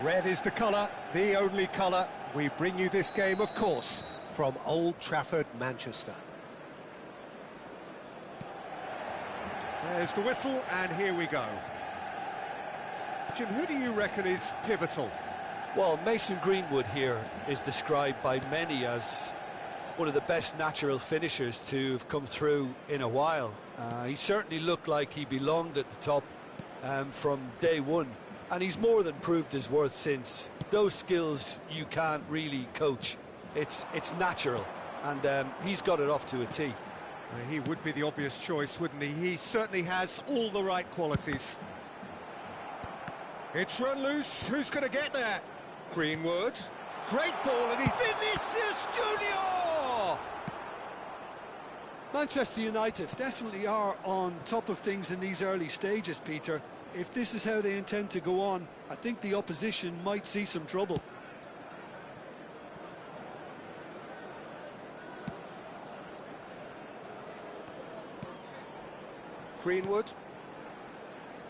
Red is the colour, the only colour. We bring you this game, of course, from Old Trafford, Manchester. There's the whistle, and here we go. Jim, who do you reckon is pivotal? Well, Mason Greenwood here is described by many as one of the best natural finishers to have come through in a while. He certainly looked like he belonged at the top from day one, and he's more than proved his worth since. Those skills you can't really coach. It's natural, and he's got it off to a T. He would be the obvious choice, wouldn't he? He certainly has all the right qualities. It's run loose. Who's going to get there? Greenwood. Great ball, and he's Vinicius Junior! Manchester United definitely are on top of things in these early stages, Peter. If this is how they intend to go on, I think the opposition might see some trouble. Greenwood.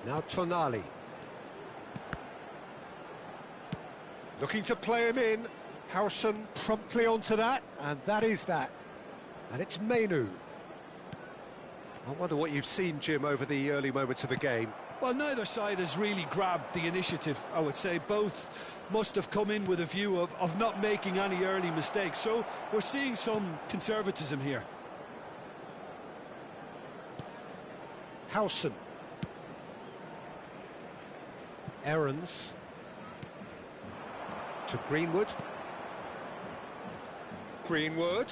Now Tonali. Looking to play him in. Howson promptly onto that, and that is that. And it's Mainu. I wonder what you've seen, Jim, over the early moments of the game. Well, neither side has really grabbed the initiative, I would say. Both must have come in with a view of not making any early mistakes. So we're seeing some conservatism here. Howson. Aarons. To Greenwood. Greenwood.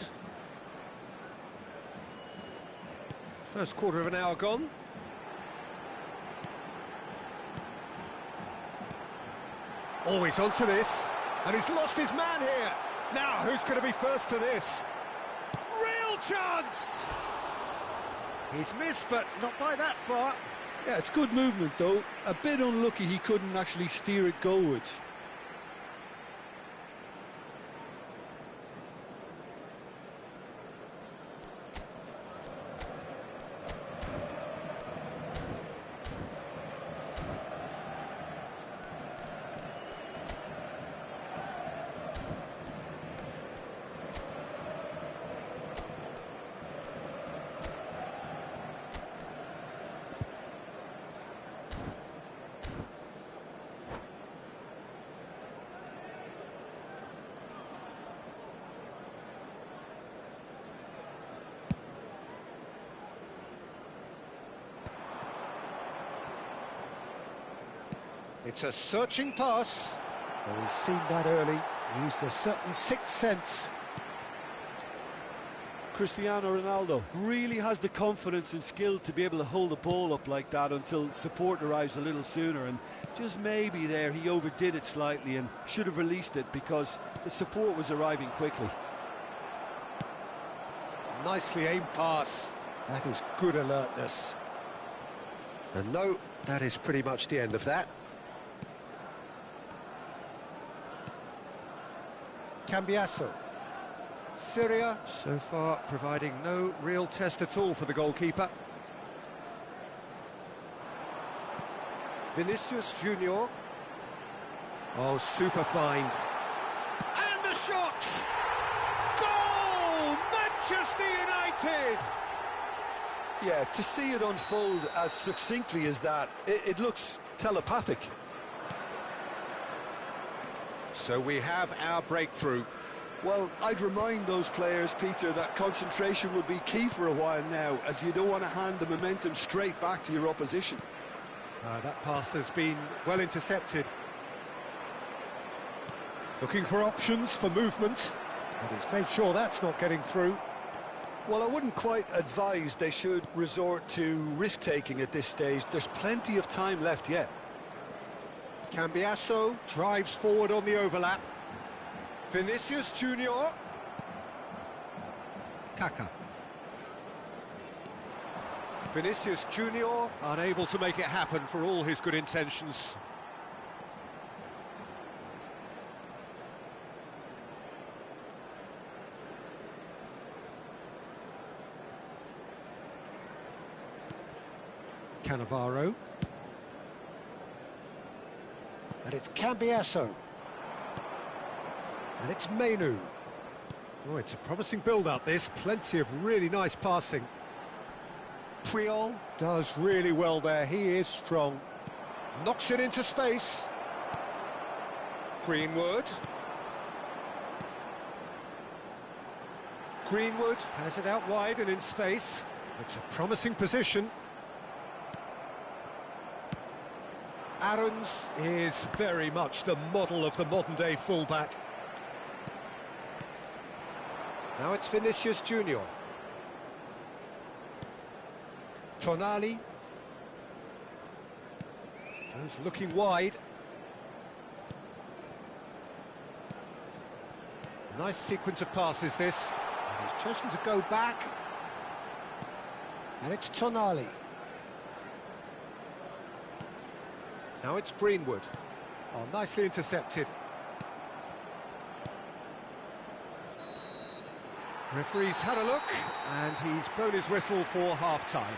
First quarter of an hour gone. Oh, he's onto this, and he's lost his man here. Now, who's going to be first to this? Real chance! He's missed, but not by that far. Yeah, it's good movement, though. A bit unlucky he couldn't actually steer it goalwards. It's a searching pass. Well, he's seen that early. Used a certain sixth sense. Cristiano Ronaldo really has the confidence and skill to be able to hold the ball up like that until support arrives a little sooner, and just maybe there he overdid it slightly and should have released it because the support was arriving quickly. Nicely aimed pass. That is good alertness. And no, that is pretty much the end of that. Cambiasso. Syria, so far, providing no real test at all for the goalkeeper. Vinicius Junior. Oh, super find. And the shot! Goal! Manchester United! Yeah, to see it unfold as succinctly as that, it looks telepathic. So we have our breakthrough. Well, I'd remind those players, Peter, that concentration will be key for a while now, as you don't want to hand the momentum straight back to your opposition. That pass has been well intercepted. Looking for options for movement, and he's made sure that's not getting through. Well, I wouldn't quite advise they should resort to risk-taking at this stage. There's plenty of time left yet. Cambiasso drives forward on the overlap. Vinicius Junior. Kaka. Vinicius Junior unable to make it happen for all his good intentions. Cannavaro. And it's Cambiasso. And it's Menu. Oh, it's a promising build-up, this. Plenty of really nice passing. Puyol does really well there. He is strong. Knocks it into space. Greenwood. Greenwood has it out wide and in space. It's a promising position. Aarons is very much the model of the modern-day fullback. Now it's Vinicius Junior. Tonali. Goes looking wide. Nice sequence of passes, this. And he's chosen to go back. And it's Tonali. Now it's Greenwood. Oh, nicely intercepted. Referee's had a look, and he's blown his whistle for half-time.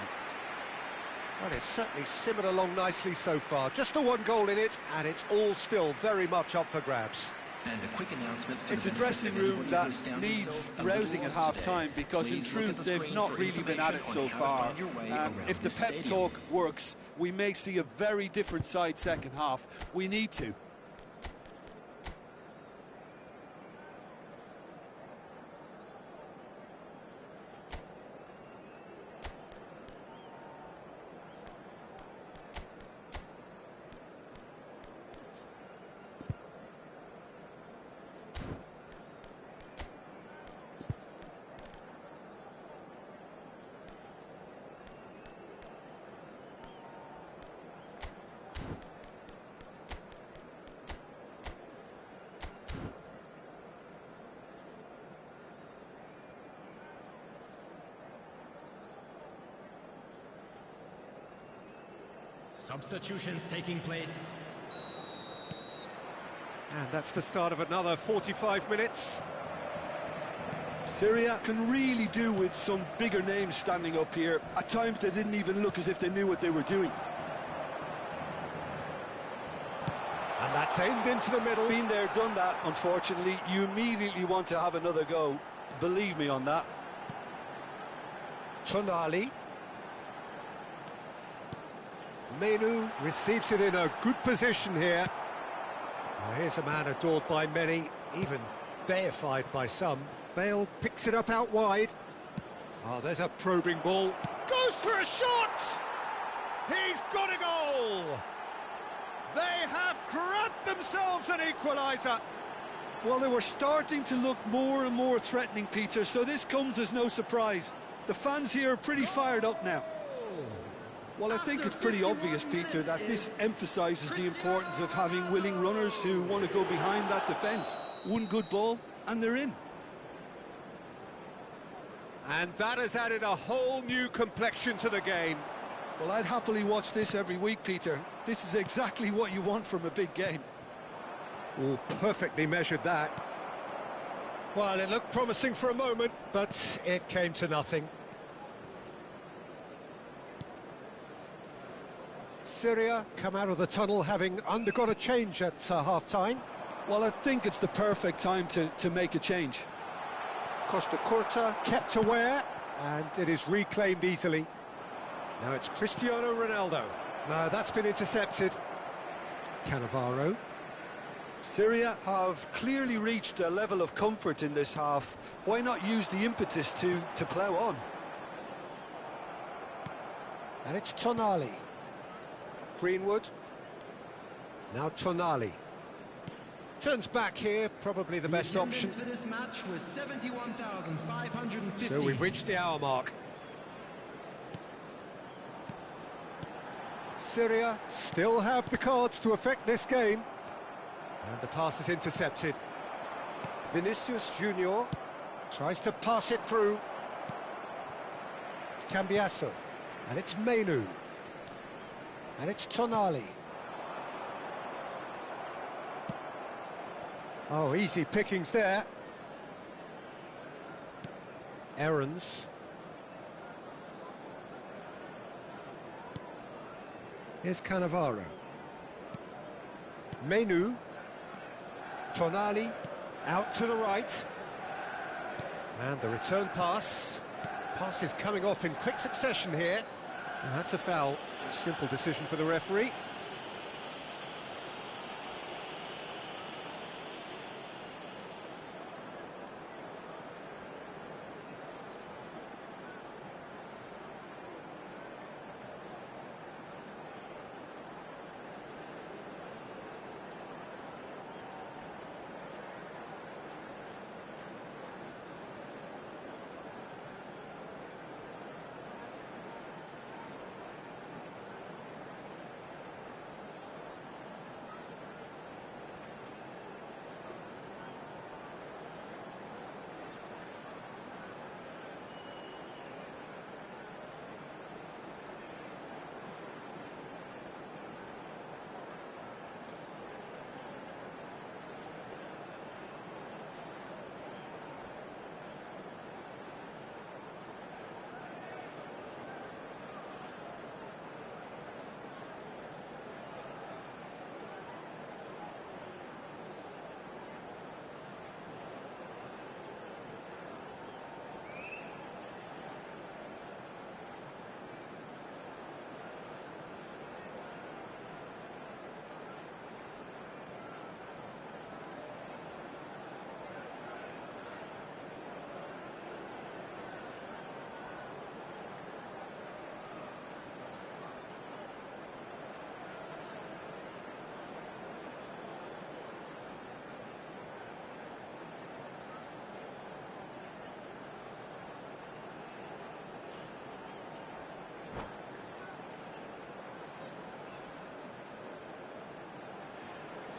Well, it's certainly simmered along nicely so far. Just the one goal in it, and it's all still very much up for grabs. And a quick announcement. It's a dressing room that needs rousing at half-time because, in truth, they've not really been at it so far. If the pep talk works, we may see a very different side second half. We need to. Substitutions taking place. And that's the start of another 45 minutes. Syria can really do with some bigger names standing up here. At times they didn't even look as if they knew what they were doing. And that's aimed into the middle. Been there, done that, unfortunately. You immediately want to have another go. Believe me on that. Tonali. Menu receives it in a good position here. Well, here's a man adored by many, even deified by some. Bale picks it up out wide. Oh, there's a probing ball. Goes for a shot! He's got a goal! They have grabbed themselves an equaliser. Well, they were starting to look more and more threatening, Peter, so this comes as no surprise. The fans here are pretty fired up now. Well, I think it's pretty obvious, Peter, that this emphasises the importance of having willing runners who want to go behind that defence. One good ball, and they're in. And that has added a whole new complexion to the game. Well, I'd happily watch this every week, Peter. This is exactly what you want from a big game. Oh, perfectly measured that. Well, it looked promising for a moment, but it came to nothing. Syria come out of the tunnel having undergone a change at half-time. Well, I think it's the perfect time to make a change. Costa Curta kept aware, and it is reclaimed easily. Now it's Cristiano Ronaldo. No, that's been intercepted. Cannavaro. Syria have clearly reached a level of comfort in this half. Why not use the impetus to plough on? And it's Tonali. Greenwood. Now Tonali. Turns back here, probably the best option. For this match was 71,550. So we've reached the hour mark. Syria still have the cards to affect this game. And the pass is intercepted. Vinicius Junior tries to pass it through. Cambiasso. And it's Menu. And it's Tonali. Oh, easy pickings there. Aarons. Here's Cannavaro. Menu. Tonali out to the right. And the return pass. Pass is coming off in quick succession here. And that's a foul. A simple decision for the referee.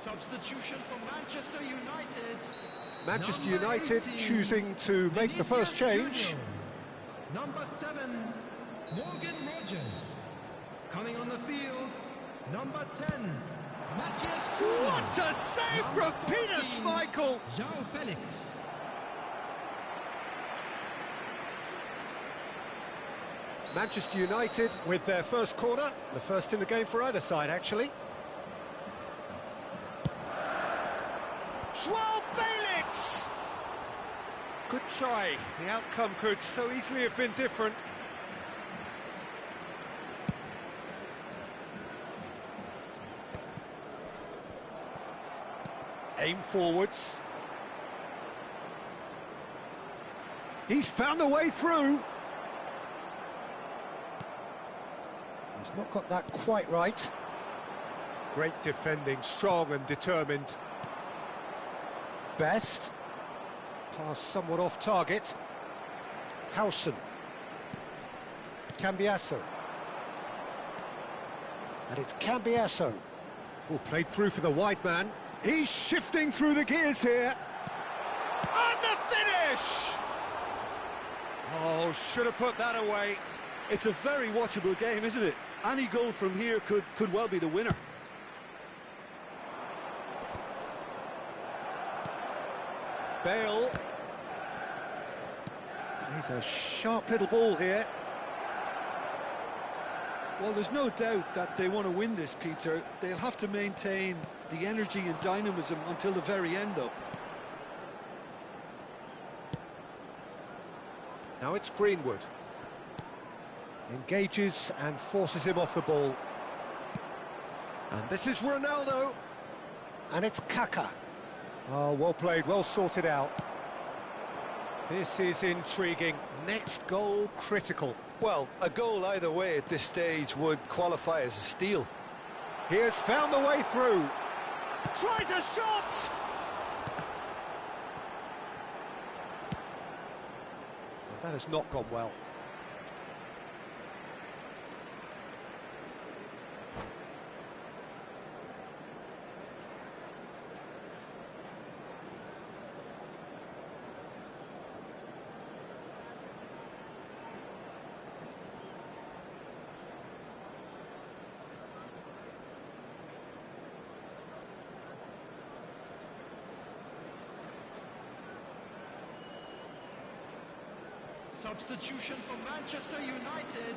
Substitution for Manchester United. Manchester Number United 18, choosing to make the first change. Junior. Number 7, Morgan Rogers. Coming on the field, number 10, Matthias Kuhn. What a save from Peter Schmeichel! João Felix. Manchester United with their first corner, the first in the game for either side, actually. João Felix! Good try. The outcome could so easily have been different. Aim forwards. He's found a way through. He's not got that quite right. Great defending, strong and determined. Best. Pass somewhat off target. Howson. Cambiasso. And it's Cambiasso. Oh, played through for the wide man. He's shifting through the gears here. And the finish! Oh, should have put that away. It's a very watchable game, isn't it? Any goal from here could well be the winner. Bale. He's a sharp little ball here. Well, there's no doubt that they want to win this, Peter. They'll have to maintain the energy and dynamism until the very end, though. Now it's Greenwood. Engages and forces him off the ball. And this is Ronaldo. And it's Kaká. Oh, well played, well sorted out. This is intriguing. Next goal critical. Well, a goal either way at this stage would qualify as a steal. He has found the way through. Tries a shot! Well, that has not gone well. Substitution for Manchester United,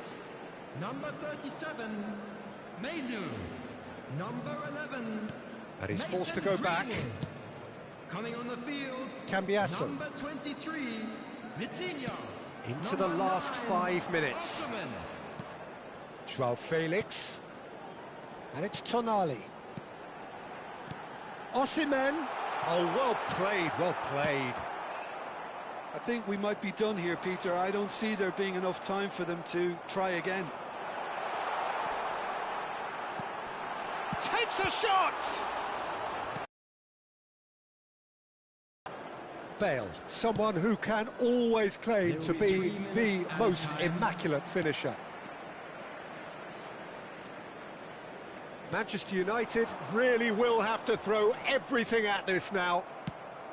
number 37, Mainu. Number 11. And he's forced to Mason go back. Greenwood. Coming on the field. Cambiasso. Number 23. Vitinha. Into the Number last 9, 5 minutes. Ottoman. Joao Felix. And it's Tonali. Osimhen. Oh, well played, well played. I think we might be done here, Peter. I don't see there being enough time for them to try again. Takes a shot! Bale, someone who can always claim to be the most immaculate finisher. Manchester United really will have to throw everything at this now.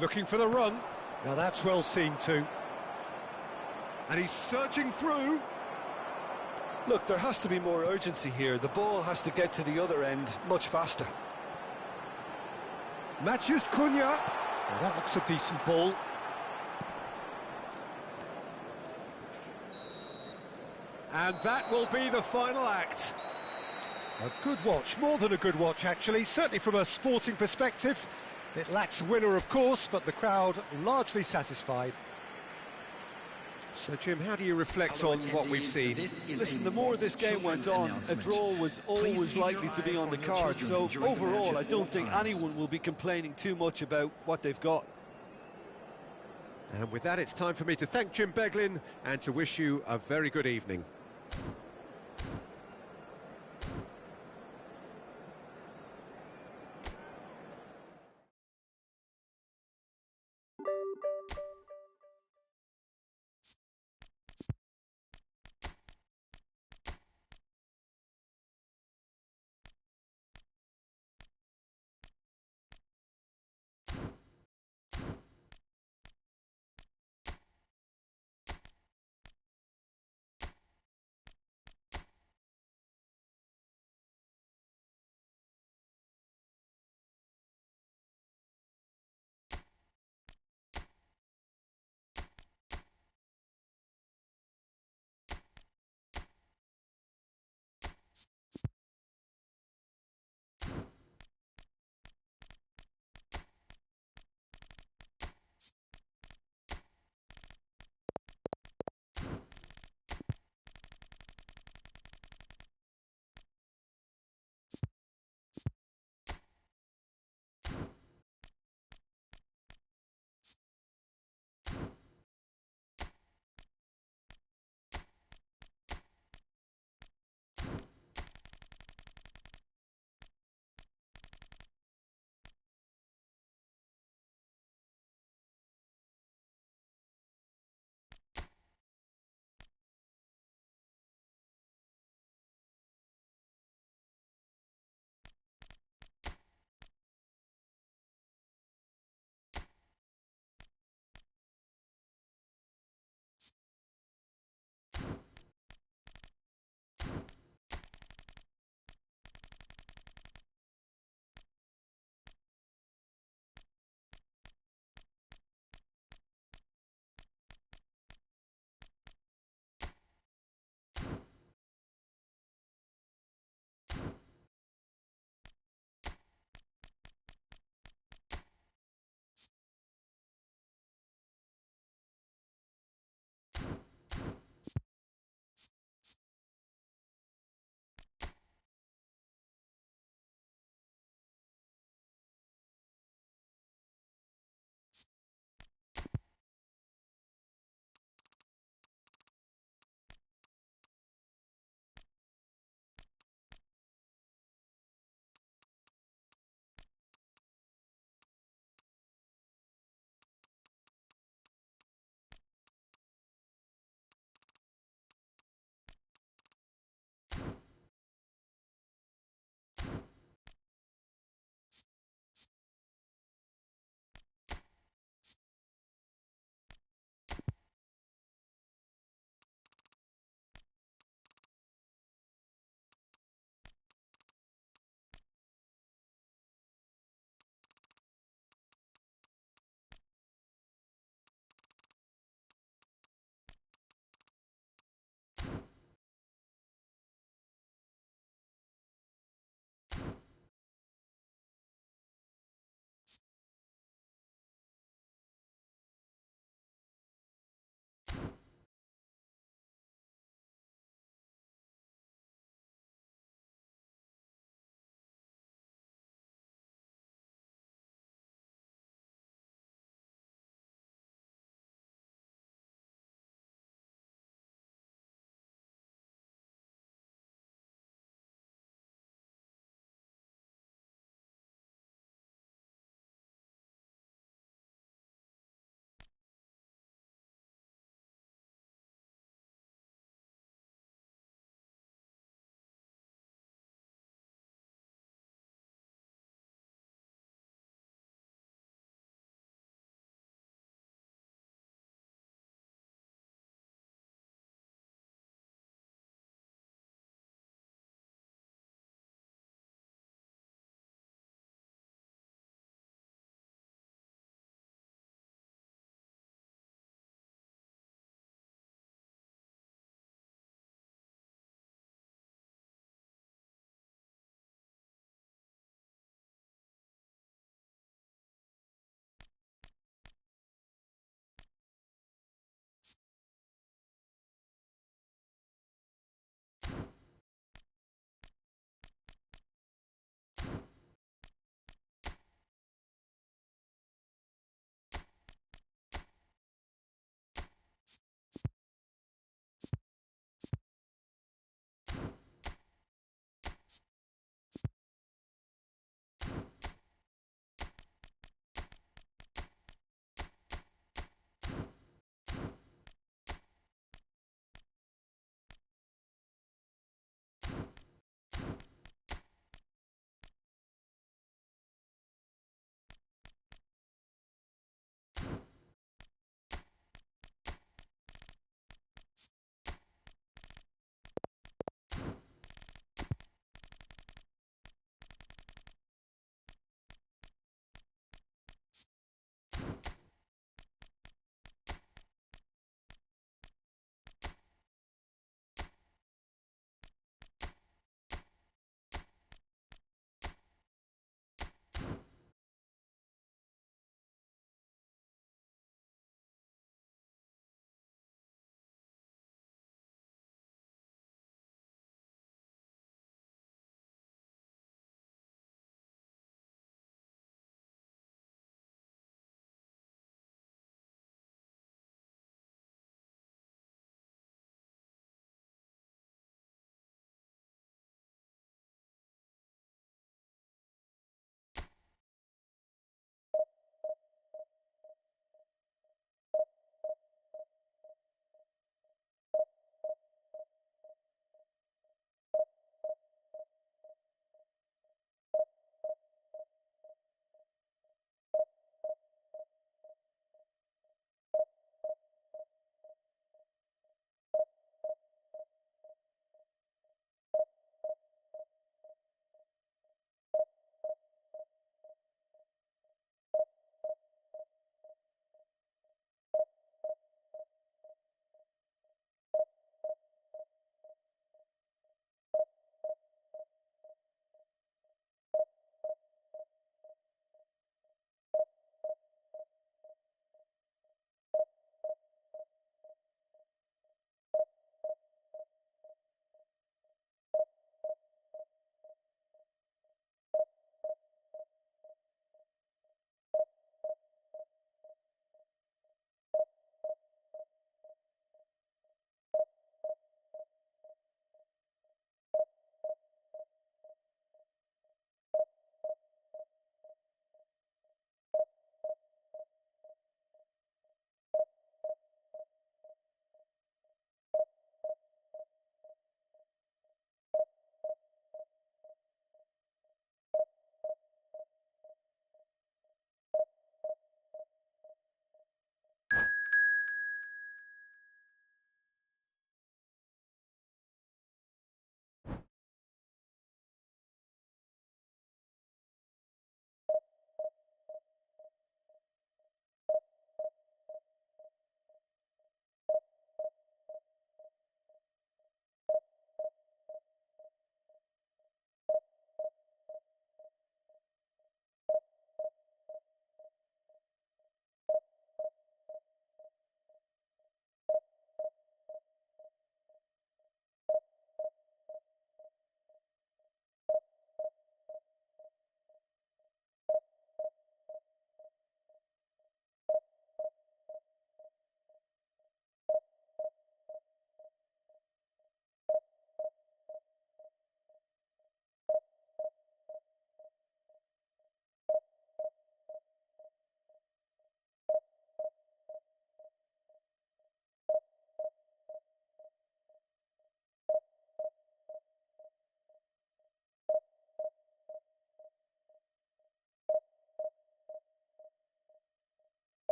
Looking for the run. Now that's well seen too. And he's surging through. Look, there has to be more urgency here. The ball has to get to the other end much faster. Matheus Cunha. Well, that looks a decent ball. And that will be the final act. A good watch, more than a good watch actually, certainly from a sporting perspective. It lacks a winner, of course, but the crowd largely satisfied. So, Jim, how do you reflect on what we've seen? Listen, the more this game went on, a draw was always likely to be on the card. So, overall, I don't think anyone will be complaining too much about what they've got. And with that, it's time for me to thank Jim Beglin and to wish you a very good evening.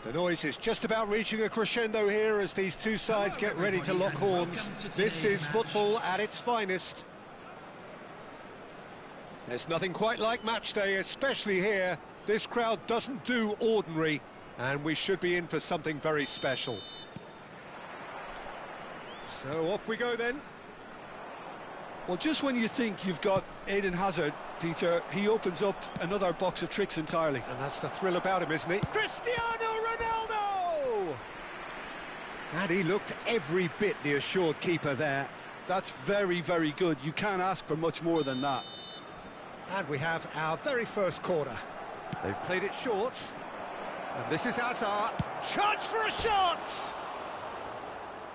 The noise is just about reaching a crescendo here as these two sides get ready to lock horns. This is football at its finest. There's nothing quite like match day, especially here. This crowd doesn't do ordinary, and we should be in for something very special. So off we go then. Well, just when you think you've got Eden Hazard, Peter, he opens up another box of tricks entirely. And that's the thrill about him, isn't it? Cristiano Ronaldo! And he looked every bit the assured keeper there. That's very, very good. You can't ask for much more than that. And we have our very first corner. They've played it short. And this is Hazard. Chance for a shot!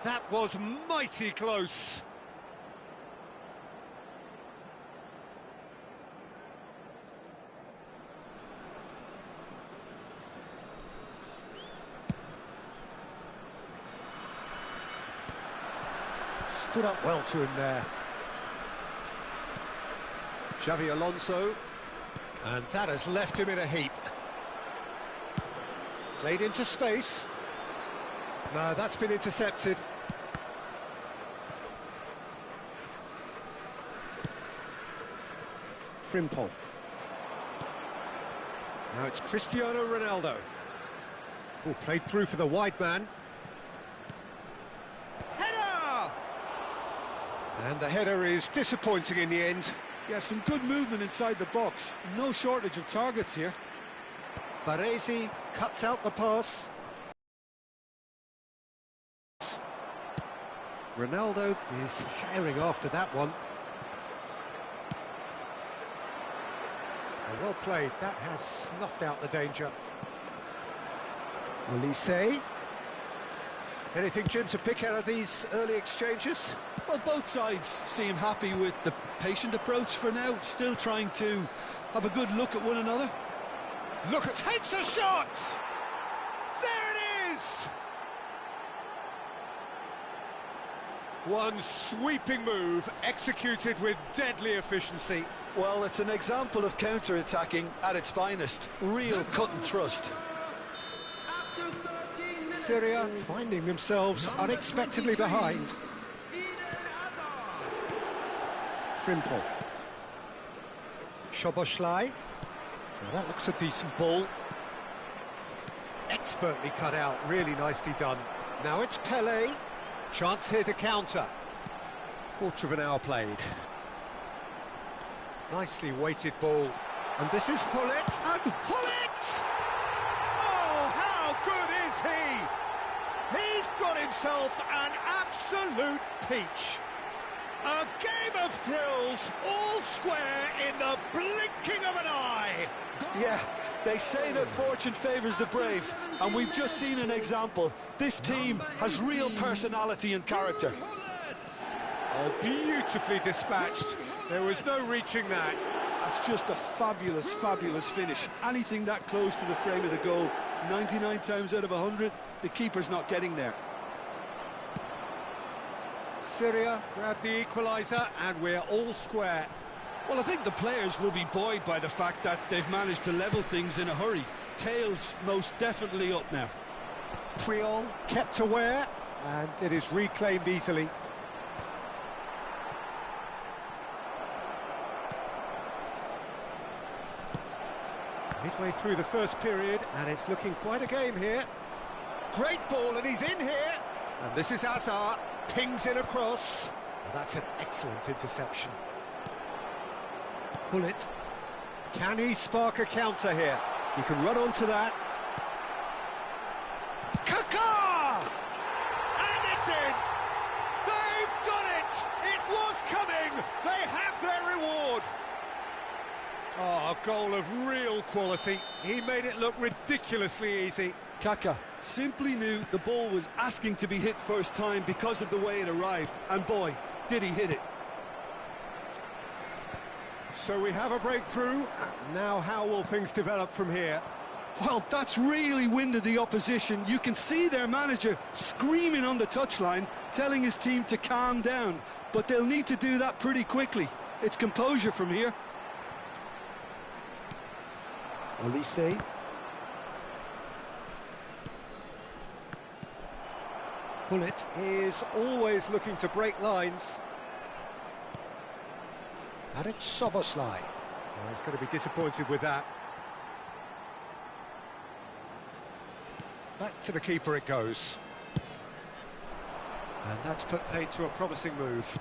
That was mighty close. Stood up well to him there. Xavi Alonso. And that has left him in a heap. Played into space. No, that's been intercepted. Frimpong. Now it's Cristiano Ronaldo. Oh, played through for the wide man. Header! And the header is disappointing in the end. Yeah, some good movement inside the box. No shortage of targets here. Baresi cuts out the pass. Ronaldo is herring after that one. Well played, that has snuffed out the danger. Olise. Anything, Jim, to pick out of these early exchanges? Well, both sides seem happy with the patient approach for now, still trying to have a good look at one another. Look at... Takes a shot! There it is! One sweeping move, executed with deadly efficiency. Well, it's an example of counter-attacking at its finest. Real cut and thrust. Syria finding themselves unexpectedly behind. Frimpong. Szoboszlai. Now that looks a decent ball. Expertly cut out, really nicely done. Now it's Pele. Chance here to counter. Quarter of an hour played. Nicely weighted ball. And this is Hullet. And Hullet! Oh, how good is he? He's got himself an absolute peach. A game of thrills, all square in the blinking of an eye. Yeah, they say that fortune favours the brave, and we've just seen an example. This team has real personality and character. Oh, beautifully dispatched. There was no reaching that. That's just a fabulous, fabulous finish. Anything that close to the frame of the goal, 99 times out of 100, the keeper's not getting there. Syria grabbed the equaliser, and we're all square. Well, I think the players will be buoyed by the fact that they've managed to level things in a hurry. Tails most definitely up now. Puyol kept aware, and it is reclaimed easily. Midway through the first period, and it's looking quite a game here. Great ball, and he's in here. And this is Hazard, pings in across. And that's an excellent interception. Hullet. Can he spark a counter here? He can run onto that. Kaká! And it's in! They've done it! It was coming! They have their reward! Oh, a goal of real quality. He made it look ridiculously easy. Kaká simply knew the ball was asking to be hit first time because of the way it arrived. And boy, did he hit it. So we have a breakthrough. Now how will things develop from here? Well, that's really winded the opposition. You can see their manager screaming on the touchline, telling his team to calm down. But they'll need to do that pretty quickly. It's composure from here. Olise. Pullet is always looking to break lines. And it's Soboslai. Well, he's going to be disappointed with that. Back to the keeper it goes. And that's put paid to a promising move.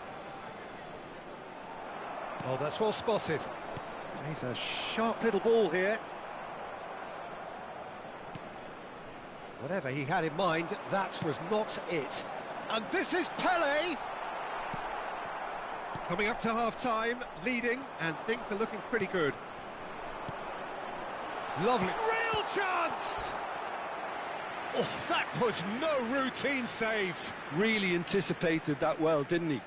Oh, that's well spotted. He's a sharp little ball here. Whatever he had in mind, that was not it. And this is Pele! Coming up to half-time, leading, and things are looking pretty good. Lovely. Real chance! Oh, that was no routine save. Really anticipated that well, didn't he?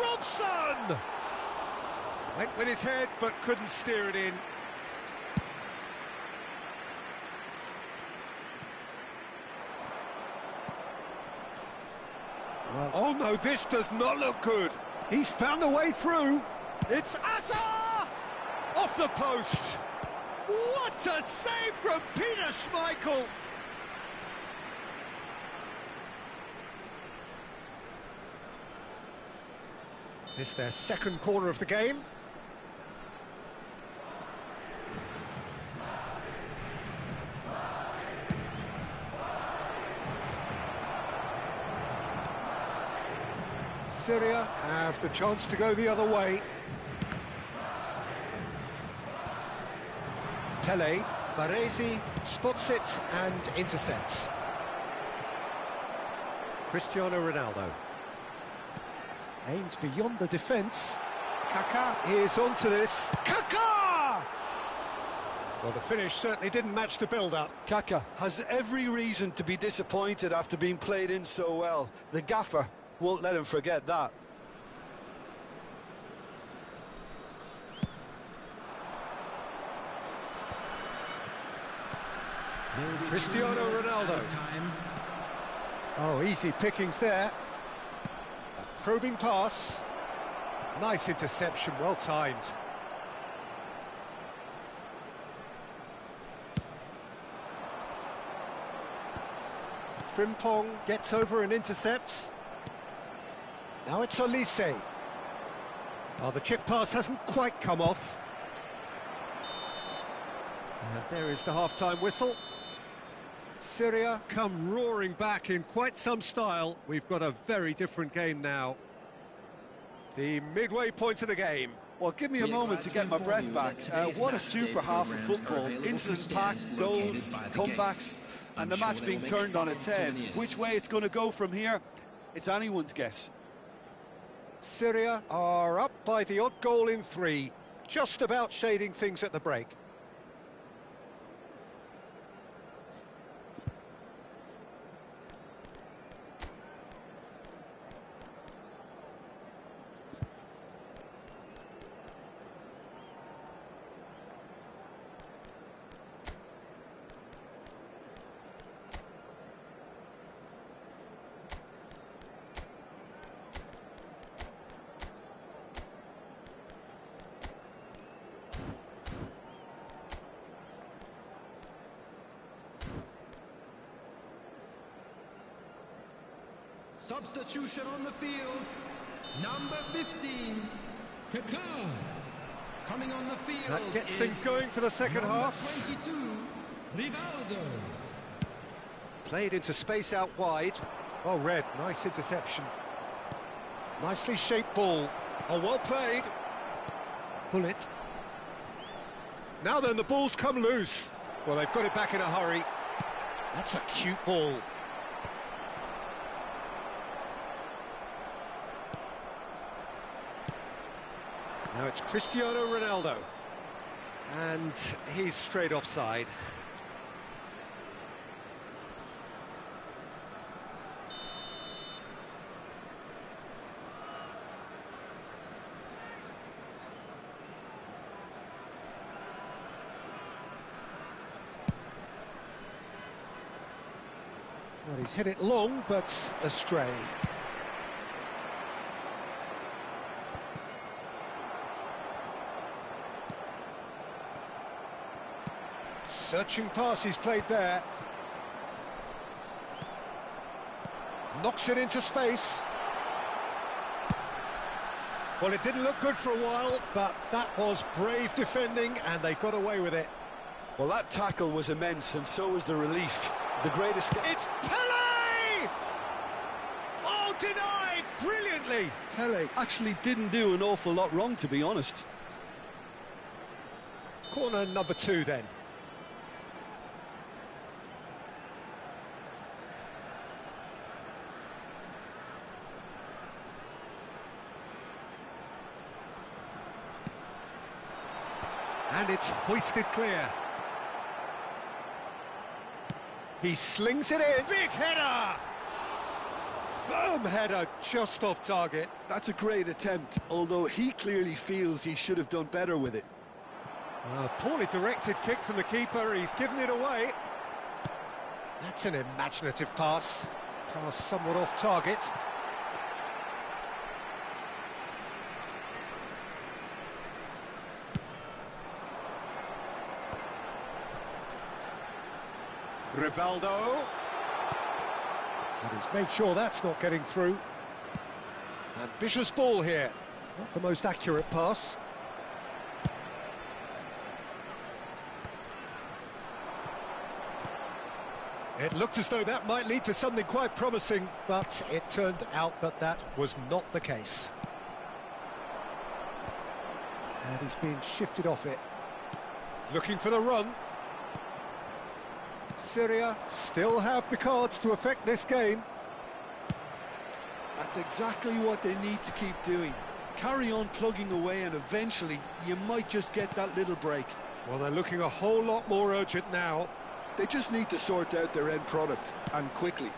Robson! Went with his head, but couldn't steer it in. Well, oh no, this does not look good. He's found a way through. It's Asa! Off the post. What a save from Peter Schmeichel! This their second corner of the game. Syria have the chance to go the other way. Tele, Baresi spots it and intercepts. Cristiano Ronaldo. Aims beyond the defence. Kaká is onto this. Kaká! Well, the finish certainly didn't match the build-up. Kaká has every reason to be disappointed after being played in so well. The gaffer won't let him forget that. Cristiano Ronaldo. Oh, easy pickings there. A probing pass. Nice interception, well timed. Frimpong gets over and intercepts. Now it's Olise. Oh, the chip pass hasn't quite come off. And there is the half-time whistle. Syria come roaring back in quite some style. We've got a very different game now. The midway point of the game. Well, give me a moment to get my breath back. What a super half of football. Incident-packed, goals, comebacks, and the match being turned on its head. Which way it's going to go from here, it's anyone's guess. Syria are up by the odd goal in 3, just about shading things at the break. Substitution on the field, number 15, Kaká. Coming on the field. That gets things going for the second half. 22, Rivaldo. Played into space out wide. Oh, Red, nice interception. Nicely shaped ball. Oh, well played. Pull it. Now then, the ball's come loose. Well, they've got it back in a hurry. That's a cute ball. Now it's Cristiano Ronaldo. And he's straight offside. Well, he's hit it long, but astray. Searching pass he's played there. Knocks it into space. Well, it didn't look good for a while, but that was brave defending, and they got away with it. Well, that tackle was immense, and so was the relief. The greatest... It's Pele! Oh, denied brilliantly! Pele actually didn't do an awful lot wrong, to be honest. Corner number 2 then. And it's hoisted clear. He slings it in. Big header! Firm header, just off target. That's a great attempt, although he clearly feels he should have done better with it. A poorly directed kick from the keeper. He's given it away. That's an imaginative pass. Pass somewhat off target. Rivaldo. And he's made sure that's not getting through. Ambitious ball here. Not the most accurate pass. It looked as though that might lead to something quite promising, but it turned out that that was not the case. And he's being shifted off it. Looking for the run. Syria still have the cards to affect this game. That's exactly what they need to keep doing. Carry on plugging away, and eventually you might just get that little break. Well, they're looking a whole lot more urgent now. They just need to sort out their end product, and quickly.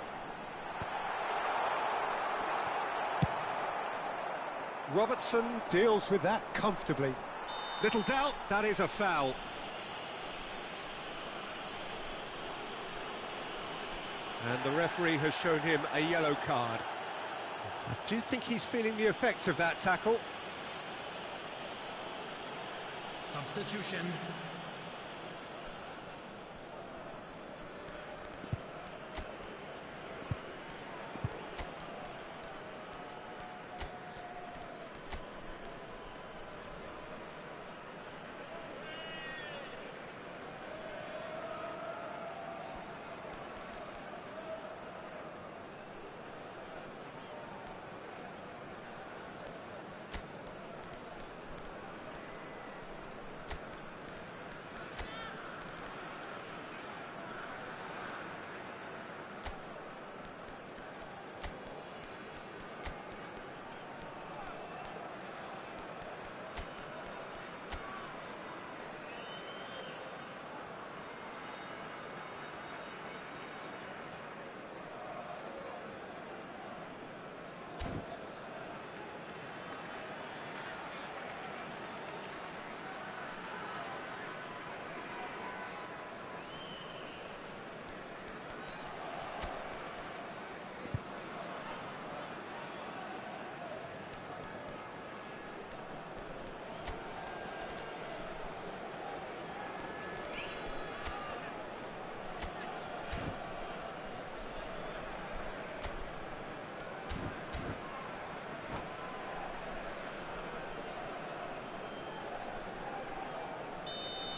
Robertson deals with that comfortably. Little doubt, that is a foul. And the referee has shown him a yellow card. I do think he's feeling the effects of that tackle. Substitution.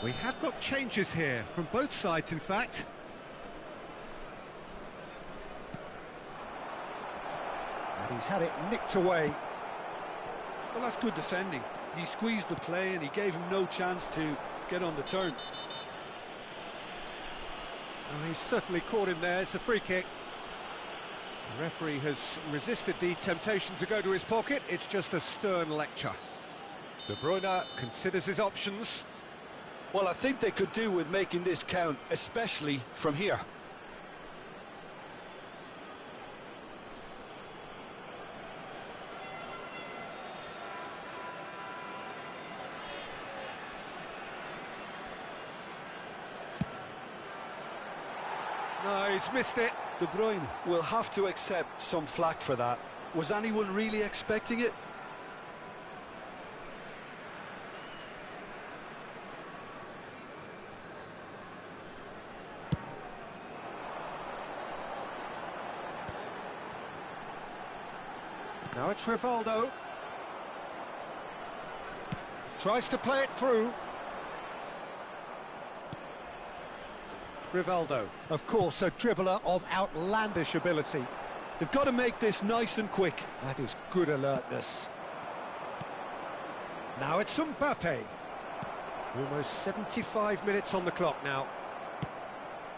We have got changes here, from both sides in fact. And he's had it nicked away. Well, that's good defending. He squeezed the play and he gave him no chance to get on the turn. Oh, he's certainly caught him there. It's a free kick. The referee has resisted the temptation to go to his pocket. It's just a stern lecture. De Bruyne considers his options. Well, I think they could do with making this count, especially from here. No, he's missed it. De Bruyne will have to accept some flack for that. Was anyone really expecting it? Now it's Rivaldo. Tries to play it through. Rivaldo, of course, a dribbler of outlandish ability. They've got to make this nice and quick. That is good alertness. Now it's Mbappe. Almost 75 minutes on the clock now.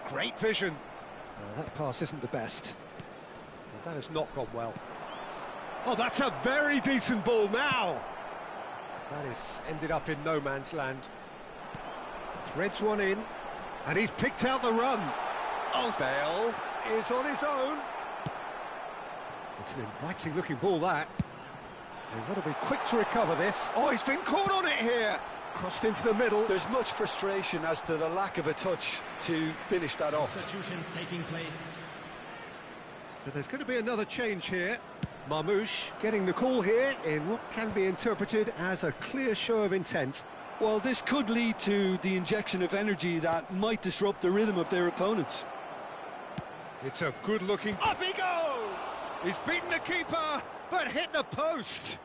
Great vision. That pass isn't the best. Well, that has not gone well. Oh, that's a very decent ball now. That is ended up in no man's land. Threads one in, and he's picked out the run. Oh, Bale is on his own. It's an inviting looking ball, that. They've got to be quick to recover this. Oh, he's been caught on it here. Crossed into the middle. There's much frustration as to the lack of a touch to finish that off. Substitutions taking place. So there's going to be another change here. Marmoush getting the call here in what can be interpreted as a clear show of intent. Well, this could lead to the injection of energy that might disrupt the rhythm of their opponents. It's a good-looking... Up he goes! He's beaten the keeper, but hit the post.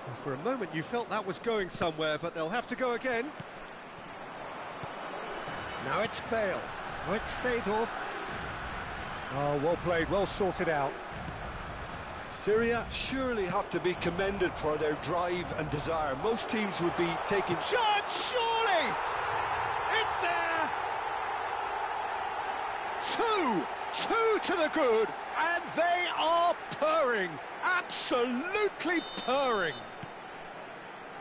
Well, for a moment you felt that was going somewhere, but they'll have to go again. Now it's Bale. Now it's Seedorf. Oh, well played, well sorted out. Syria surely have to be commended for their drive and desire. Most teams would be taking... Shot, surely! It's there! Two to the good, and they are purring. Absolutely purring.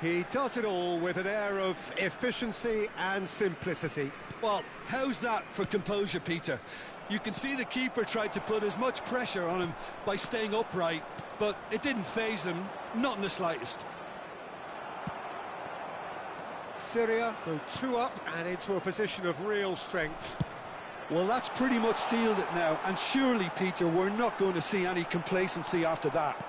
He does it all with an air of efficiency and simplicity. Well, how's that for composure, Peter? You can see the keeper tried to put as much pressure on him by staying upright, but it didn't faze him, not in the slightest. Syria go 2 up and into a position of real strength. Well, that's pretty much sealed it now, and surely, Peter, we're not going to see any complacency after that.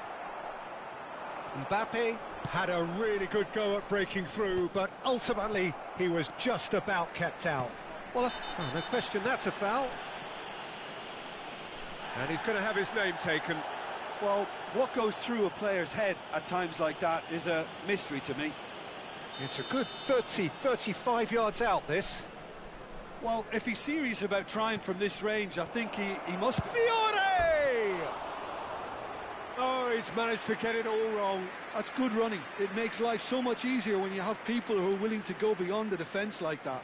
Mbappe had a really good go at breaking through, but ultimately he was just about kept out. Well, no question, that's a foul. And he's going to have his name taken. Well, what goes through a player's head at times like that is a mystery to me. It's a good 35 yards out, this. Well, if he's serious about trying from this range, I think he must be. Fiore! Oh, he's managed to get it all wrong. That's good running. It makes life so much easier when you have people who are willing to go beyond the defence like that.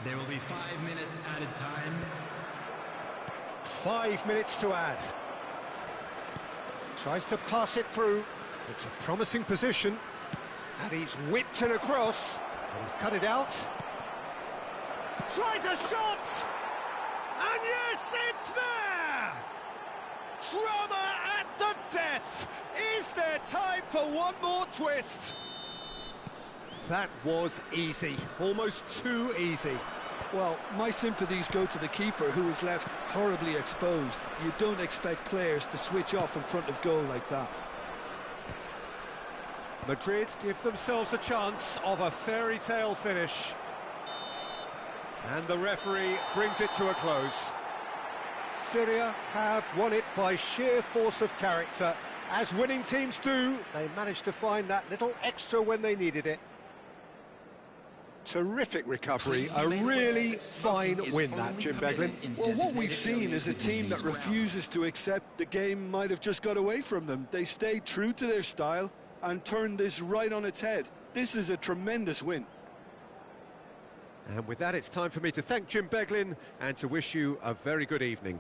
There will be 5 minutes added time. 5 minutes to add. Tries to pass it through. It's a promising position. And he's whipped it across. And he's cut it out. Tries a shot! And yes, it's there! Drama at the death! Is there time for one more twist? That was easy, almost too easy. Well, my sympathies go to the keeper, who is left horribly exposed. You don't expect players to switch off in front of goal like that. Madrid give themselves a chance of a fairy tale finish. And the referee brings it to a close. Syria have won it by sheer force of character. As winning teams do, they managed to find that little extra when they needed it. Terrific recovery, a really fine win, that, Jim Beglin. Well, what we've seen is a team that refuses to accept the game might have just got away from them. They stayed true to their style and turned this right on its head. This is a tremendous win. And with that, it's time for me to thank Jim Beglin and to wish you a very good evening.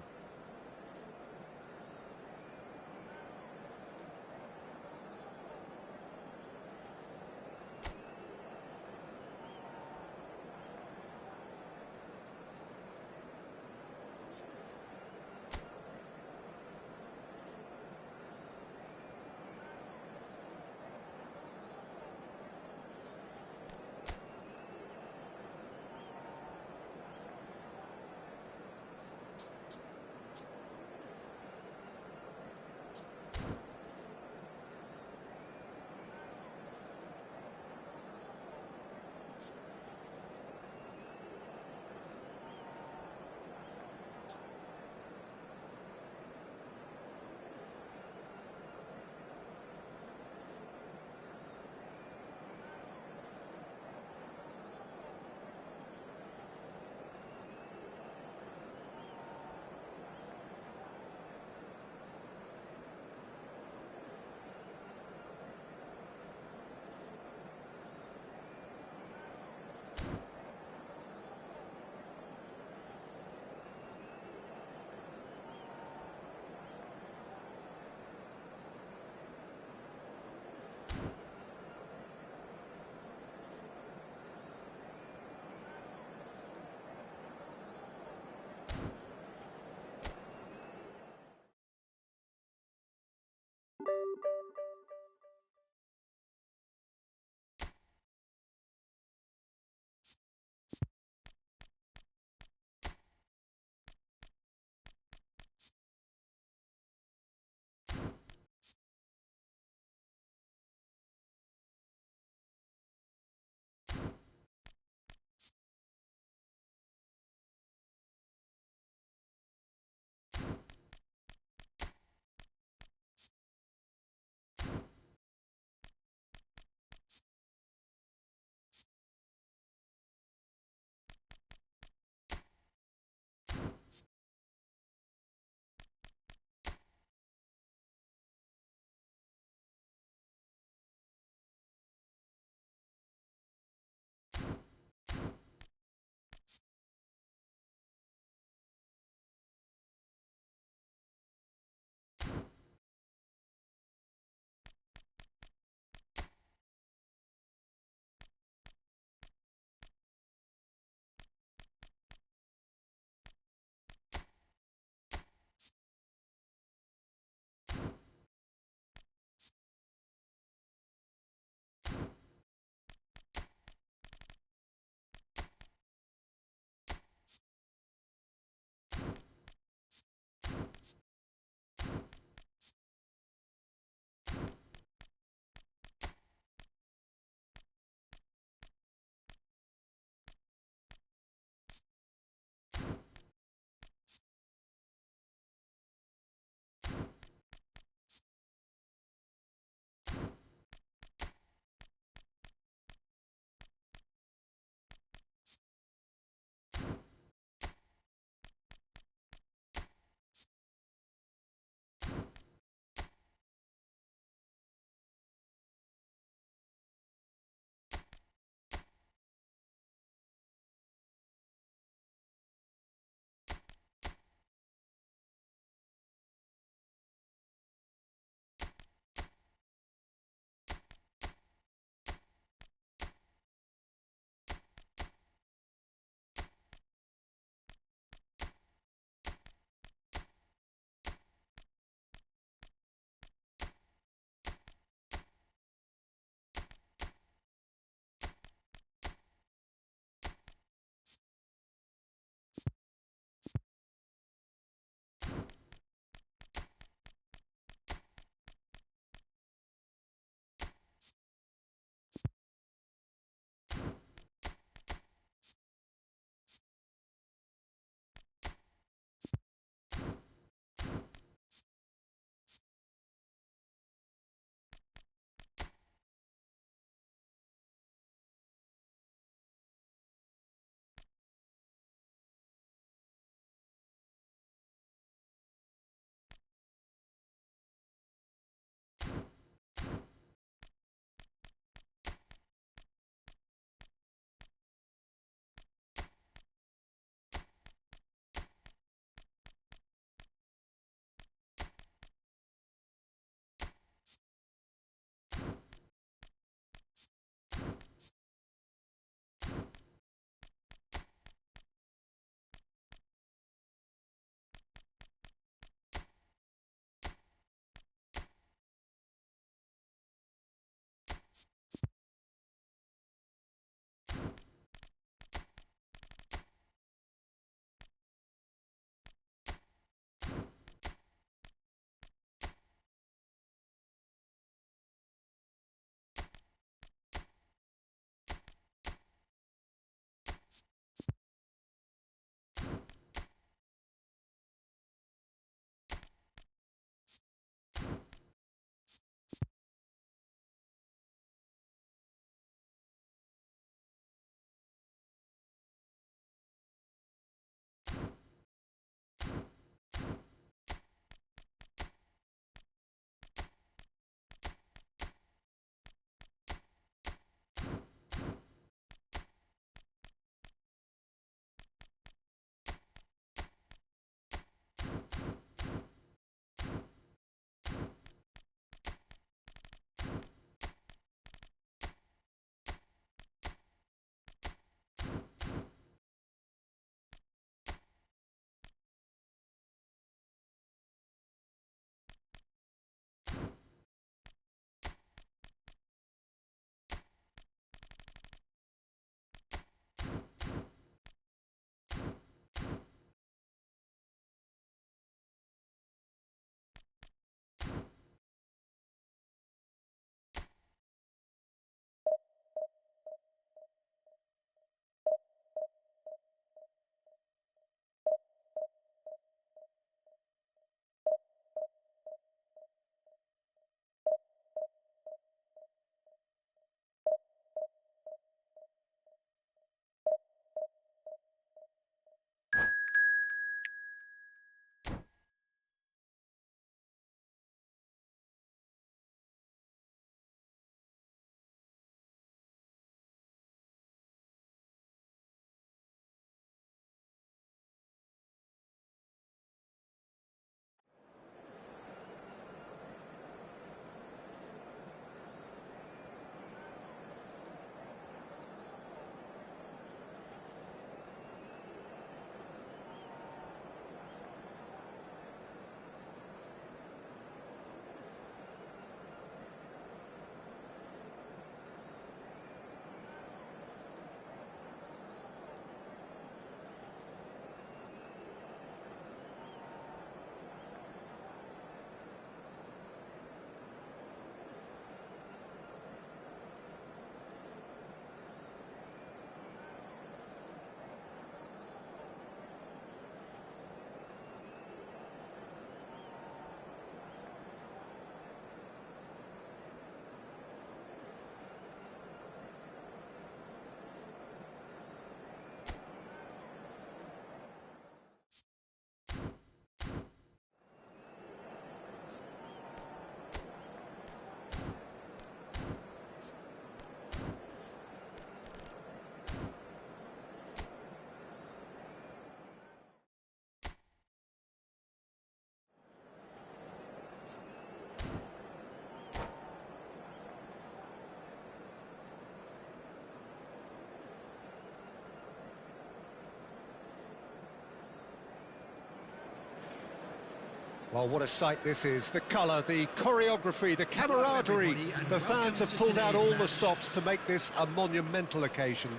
Well, what a sight this is. The colour, the choreography, the camaraderie. The fans have pulled out all the stops to make this a monumental occasion.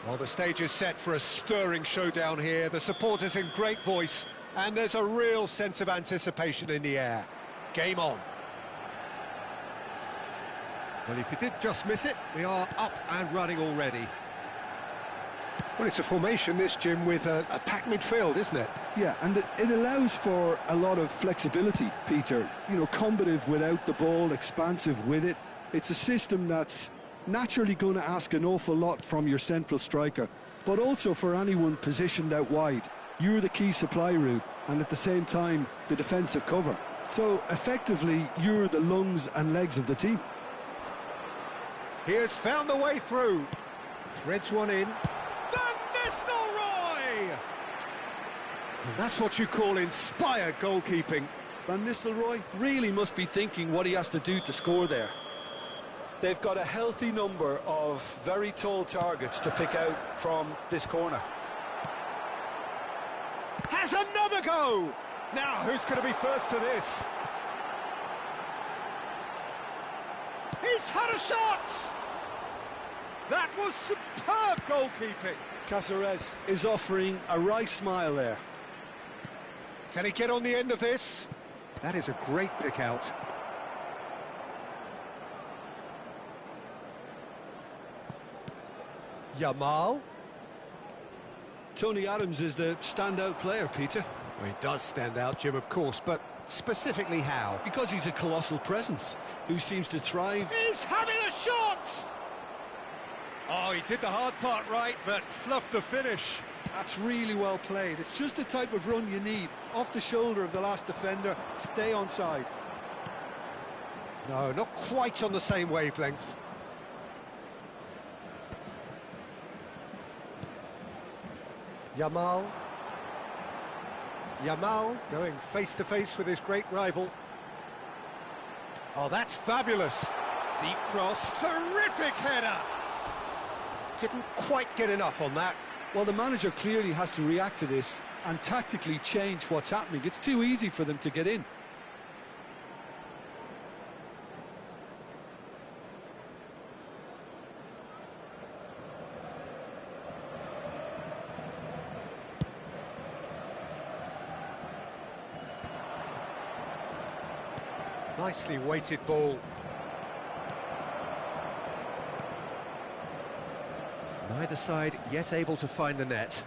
Well, the stage is set for a stirring showdown here. The supporters in great voice, and there's a real sense of anticipation in the air. Game on. Well, if you did just miss it, we are up and running already. Well, it's a formation, this, Jim, with a packed midfield, isn't it? Yeah, and it allows for a lot of flexibility, Peter. You know, combative without the ball, expansive with it. It's a system that's naturally going to ask an awful lot from your central striker, but also for anyone positioned out wide. You're the key supply route, and at the same time, the defensive cover. So, effectively, you're the lungs and legs of the team. He has found the way through. Threads one in. Van Nistelrooy! And that's what you call inspired goalkeeping. Van Nistelrooy really must be thinking what he has to do to score there. They've got a healthy number of very tall targets to pick out from this corner. Has another go! Now, who's going to be first to this? He's had a shot! That was superb goalkeeping. Caceres is offering a wry smile there. Can he get on the end of this? That is a great pick out. Yamal. Tony Adams is the standout player, Peter. Well, he does stand out, Jim, of course, but specifically how? Because he's a colossal presence who seems to thrive. He's having a shot! Oh, he did the hard part right, but fluffed the finish. That's really well played. It's just the type of run you need. Off the shoulder of the last defender, stay onside. No, not quite on the same wavelength. Yamal. Yamal going face-to-face with his great rival. Oh, that's fabulous. Deep cross. Terrific header. Didn't quite get enough on that. Well, the manager clearly has to react to this and tactically change what's happening. It's too easy for them to get in. Nicely weighted ball. Neither side yet able to find the net.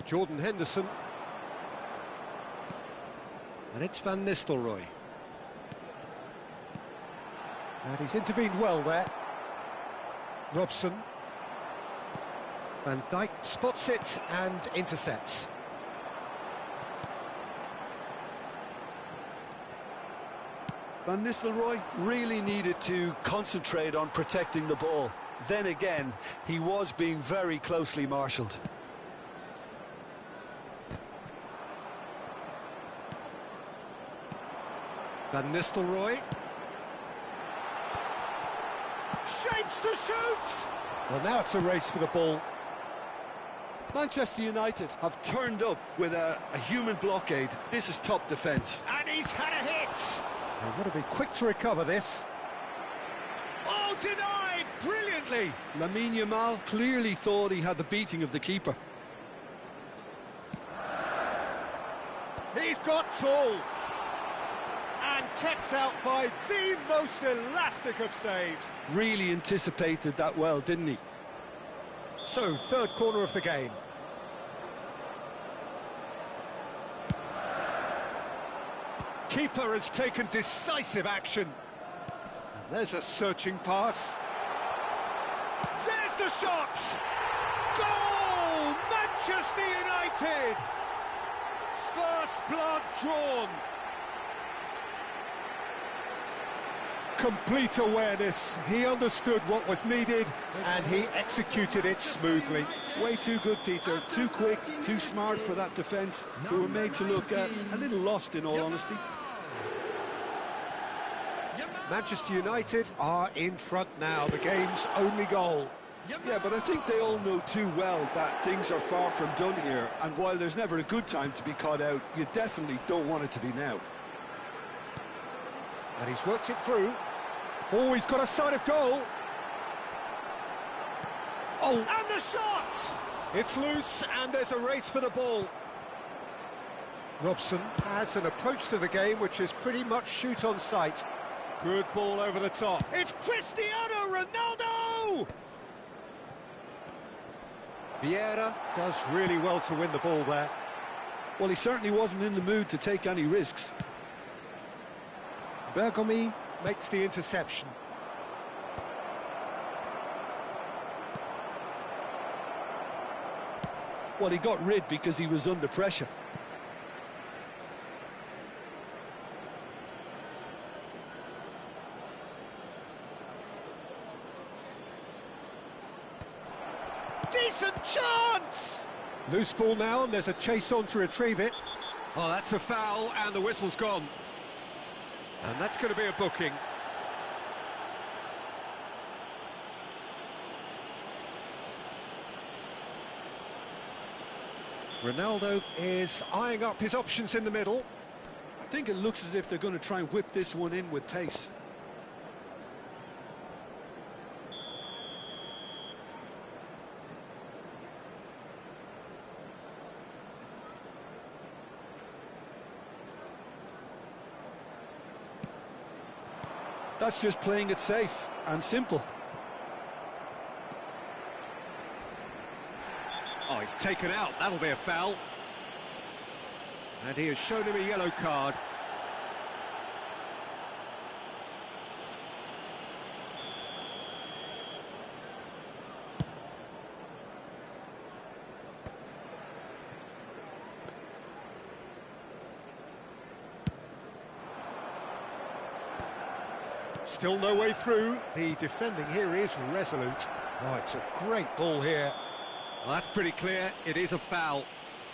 Jordan Henderson. And it's Van Nistelrooy. And he's intervened well there. Robson. Van Dijk spots it and intercepts. Van Nistelrooy really needed to concentrate on protecting the ball. Then again, he was being very closely marshalled. Van Nistelrooy. Shapes to shoot! Well, now it's a race for the ball. Manchester United have turned up with a human blockade. This is top defence. And he's had a hit! They've got to be quick to recover this. Oh, denied brilliantly! Lamine Yamal clearly thought he had the beating of the keeper. He's got tall. And kept out by the most elastic of saves. Really anticipated that well, didn't he? So, third corner of the game. Keeper has taken decisive action. And there's a searching pass. There's the shot! Goal! Manchester United! First blood drawn. Complete awareness. He understood what was needed and he executed it smoothly. Way too good, Peter. Too quick, too smart for that defence, who were made to look a little lost, in all honesty. Manchester United are in front now, the game's only goal. Yeah, but I think they all know too well that things are far from done here, and while there's never a good time to be caught out, you definitely don't want it to be now. And he's worked it through. Oh, he's got a sight of goal. Oh, and the shot! It's loose, and there's a race for the ball. Robson has an approach to the game which is pretty much shoot on sight. Good ball over the top. It's Cristiano Ronaldo! Vieira does really well to win the ball there. Well, he certainly wasn't in the mood to take any risks. Bergomi makes the interception. Well, he got rid because he was under pressure. Decent chance! Loose ball now, and there's a chase on to retrieve it. Oh, that's a foul, and the whistle's gone. And that's going to be a booking. Ronaldo is eyeing up his options in the middle. I think it looks as if they're going to try and whip this one in with pace. That's just playing it safe and simple. Oh, he's taken out. That'll be a foul. And he has shown him a yellow card. Still no way through. The defending here is resolute. Oh, it's a great ball here. Well, that's pretty clear. It is a foul.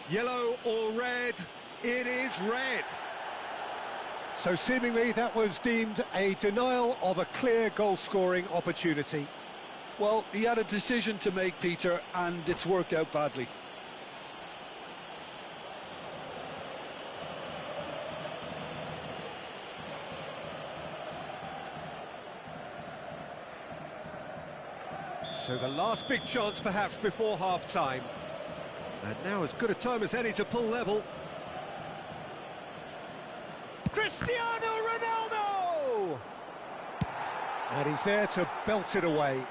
Yellow or red? It is red. So seemingly that was deemed a denial of a clear goal-scoring opportunity. Well, he had a decision to make, Peter, and it's worked out badly. So the last big chance perhaps before half-time. And now as good a time as any to pull level. Cristiano Ronaldo! And he's there to belt it away.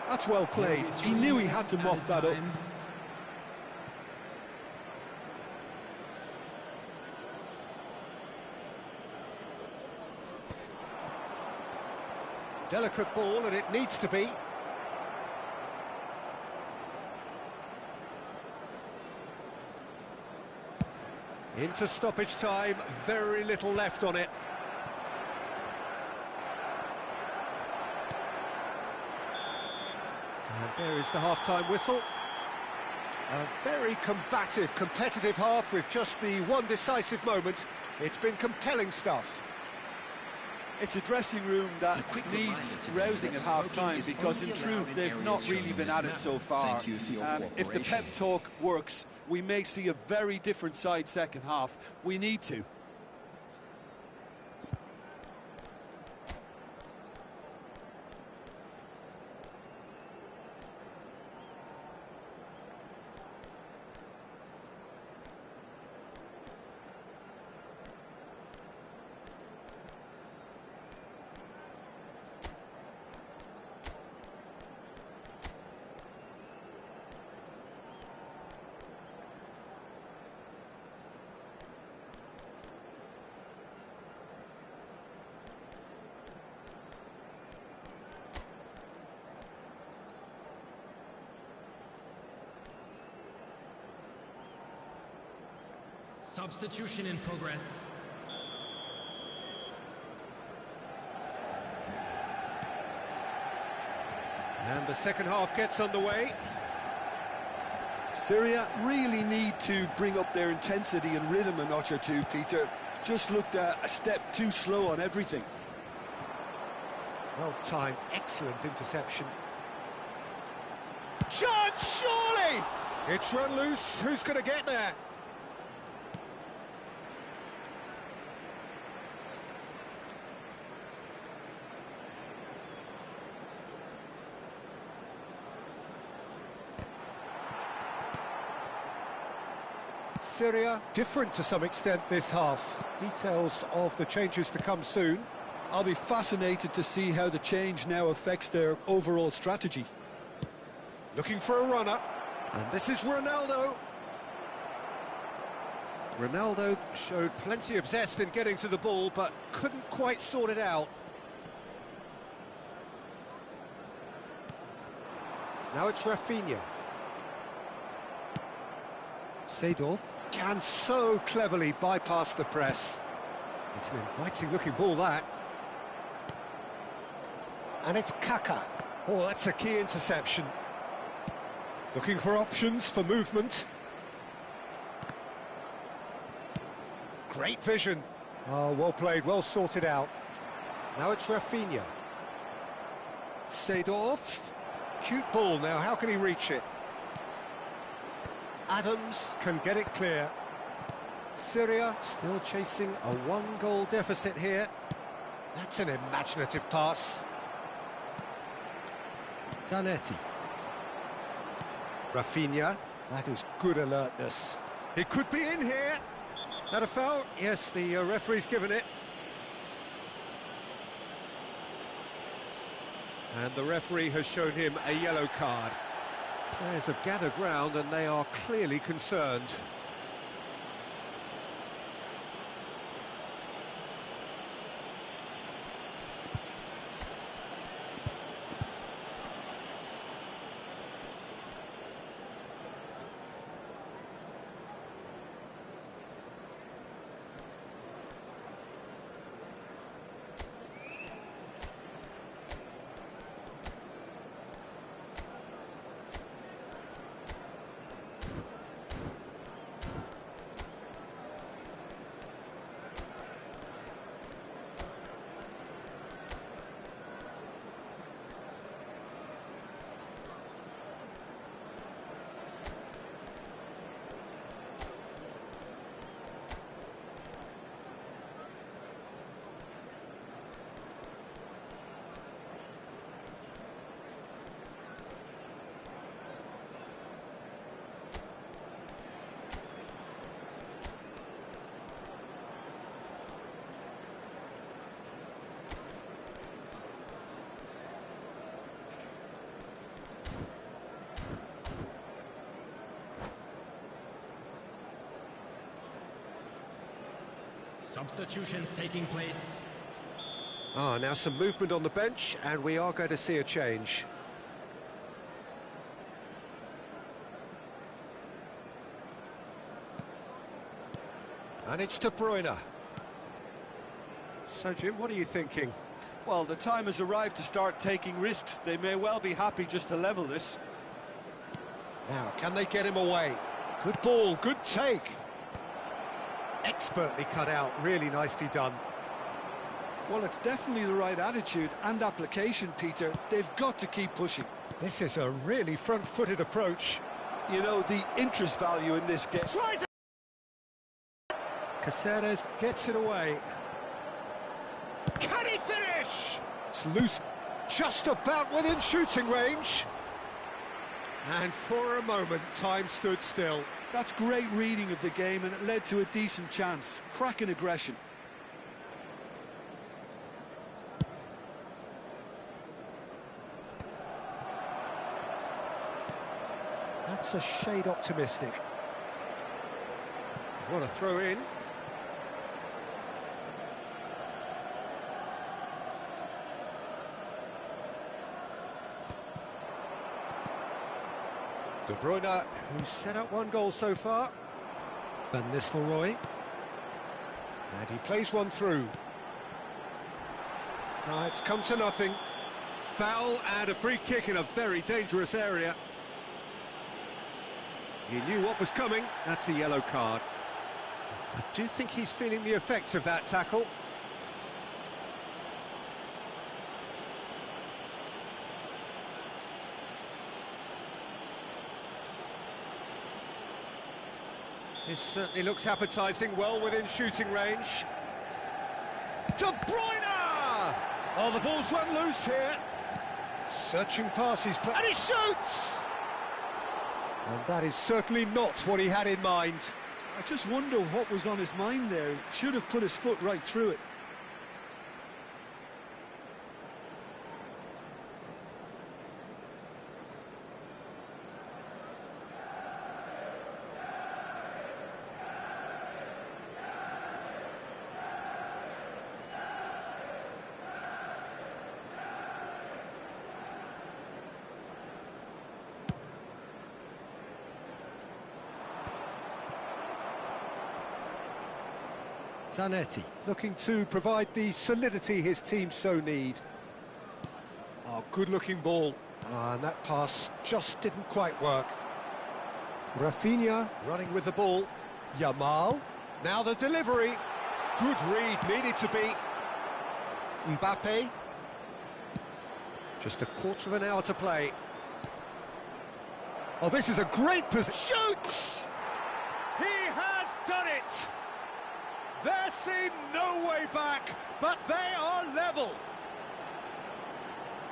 That's well played. He knew he had to mop that up. Delicate ball, and it needs to be. Into stoppage time, very little left on it. And there is the half-time whistle. A very combative, competitive half with just the one decisive moment. It's been compelling stuff. It's a dressing room that needs rousing at half-time because, in truth, they've not really been at it so far. If the pep talk works, we may see a very different side second half. We need to. Substitution in progress. And the second half gets underway. Syria really need to bring up their intensity and rhythm a notch or two, Peter. Just looked a step too slow on everything. Well timed, excellent interception. Chance, surely! It's run loose, who's going to get there? Syria different to some extent this half. Details of the changes to come soon. I'll be fascinated to see how the change now affects their overall strategy. Looking for a runner, and this is Ronaldo. Ronaldo showed plenty of zest in getting to the ball, but couldn't quite sort it out. Now it's Rafinha. Seedorf can so cleverly bypass the press. It's an inviting-looking ball, that. And it's Kaka. Oh, that's a key interception. Looking for options for movement. Great vision. Oh, well played, well sorted out. Now it's Rafinha. Seedorf. Cute ball now, how can he reach it? Adams can get it clear. Syria still chasing a one-goal deficit here. That's an imaginative pass. Zanetti. Rafinha. That is good alertness. It could be in here. That a foul? Yes, the referee's given it. And the referee has shown him a yellow card. Players have gathered round and they are clearly concerned. Substitutions taking place. Now some movement on the bench, and we are going to see a change. And it's De Bruyne. So, Jim, what are you thinking? Well, the time has arrived to start taking risks. They may well be happy just to level this. Now, can they get him away? Good ball, good take. Expertly cut out, really nicely done. Well, it's definitely the right attitude and application, Peter. They've got to keep pushing. This is a really front-footed approach. You know, the interest value in this game. Tries it! Caceres gets it away. Can he finish? It's loose, just about within shooting range. And for a moment, time stood still. That's great reading of the game, and it led to a decent chance. Cracking aggression. That's a shade optimistic. What a throw in. De Bruyne, who's set up one goal so far. Van Nistelrooy. And he plays one through. Now it's come to nothing. Foul and a free kick in a very dangerous area. He knew what was coming. That's a yellow card. I do think he's feeling the effects of that tackle. This certainly looks appetising, well within shooting range. De Bruyne! Oh, the ball's run loose here. Searching passes, and he shoots! And that is certainly not what he had in mind. I just wonder what was on his mind there. He should have put his foot right through it. Zanetti looking to provide the solidity his team so need. Oh, good-looking ball. And that pass just didn't quite work. Rafinha running with the ball. Yamal. Now the delivery. Good read, needed to be. Mbappe. Just a quarter of an hour to play. Oh, this is a great position. Shoots! He has done it! There seemed no way back, but they are level.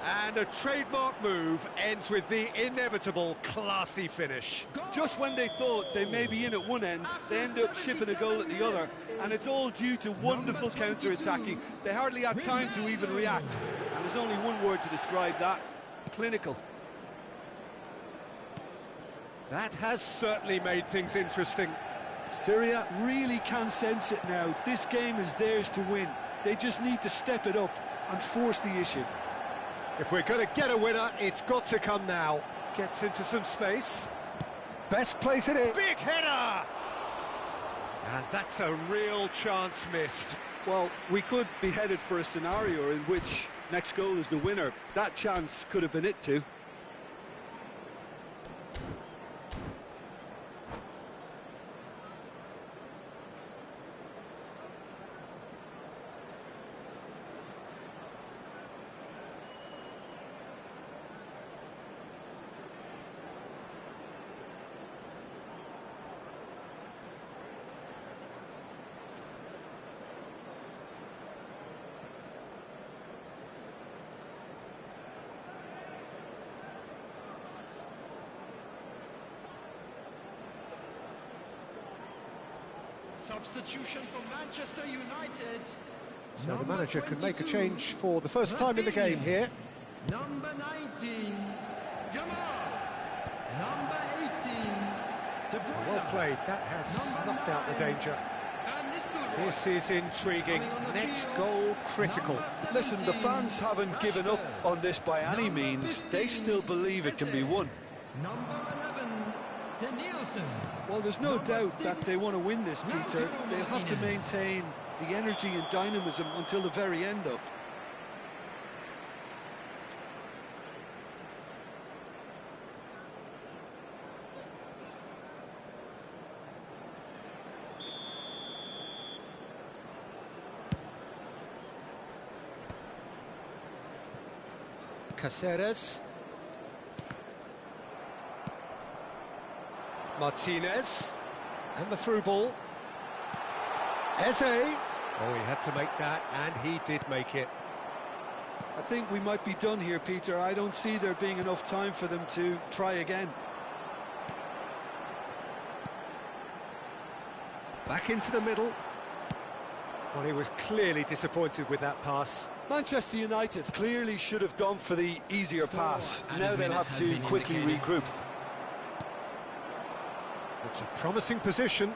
And a trademark move ends with the inevitable classy finish. Just when they thought they may be in at one end, they end up shipping a goal at the other, and it's all due to wonderful counter-attacking. They hardly had time to even react, and there's only one word to describe that: clinical. That has certainly made things interesting. Syria really can sense it now. This game is theirs to win. They just need to step it up and force the issue. If we're going to get a winner, it's got to come now. Gets into some space. Best place it is. Big header! And that's a real chance missed. Well, we could be headed for a scenario in which next goal is the winner. That chance could have been it too. Substitution for Manchester United. So the manager can make a change for the first time in the game here. Number 19, Yamal. Number 18, De Bruyne. Well played, that has snuffed out the danger. This is intriguing. Next goal critical. Listen, the fans haven't given up on this by any means. They still believe it can be won. Number 11, Danielson. Well, there's no doubt that they want to win this, Peter. They'll have to maintain the energy and dynamism until the very end, though. Caceres. Martinez. And the through ball. Eze. Oh, he had to make that, and he did make it. I think we might be done here, Peter. I don't see there being enough time for them to try again. Back into the middle. Well, he was clearly disappointed with that pass. Manchester United clearly should have gone for the easier pass. Now they'll have to quickly regroup. It's a promising position.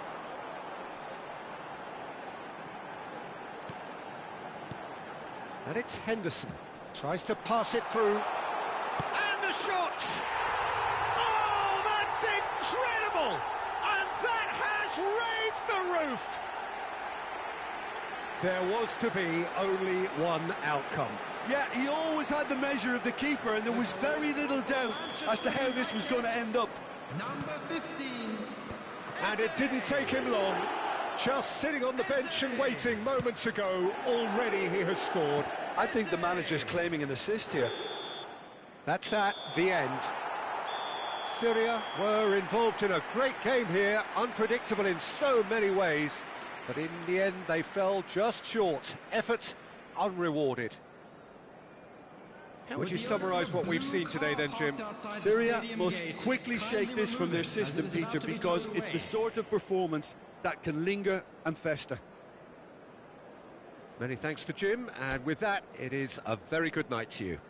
And it's Henderson. Tries to pass it through. And the shot! Oh, that's incredible! And that has raised the roof! There was to be only one outcome. Yeah, he always had the measure of the keeper, and there was very little doubt as to how this was going to end up. Number 15. And it didn't take him long. Just sitting on the bench and waiting moments ago, already he has scored. I think the manager's claiming an assist here. That's at the end. Syria were involved in a great game here, unpredictable in so many ways, but in the end they fell just short. Effort unrewarded. Would you summarise what we've seen today then, Jim? Syria must quickly shake this from their system, Peter, because it's the sort of performance that can linger and fester. Many thanks to Jim, and with that, it is a very good night to you.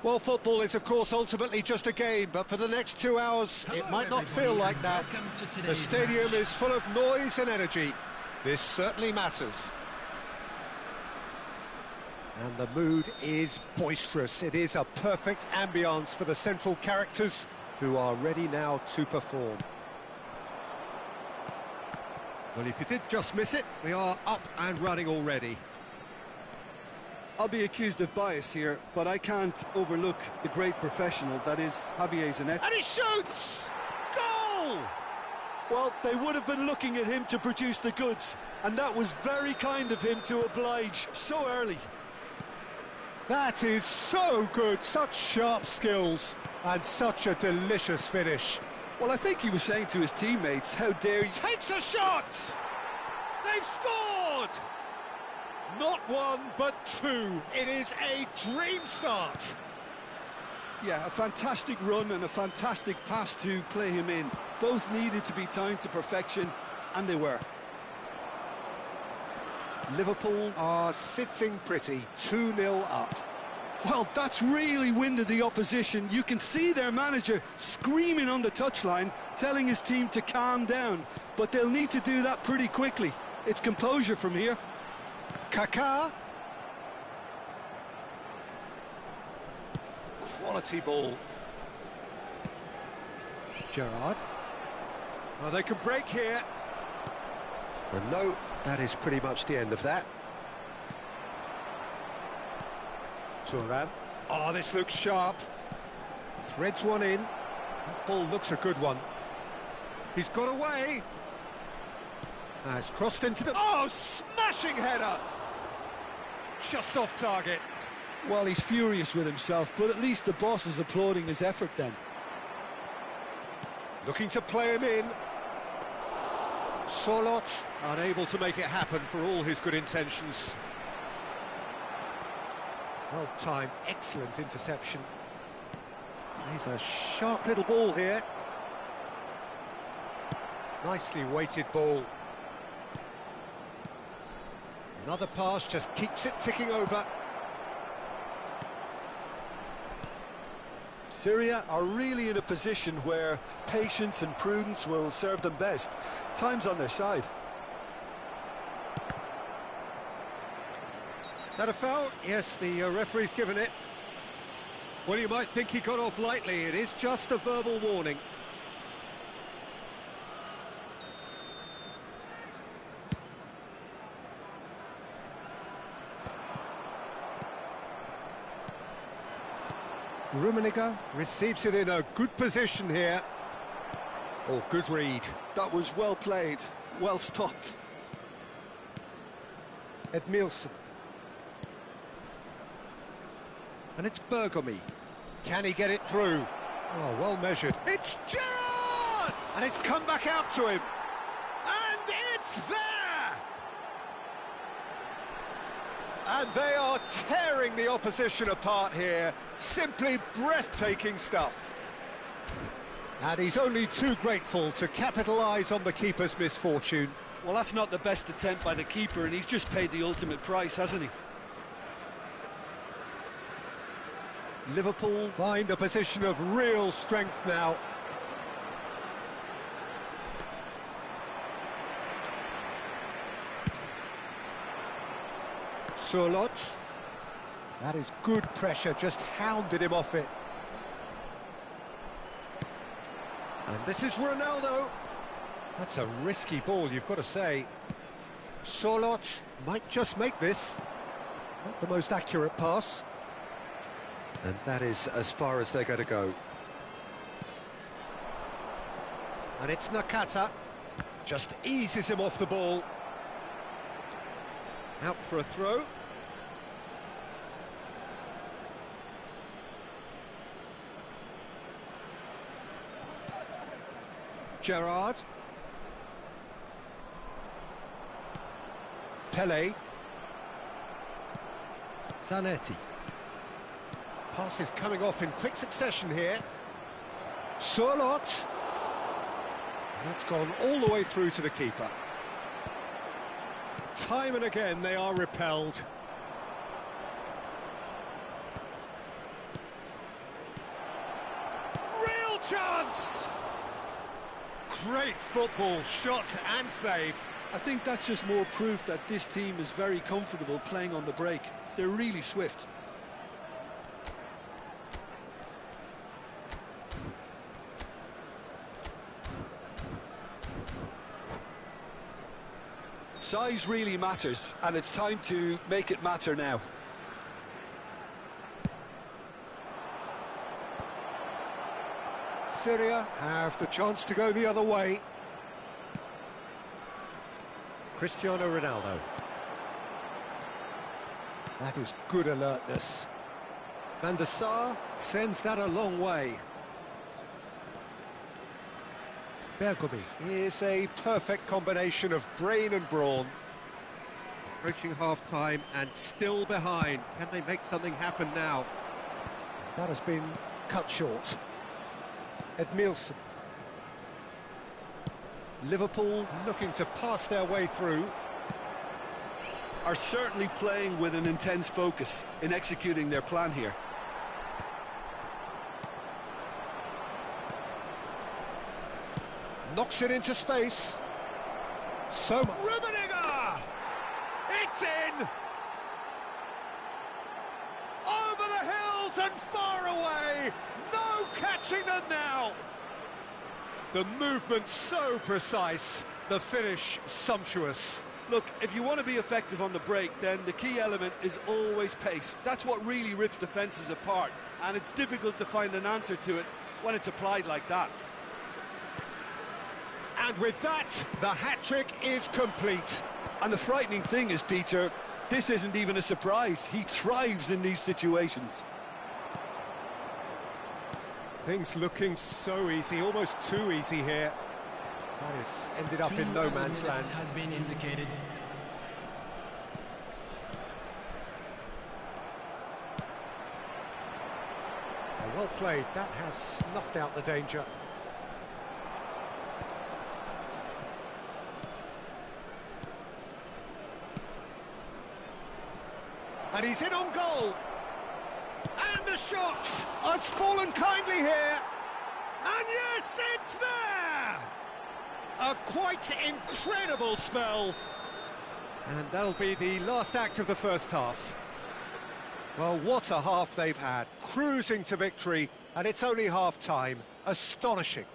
Well, football is, of course, ultimately just a game, but for the next 2 hours, it might not feel like that. The stadium is full of noise and energy. This certainly matters. And the mood is boisterous. It is a perfect ambience for the central characters who are ready now to perform. Well, if you did just miss it, we are up and running already. I'll be accused of bias here, but I can't overlook the great professional that is Javier Zanetti. And he shoots! Goal! Well, they would have been looking at him to produce the goods, and that was very kind of him to oblige so early. That is so good, such sharp skills, and such a delicious finish. Well, I think he was saying to his teammates, how dare you... Takes a shot! They've scored! Not one, but two. It is a dream start. Yeah, a fantastic run and a fantastic pass to play him in. Both needed to be timed to perfection, and they were. Liverpool are sitting pretty, 2-0 up. Well, that's really winded the opposition. You can see their manager screaming on the touchline, telling his team to calm down. But they'll need to do that pretty quickly. It's composure from here. Kaká. Quality ball. Gerrard. Oh, they can break here. And no, that is pretty much the end of that. Thuram. Oh, this looks sharp. Threads one in. That ball looks a good one. He's got away. It's crossed into the... Oh, smashing header! Just off target. Well, he's furious with himself, but at least the boss is applauding his effort then. Looking to play him in. Solot. Unable to make it happen for all his good intentions. Well timed, excellent interception. He's a sharp little ball here. Nicely weighted ball. Another pass just keeps it ticking over. Syria are really in a position where patience and prudence will serve them best. Time's on their side. That a foul? Yes, the referee's given it. Well, you might think he got off lightly. It is just a verbal warning. Rummenigge receives it in a good position here. Oh, good read. That was well played, well stopped. Edmilson. And it's Bergomi. Can he get it through? Oh, well measured. It's Gerrard! And it's come back out to him. And it's there! And they are tearing the opposition apart here. Simply breathtaking stuff. And he's only too grateful to capitalise on the keeper's misfortune. Well, that's not the best attempt by the keeper, and he's just paid the ultimate price, hasn't he? Liverpool find a position of real strength now. Solot. That is good pressure, just hounded him off it. And this is Ronaldo. That's a risky ball, you've got to say. Solot might just make this. Not the most accurate pass. And that is as far as they're going to go. And it's Nakata. Just eases him off the ball. Out for a throw. Gerrard. Pele. Zanetti. Passes coming off in quick succession here. Solot. That's gone all the way through to the keeper. Time and again they are repelled. chance! Great football, shot and save. I think that's just more proof that this team is very comfortable playing on the break. They're really swift. Size really matters, and it's time to make it matter now. Syria have the chance to go the other way. Cristiano Ronaldo. That is good alertness. Van der Sar sends that a long way. Bergomi is a perfect combination of brain and brawn. Approaching half-time and still behind. Can they make something happen now? That has been cut short. Edmilson. Liverpool looking to pass their way through. Are certainly playing with an intense focus in executing their plan here. Knocks it into space. So much. Rummenigge! It's in! Over the hills and far away! No catching them now! The movement so precise, the finish sumptuous. Look, if you want to be effective on the break, then the key element is always pace. That's what really rips defences apart, and it's difficult to find an answer to it when it's applied like that. And with that, the hat-trick is complete. And the frightening thing is, Peter, this isn't even a surprise. He thrives in these situations. Things looking so easy, almost too easy here. That has ended up in no man's land. Has been indicated. Well played. That has snuffed out the danger. And he's in on goal. And the shot has fallen kindly here. And yes, it's there! A quite incredible spell. And that'll be the last act of the first half. Well, what a half they've had. Cruising to victory, and it's only half-time. Astonishing.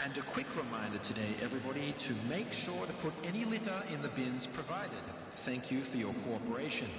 And a quick reminder today, everybody, to make sure to put any litter in the bins provided. Thank you for your cooperation.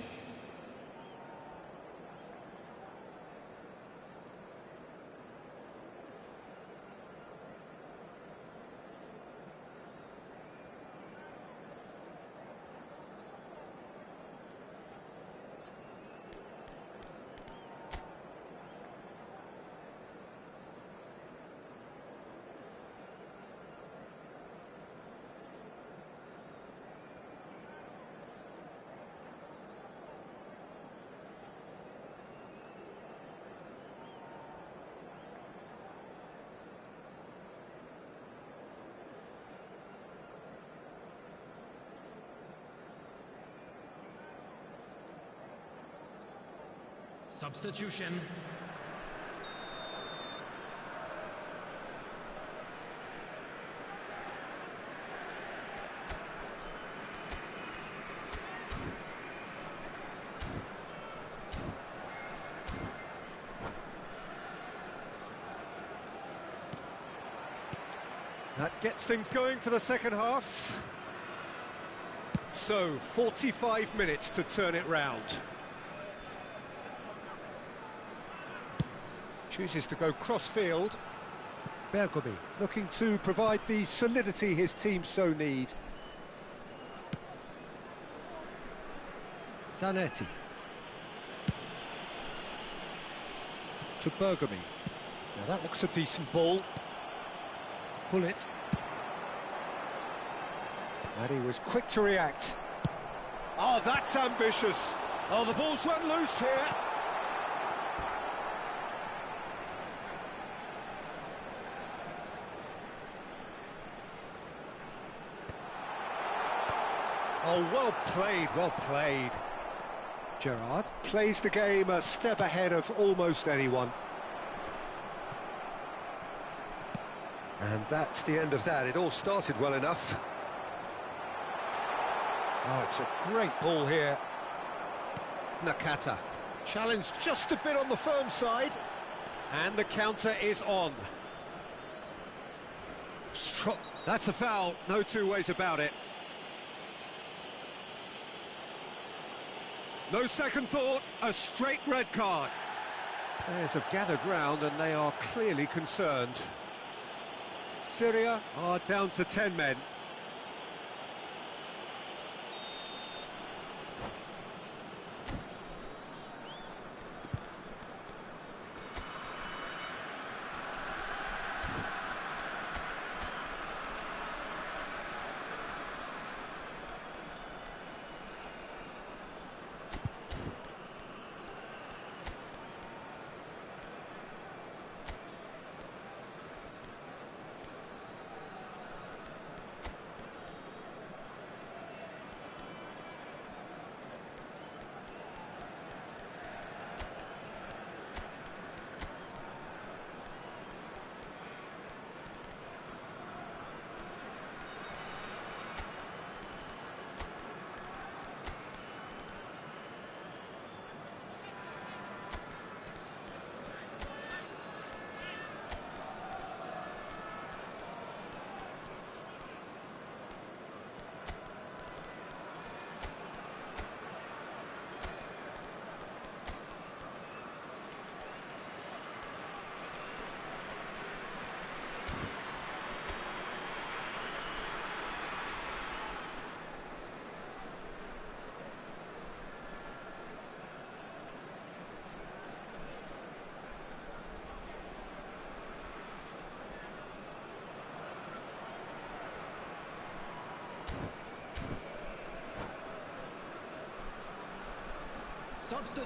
Substitution. That gets things going for the second half. So, 45 minutes to turn it round. Chooses to go cross-field. Bergomi looking to provide the solidity his team so need. Zanetti. To Bergomi. Now that looks a decent ball. Pull it. And he was quick to react. Oh, that's ambitious. Oh, the ball's run loose here. Oh, well played, well played. Gerrard plays the game a step ahead of almost anyone. And that's the end of that. It all started well enough. Oh, it's a great ball here. Nakata. Challenged just a bit on the firm side. And the counter is on. That's a foul, no two ways about it. No second thought, a straight red card. Players have gathered round and they are clearly concerned. Syria are down to 10 men.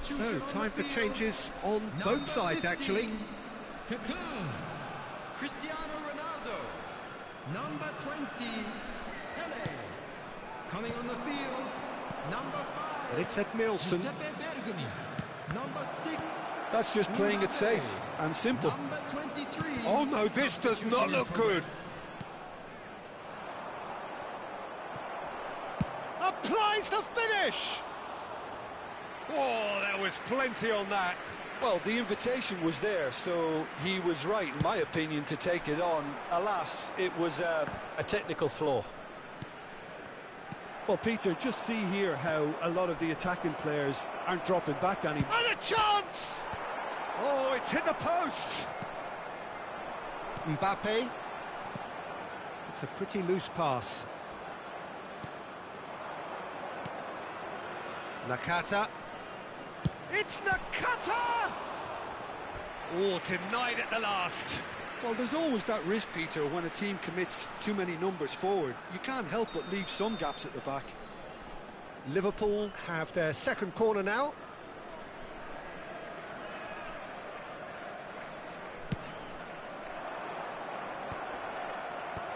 So, time for changes on both sides, actually. Cristiano Ronaldo. Number 20, Pele. Coming on the field, number 5. And it's Ed Milson. Number 6. That's just playing it safe and simple. Number 23. Oh no, this does not look good. applies the finish. Oh, there was plenty on that. Well, the invitation was there, so he was right, in my opinion, to take it on. Alas, it was a technical flaw. Well, Peter, just see here how a lot of the attacking players aren't dropping back anymore. And a chance! Oh, it's hit the post. Mbappe. It's a pretty loose pass. Nakata. It's Nakata! Oh, denied at the last. Well, there's always that risk, Peter, when a team commits too many numbers forward. You can't help but leave some gaps at the back. Liverpool have their second corner now.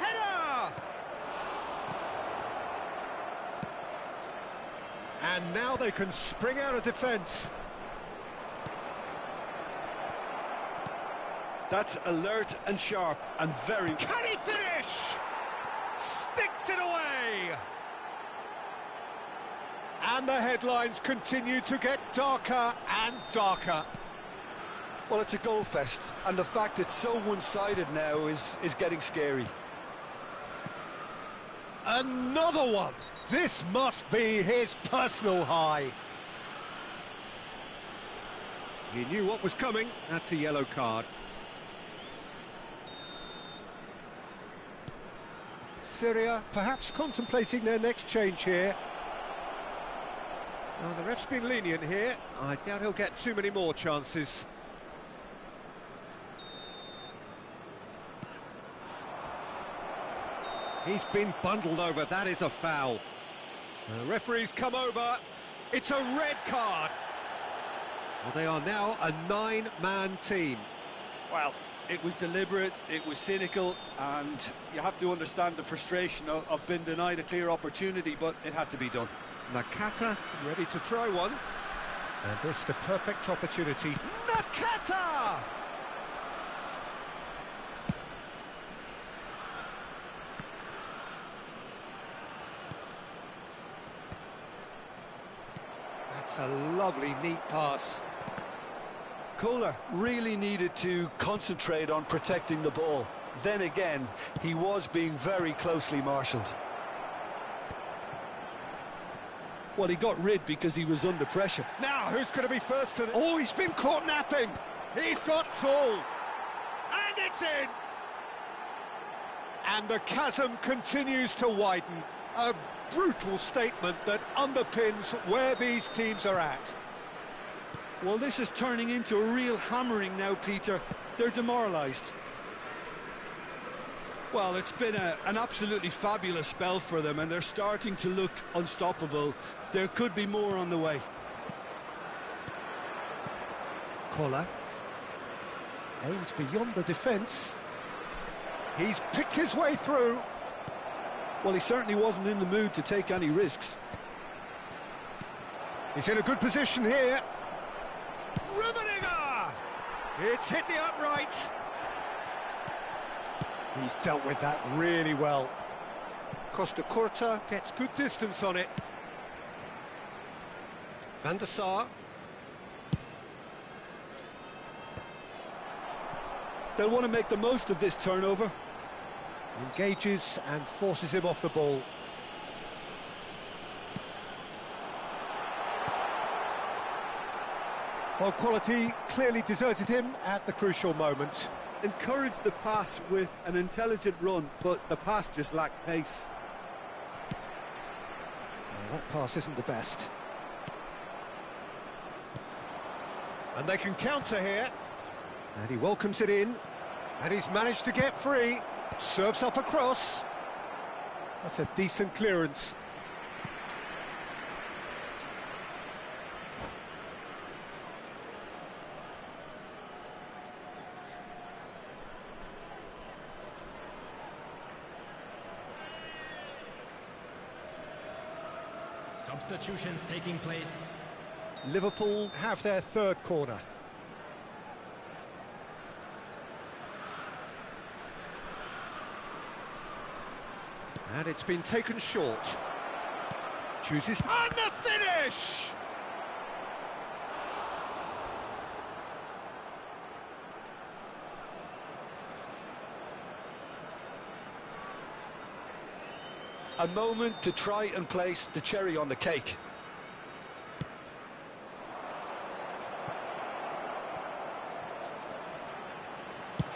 Header! And now they can spring out of defence. That's alert and sharp and very... Can he finish? Sticks it away! And the headlines continue to get darker and darker. Well, it's a goal fest, and the fact it's so one-sided now is getting scary. Another one! This must be his personal high. He knew what was coming. That's a yellow card. Syria perhaps contemplating their next change here. Now, the ref's been lenient here. I doubt he'll get too many more chances. He's been bundled over. That is a foul. The referee's come over. It's a red card. Well, they are now a 9-man team. Well, it was deliberate, it was cynical, and you have to understand the frustration of being denied a clear opportunity, but it had to be done. Nakata ready to try one. And this the perfect opportunity. Nakata! That's a lovely, neat pass. Kohler really needed to concentrate on protecting the ball. Then again, he was being very closely marshalled. Well, he got rid because he was under pressure. Now, who's going to be first to... Oh, he's been caught napping. He's got full. And it's in. And the chasm continues to widen. A brutal statement that underpins where these teams are at. Well, this is turning into a real hammering now, Peter. They're demoralised. Well, it's been an absolutely fabulous spell for them, and they're starting to look unstoppable. There could be more on the way. Kohler aims beyond the defence. He's picked his way through. Well, he certainly wasn't in the mood to take any risks. He's in a good position here. Rummenigge! It's hit the upright. He's dealt with that really well. Costa Curta gets good distance on it. Van der Sar. They'll want to make the most of this turnover. Engages and forces him off the ball. Well, quality clearly deserted him at the crucial moment. Encouraged the pass with an intelligent run, but the pass just lacked pace. Well, that pass isn't the best. And they can counter here. And he welcomes it in. And he's managed to get free. Serves up across. That's a decent clearance. Substitutions taking place. Liverpool have their third corner. And it's been taken short. Chooses... And the finish! A moment to try and place the cherry on the cake.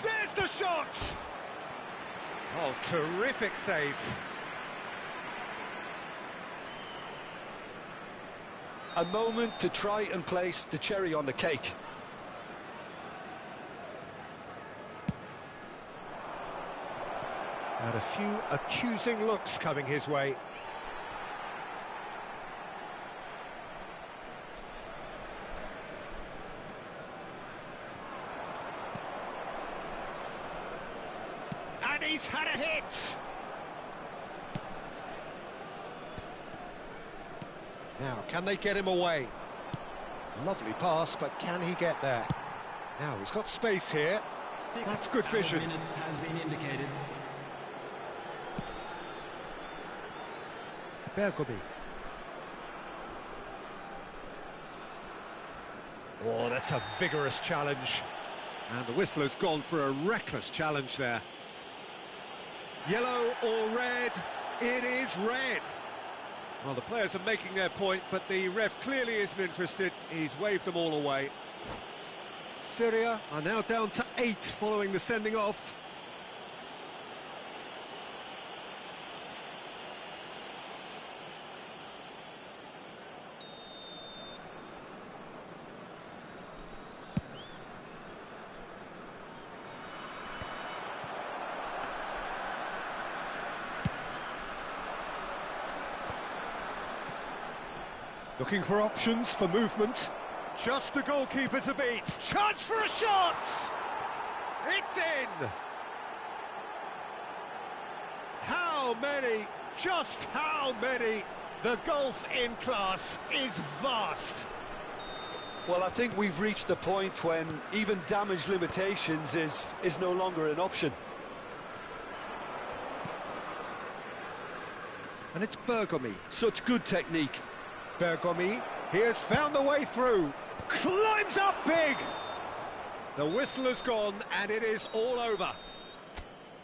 There's the shot! Oh, terrific save. A moment to try and place the cherry on the cake. And a few accusing looks coming his way. And he's had a hit! Now, can they get him away? Lovely pass, but can he get there? Now, he's got space here. That's good vision. 6 minutes has been indicated. Bergomi. Oh, that's a vigorous challenge. And the whistle has gone for a reckless challenge there. Yellow or red? It is red. Well, the players are making their point, but the ref clearly isn't interested. He's waved them all away. Syria are now down to 8 following the sending off. Looking for options for movement. Just the goalkeeper to beat. Chance for a shot! It's in! How many? Just how many? The gulf in class is vast. Well, I think we've reached the point when even damage limitations is no longer an option. And it's Bergomi. Such good technique. Bergomi He has found the way through. Climbs up big. The whistle has gone and it is all over.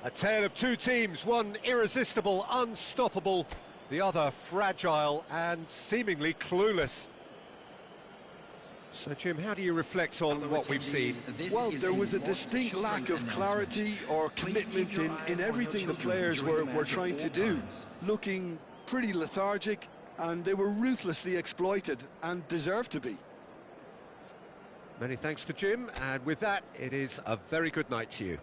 A tale of two teams, one irresistible, unstoppable, the other fragile and seemingly clueless. So, Jim, how do you reflect on what we've seen? Well, there was a distinct lack of clarity or commitment in everything the players were trying to do. Looking pretty lethargic, and they were ruthlessly exploited and deserved to be. Many thanks to Jim, and with that, it is a very good night to you.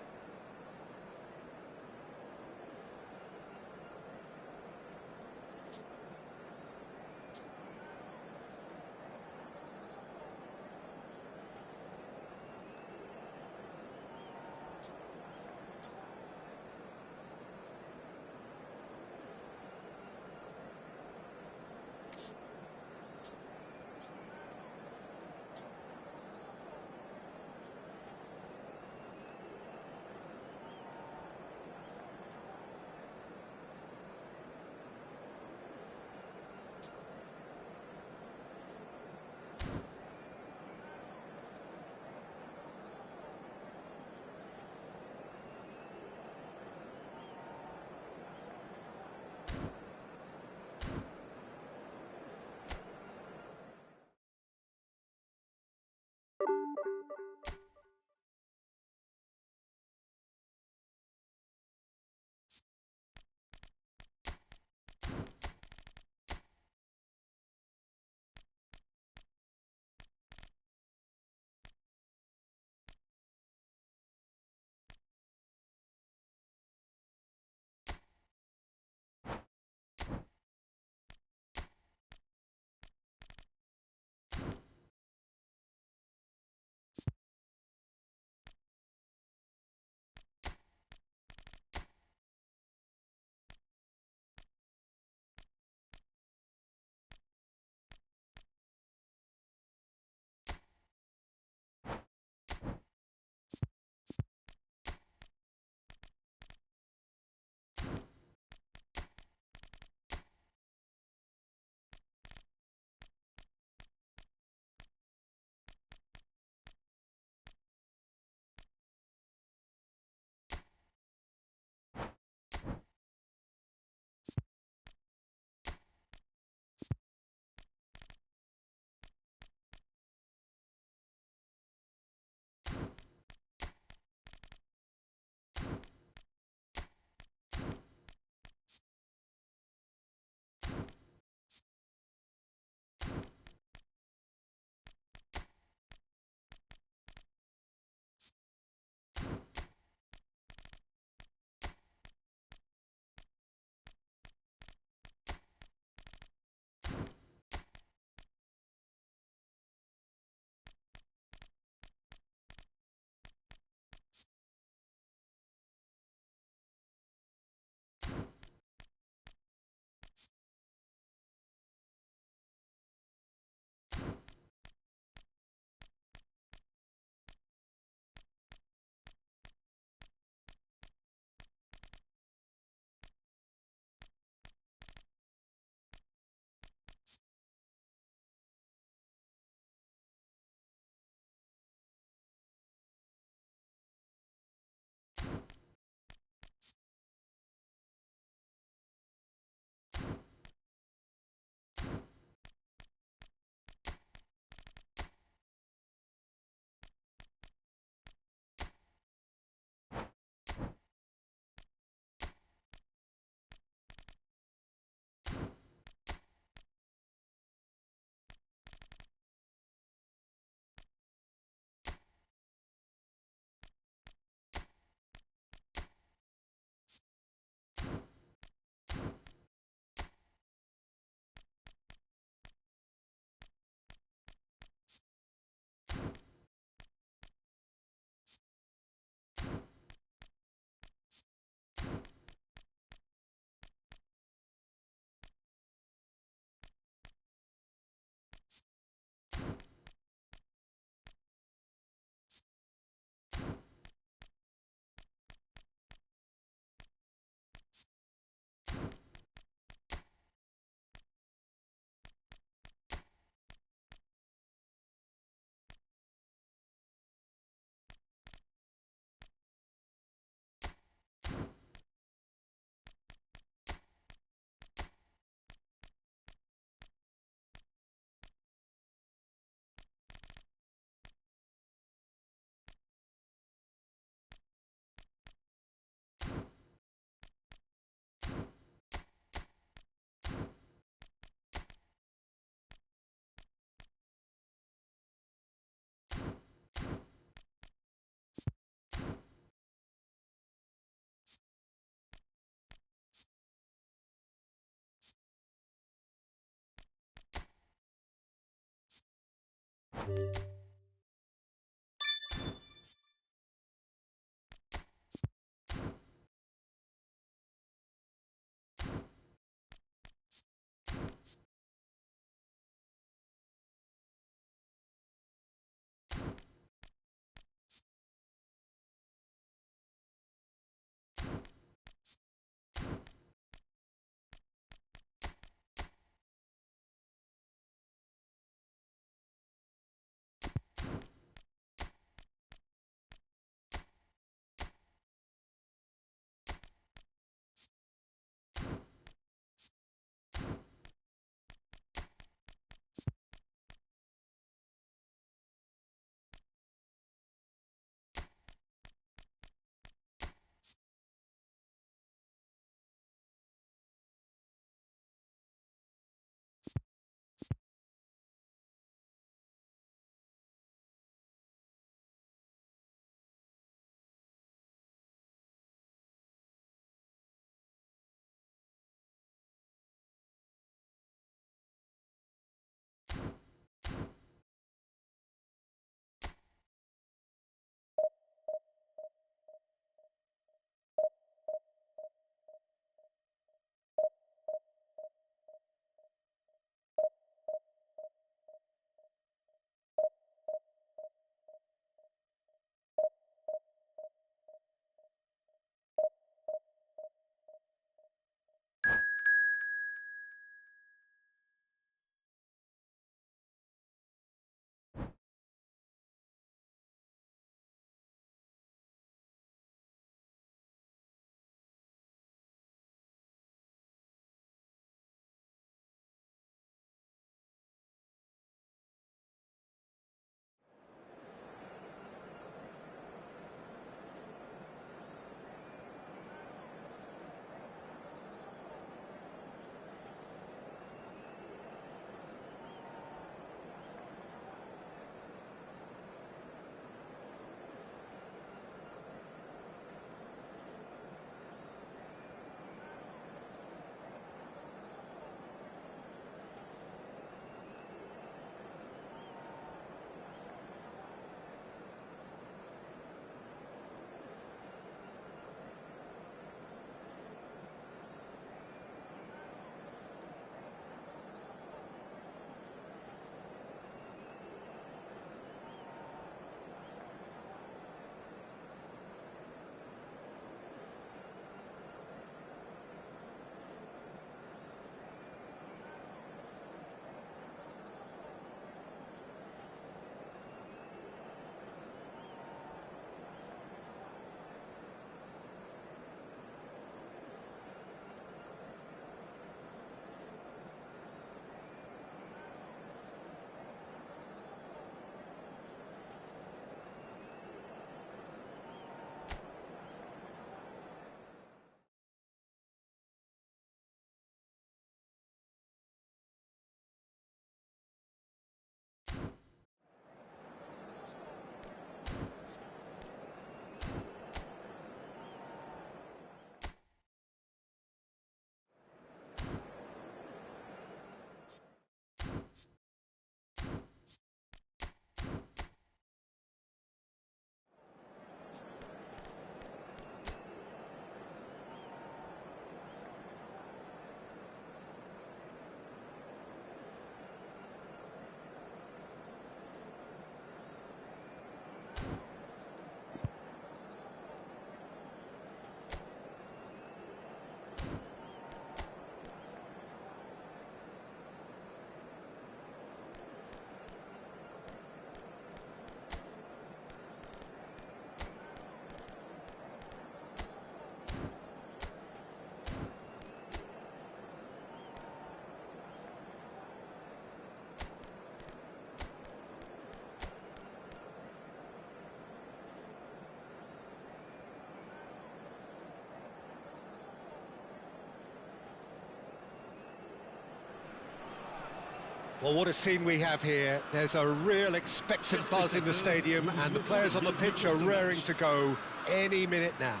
Well, what a scene we have here. There's a real expectant buzz in the stadium, and the players on the pitch are raring to go any minute now.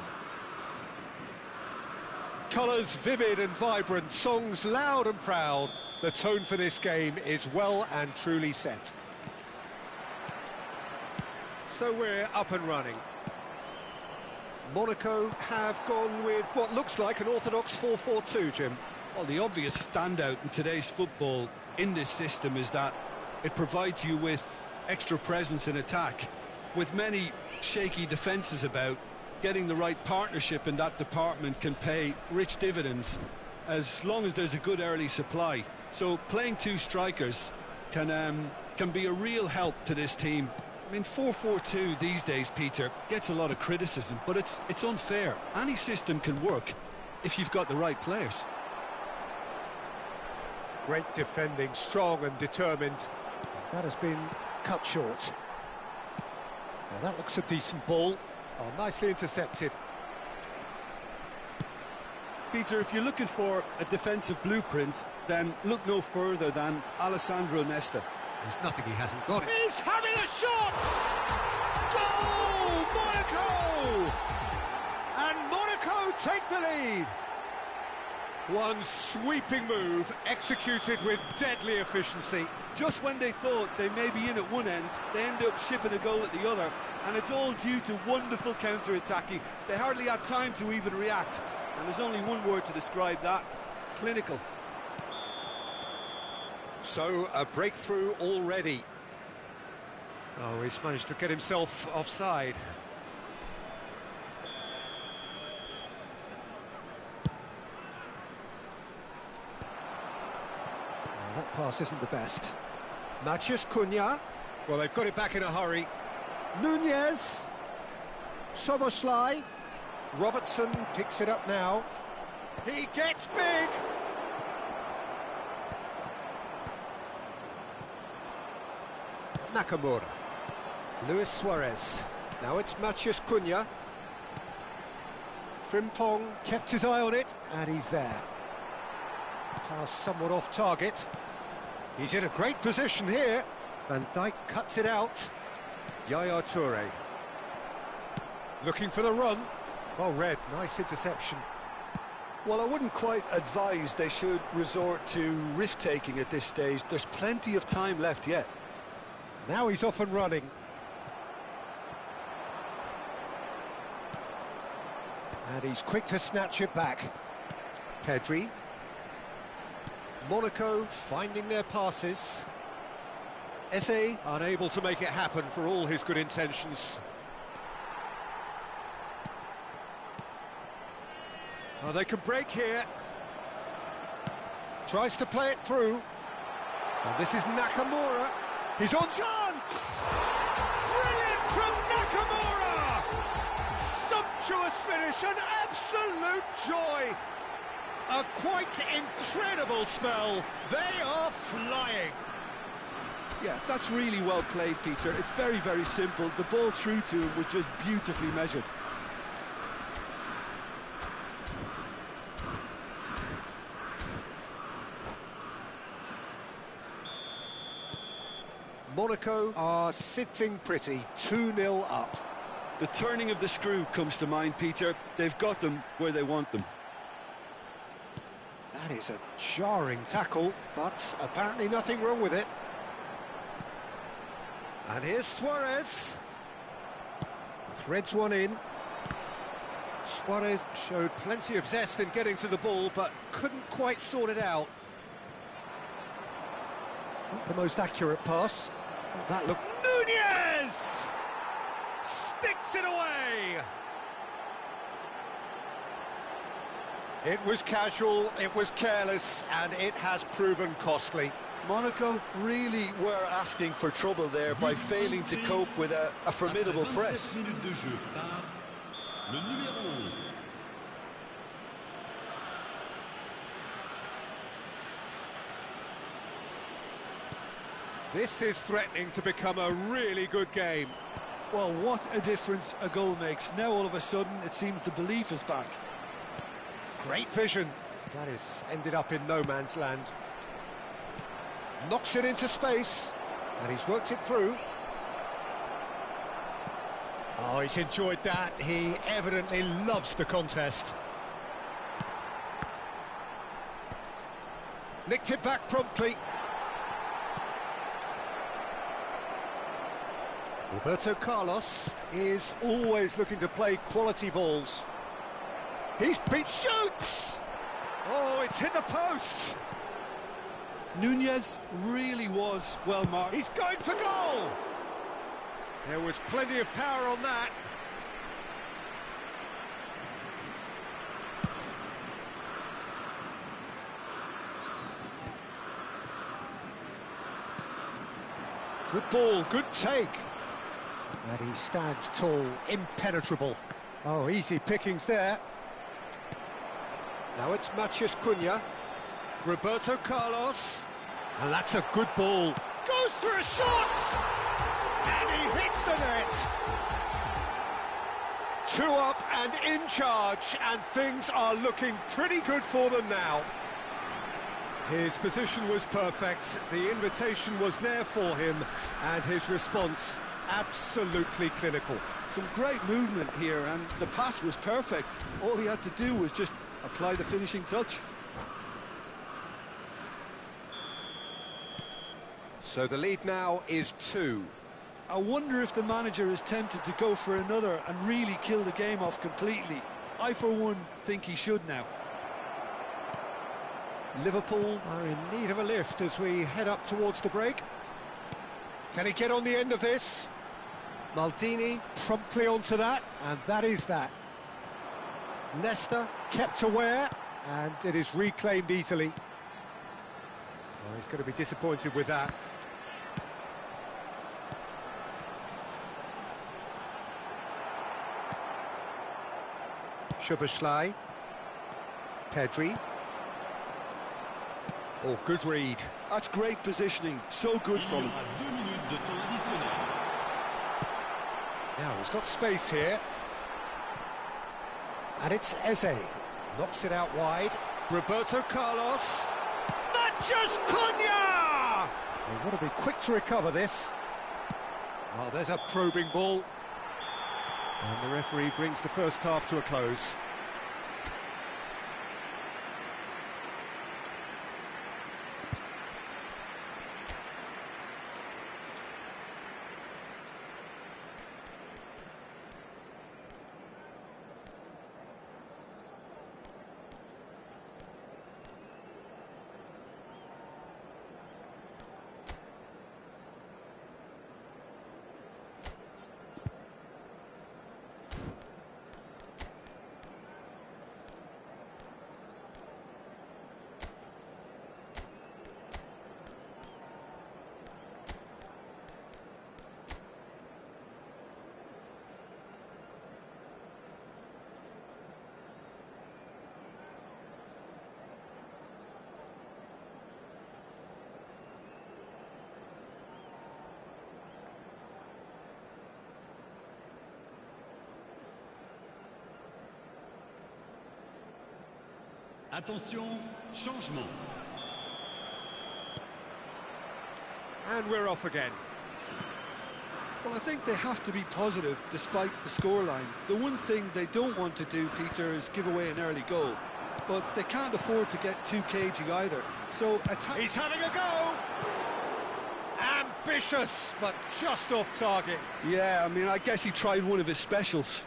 Colours vivid and vibrant, songs loud and proud. The tone for this game is well and truly set. So we're up and running. Monaco have gone with what looks like an orthodox 4-4-2, Jim. Well, the obvious standout in today's football in this system is that it provides you with extra presence in attack. With many shaky defences about, getting the right partnership in that department can pay rich dividends as long as there's a good early supply. So playing two strikers can be a real help to this team. I mean, 4-4-2 these days, Peter, gets a lot of criticism, but it's unfair. Any system can work if you've got the right players. Great defending, strong and determined. That has been cut short. Now that looks a decent ball. Oh, nicely intercepted. Peter, if you're looking for a defensive blueprint, then look no further than Alessandro Nesta. There's nothing he hasn't got. He's having a shot! Goal! Monaco! And Monaco take the lead. One sweeping move, executed with deadly efficiency. Just when they thought they may be in at one end, they end up shipping a goal at the other, and it's all due to wonderful counter-attacking. They hardly had time to even react, and there's only one word to describe that: clinical. So, a breakthrough already. Oh, he's managed to get himself offside. Well, that pass isn't the best. Matías Cunha. Well, they've got it back in a hurry. Nunez. Soboslai. Robertson picks it up now. He gets big. Nakamura. Luis Suarez. Now it's Matías Cunha. Frimpong kept his eye on it, and he's there. Pass somewhat off target. He's in a great position here. Van Dijk cuts it out. Yaya Toure. Looking for the run. Well read, nice interception. Well, I wouldn't quite advise they should resort to risk-taking at this stage. There's plenty of time left yet. Now he's off and running. And he's quick to snatch it back. Pedri. Monaco finding their passes. Eze unable to make it happen for all his good intentions. Oh, they can break here. Tries to play it through. And this is Nakamura. He's on chance! Brilliant from Nakamura! Sumptuous finish, an absolute joy! A quite incredible spell. They are flying. Yeah, that's really well played, Peter. It's very, very simple. The ball through to him was just beautifully measured. Monaco are sitting pretty, 2-0 up. The turning of the screw comes to mind, Peter. They've got them where they want them. That is a jarring tackle, but apparently nothing wrong with it. And here's Suarez. Threads one in. Suarez showed plenty of zest in getting to the ball, but couldn't quite sort it out. Not the most accurate pass. Oh, that looked... Nunez! Sticks it away! It was casual, it was careless, and it has proven costly. Monaco really were asking for trouble there by failing to cope with a formidable press. This is threatening to become a really good game. Well, what a difference a goal makes. Now all of a sudden it seems the belief is back. Great vision. That is ended up in no man's land. Knocks it into space, and he's worked it through. Oh, he's enjoyed that. He evidently loves the contest. Nicked it back promptly. Roberto Carlos is always looking to play quality balls. He's beat shoots! Oh, it's hit the post! Nunez really was well marked. He's going for goal! There was plenty of power on that. Good ball, good take. And he stands tall, impenetrable. Oh, easy pickings there. Now it's Matías Cunha. Roberto Carlos. And that's a good ball. Goes for a shot! And he hits the net. 2 up and in charge, and things are looking pretty good for them now. His position was perfect, the invitation was there for him, and his response absolutely clinical. Some great movement here, and the pass was perfect. All he had to do was just apply the finishing touch. So the lead now is 2. I wonder if the manager is tempted to go for another and really kill the game off completely. I, for one, think he should now. Liverpool are in need of a lift as we head up towards the break. Can he get on the end of this? Maldini promptly onto that, and that is that. Nesta kept aware, and it is reclaimed easily. Well, he's going to be disappointed with that. Szoboszlai. Pedri. Oh, good read. That's great positioning, so good from him. Now, he's got space here. And it's Eze. Knocks it out wide. Roberto Carlos. Matías Cunha! They want to be quick to recover this. Oh, there's a probing ball. And the referee brings the first half to a close. Attention, changement. And we're off again. Well, I think they have to be positive despite the scoreline. The one thing they don't want to do, Peter, is give away an early goal. But they can't afford to get too cagey either. So attack. He's having a go! Ambitious, but just off target. Yeah, I mean, I guess he tried one of his specials.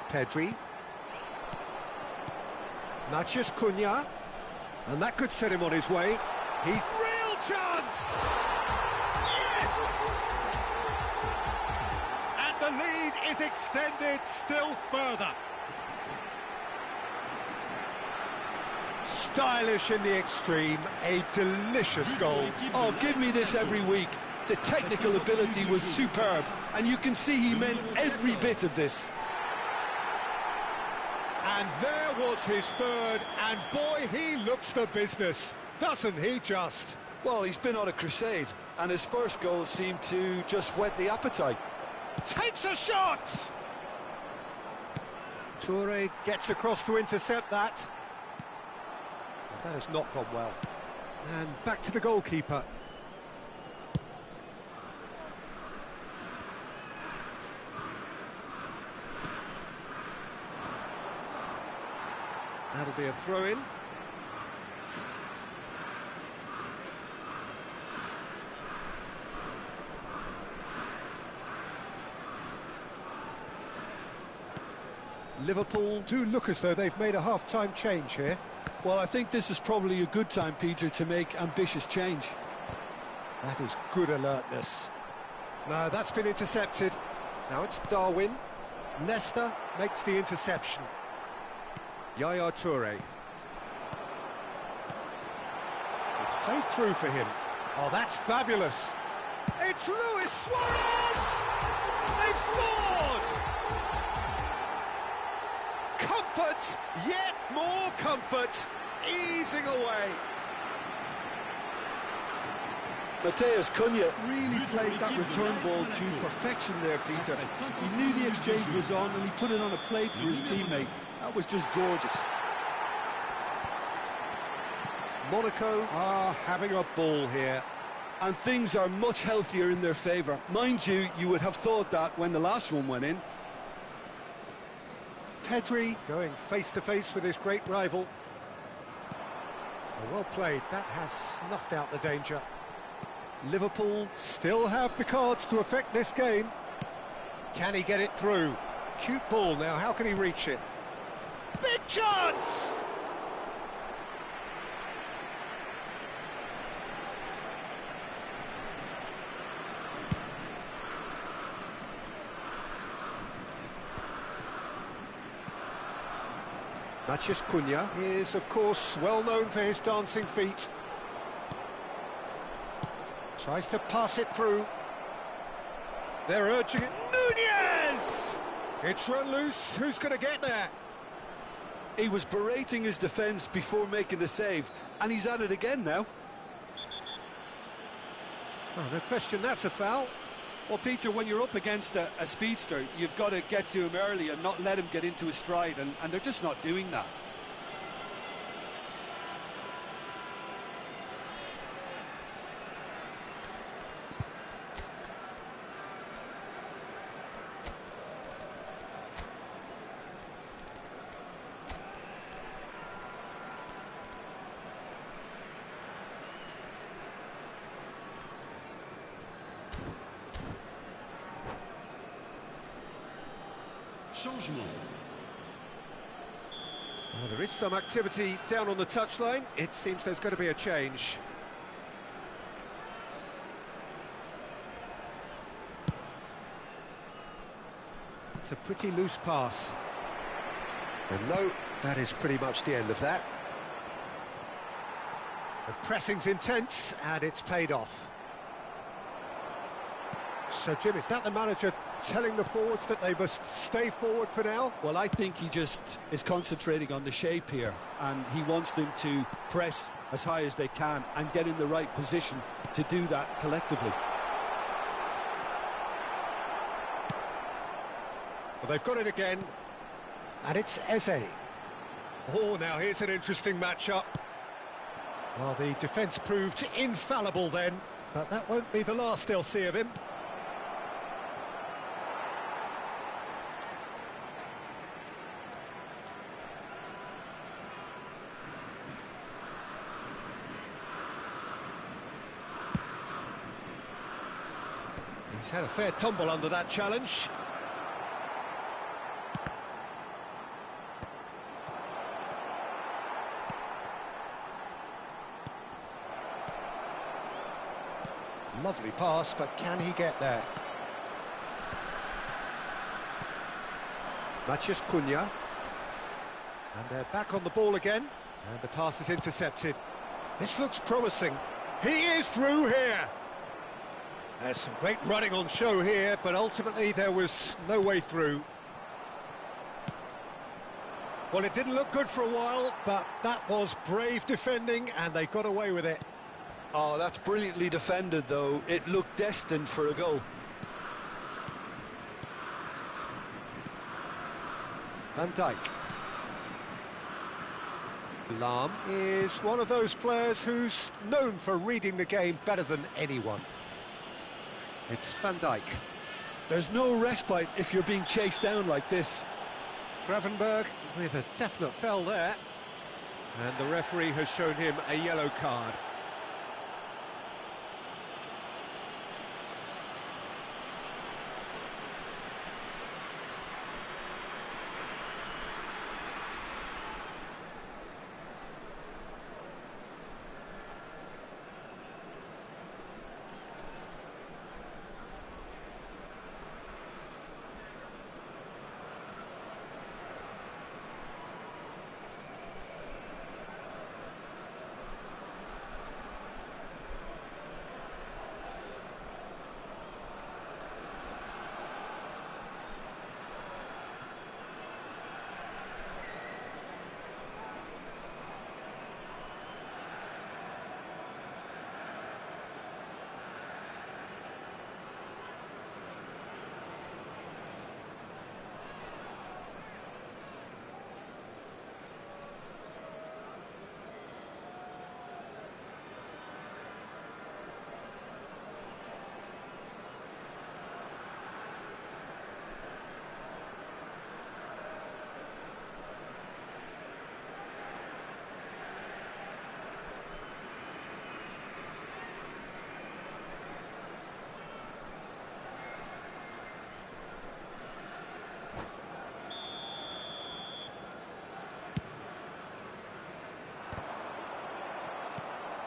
Pedri. Matías Cunha. And that could set him on his way. He's real chance! Yes! And the lead is extended still further. Stylish in the extreme, a delicious goal. Oh, give me this every week. The technical ability was superb, and you can see he meant every bit of this. And there was his third, and boy, he looks the business, doesn't he just? Well, he's been on a crusade, and his first goal seemed to just whet the appetite. Takes a shot! Toure gets across to intercept that. That has not gone well. And back to the goalkeeper. That'll be a throw-in. Liverpool do look as though they've made a half-time change here. Well, I think this is probably a good time, Peter, to make ambitious change. That is good alertness. No, that's been intercepted. Now it's Darwin. Nesta makes the interception. Yaya Toure. It's played through for him. Oh, that's fabulous. It's Luis Suarez! They've scored! Comfort, yet more comfort, easing away. Mateus Cunha really played that return ball to perfection there, Peter. He knew the exchange was on and he put it on a plate for his teammate. That was just gorgeous. Monaco are having a ball here. And things are much healthier in their favour. Mind you, you would have thought that when the last one went in. Pedri going face-to-face with his great rival. Oh, well played, that has snuffed out the danger. Liverpool still have the cards to affect this game. Can he get it through? Cute ball now, how can he reach it? Big chance! Mateus Cunha is, of course, well known for his dancing feet. Tries to pass it through. They're urging it. Nunez! It's run loose. Who's going to get there? He was berating his defence before making the save, and he's at it again now. Oh, no question, that's a foul. Well, Peter, when you're up against a speedster, you've got to get to him early and not let him get into a stride, and they're just not doing that. Well, there is some activity down on the touchline. It seems there's going to be a change. It's a pretty loose pass. And no, that is pretty much the end of that. The pressing's intense, and it's paid off. So, Jim, is that the manager telling the forwards that they must stay forward for now? Well, I think he just is concentrating on the shape here, and he wants them to press as high as they can and get in the right position to do that collectively. Well, they've got it again, and it's Eze. Oh, now here's an interesting matchup. Well, the defence proved infallible then, but that won't be the last they'll see of him. He's had a fair tumble under that challenge. Lovely pass, but can he get there? Mateus Cunha. And they're back on the ball again. And the pass is intercepted. This looks promising. He is through here. There's some great running on show here, but ultimately there was no way through. Well, it didn't look good for a while, but that was brave defending, and they got away with it. Oh, that's brilliantly defended, though. It looked destined for a goal. Van Dijk. Lahm is one of those players who's known for reading the game better than anyone. It's Van Dijk. There's no respite if you're being chased down like this. Gravenberg with a definite foul there. And the referee has shown him a yellow card.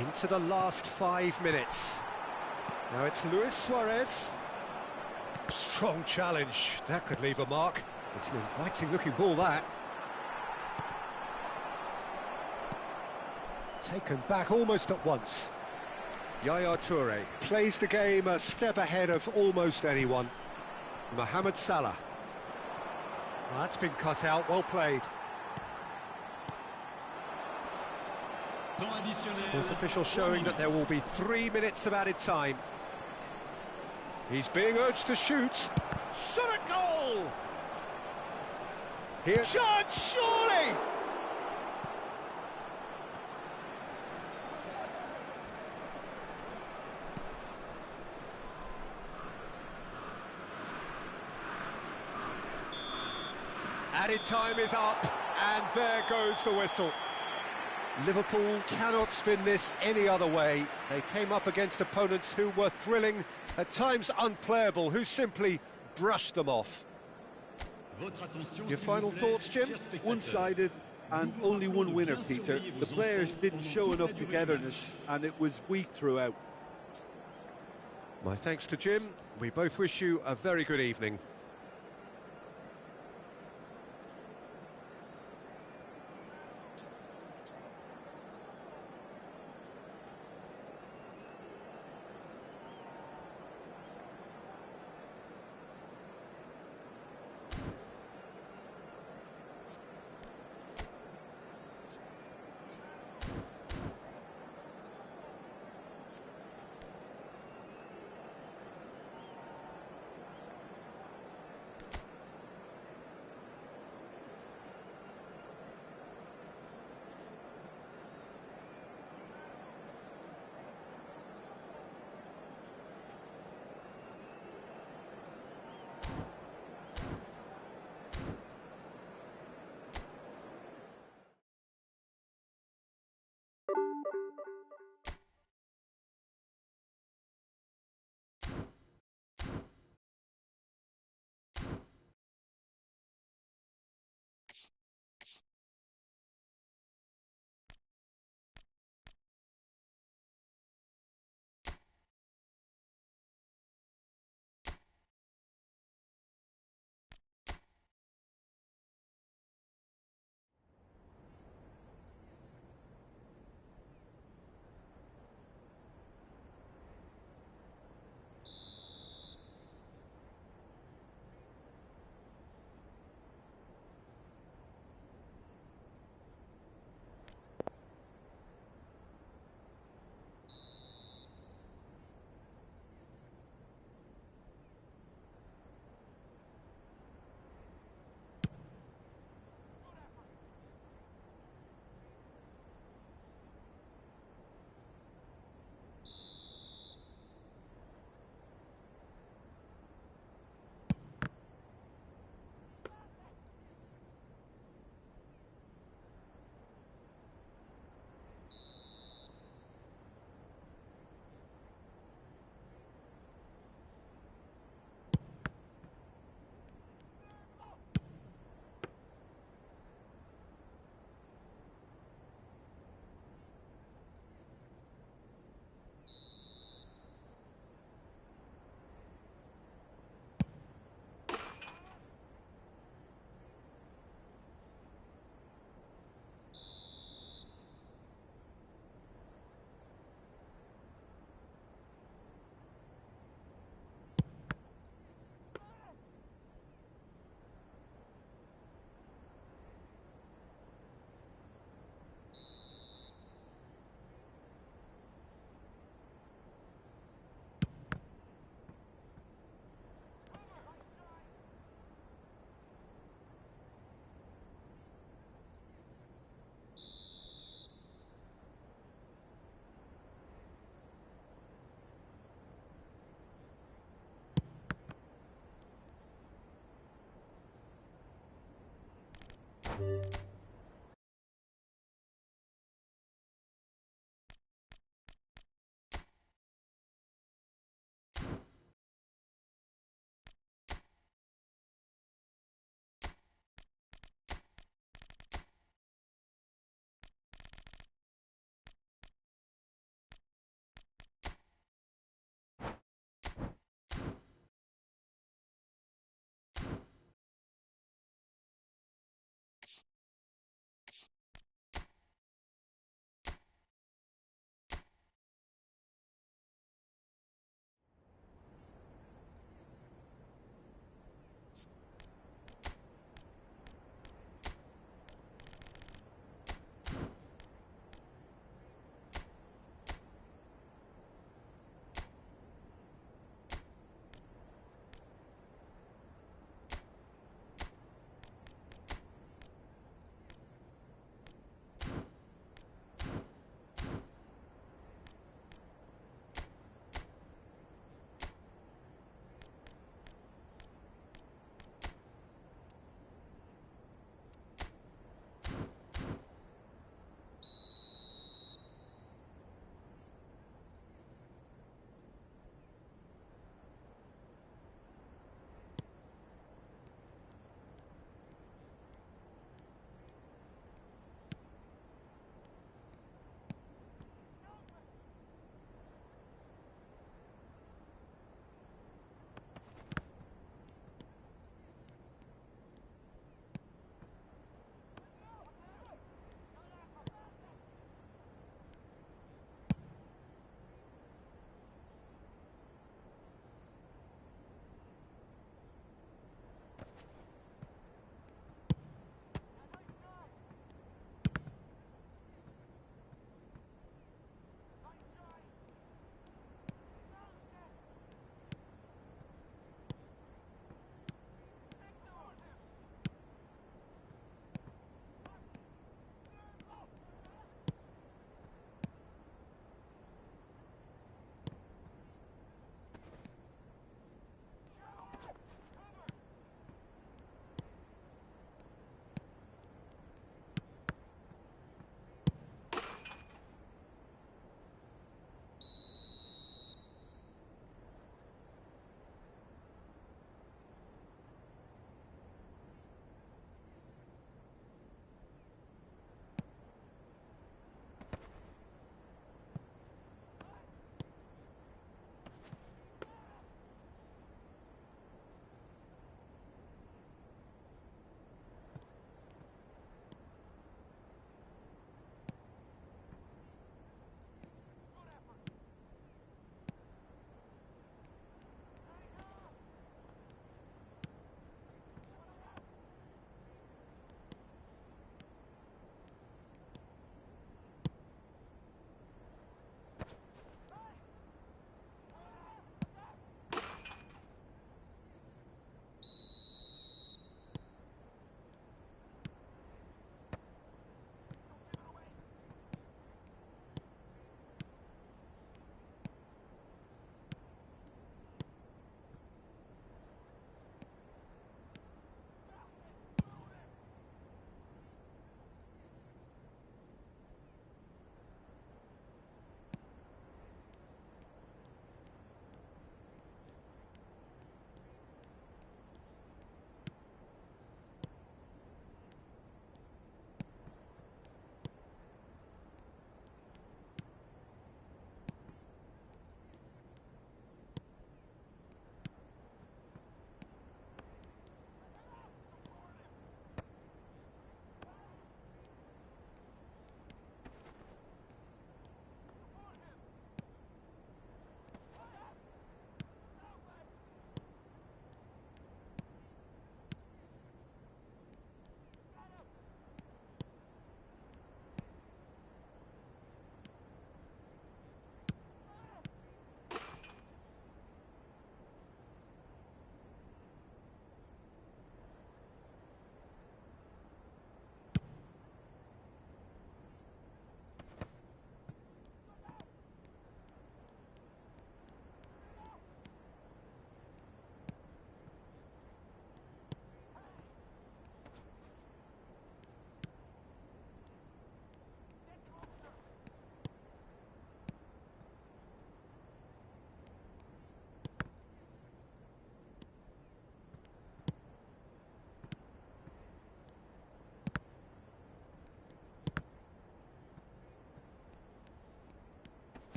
Into the last 5 minutes. Now it's Luis Suarez. Strong challenge. That could leave a mark. It's an inviting-looking ball, that. Taken back almost at once. Yaya Toure plays the game a step ahead of almost anyone. Mohamed Salah. Well, that's been cut out. Well played. Fourth official showing that there will be 3 minutes of added time. He's being urged to shoot. Shot a goal! Here, shot, surely! Added time is up, and there goes the whistle. Liverpool cannot spin this any other way. They came up against opponents who were thrilling, at times unplayable, who simply brushed them off. Your final thoughts, Jim? One-sided and only one winner, Peter. The players didn't show enough togetherness and it was weak throughout. My thanks to Jim. We both wish you a very good evening.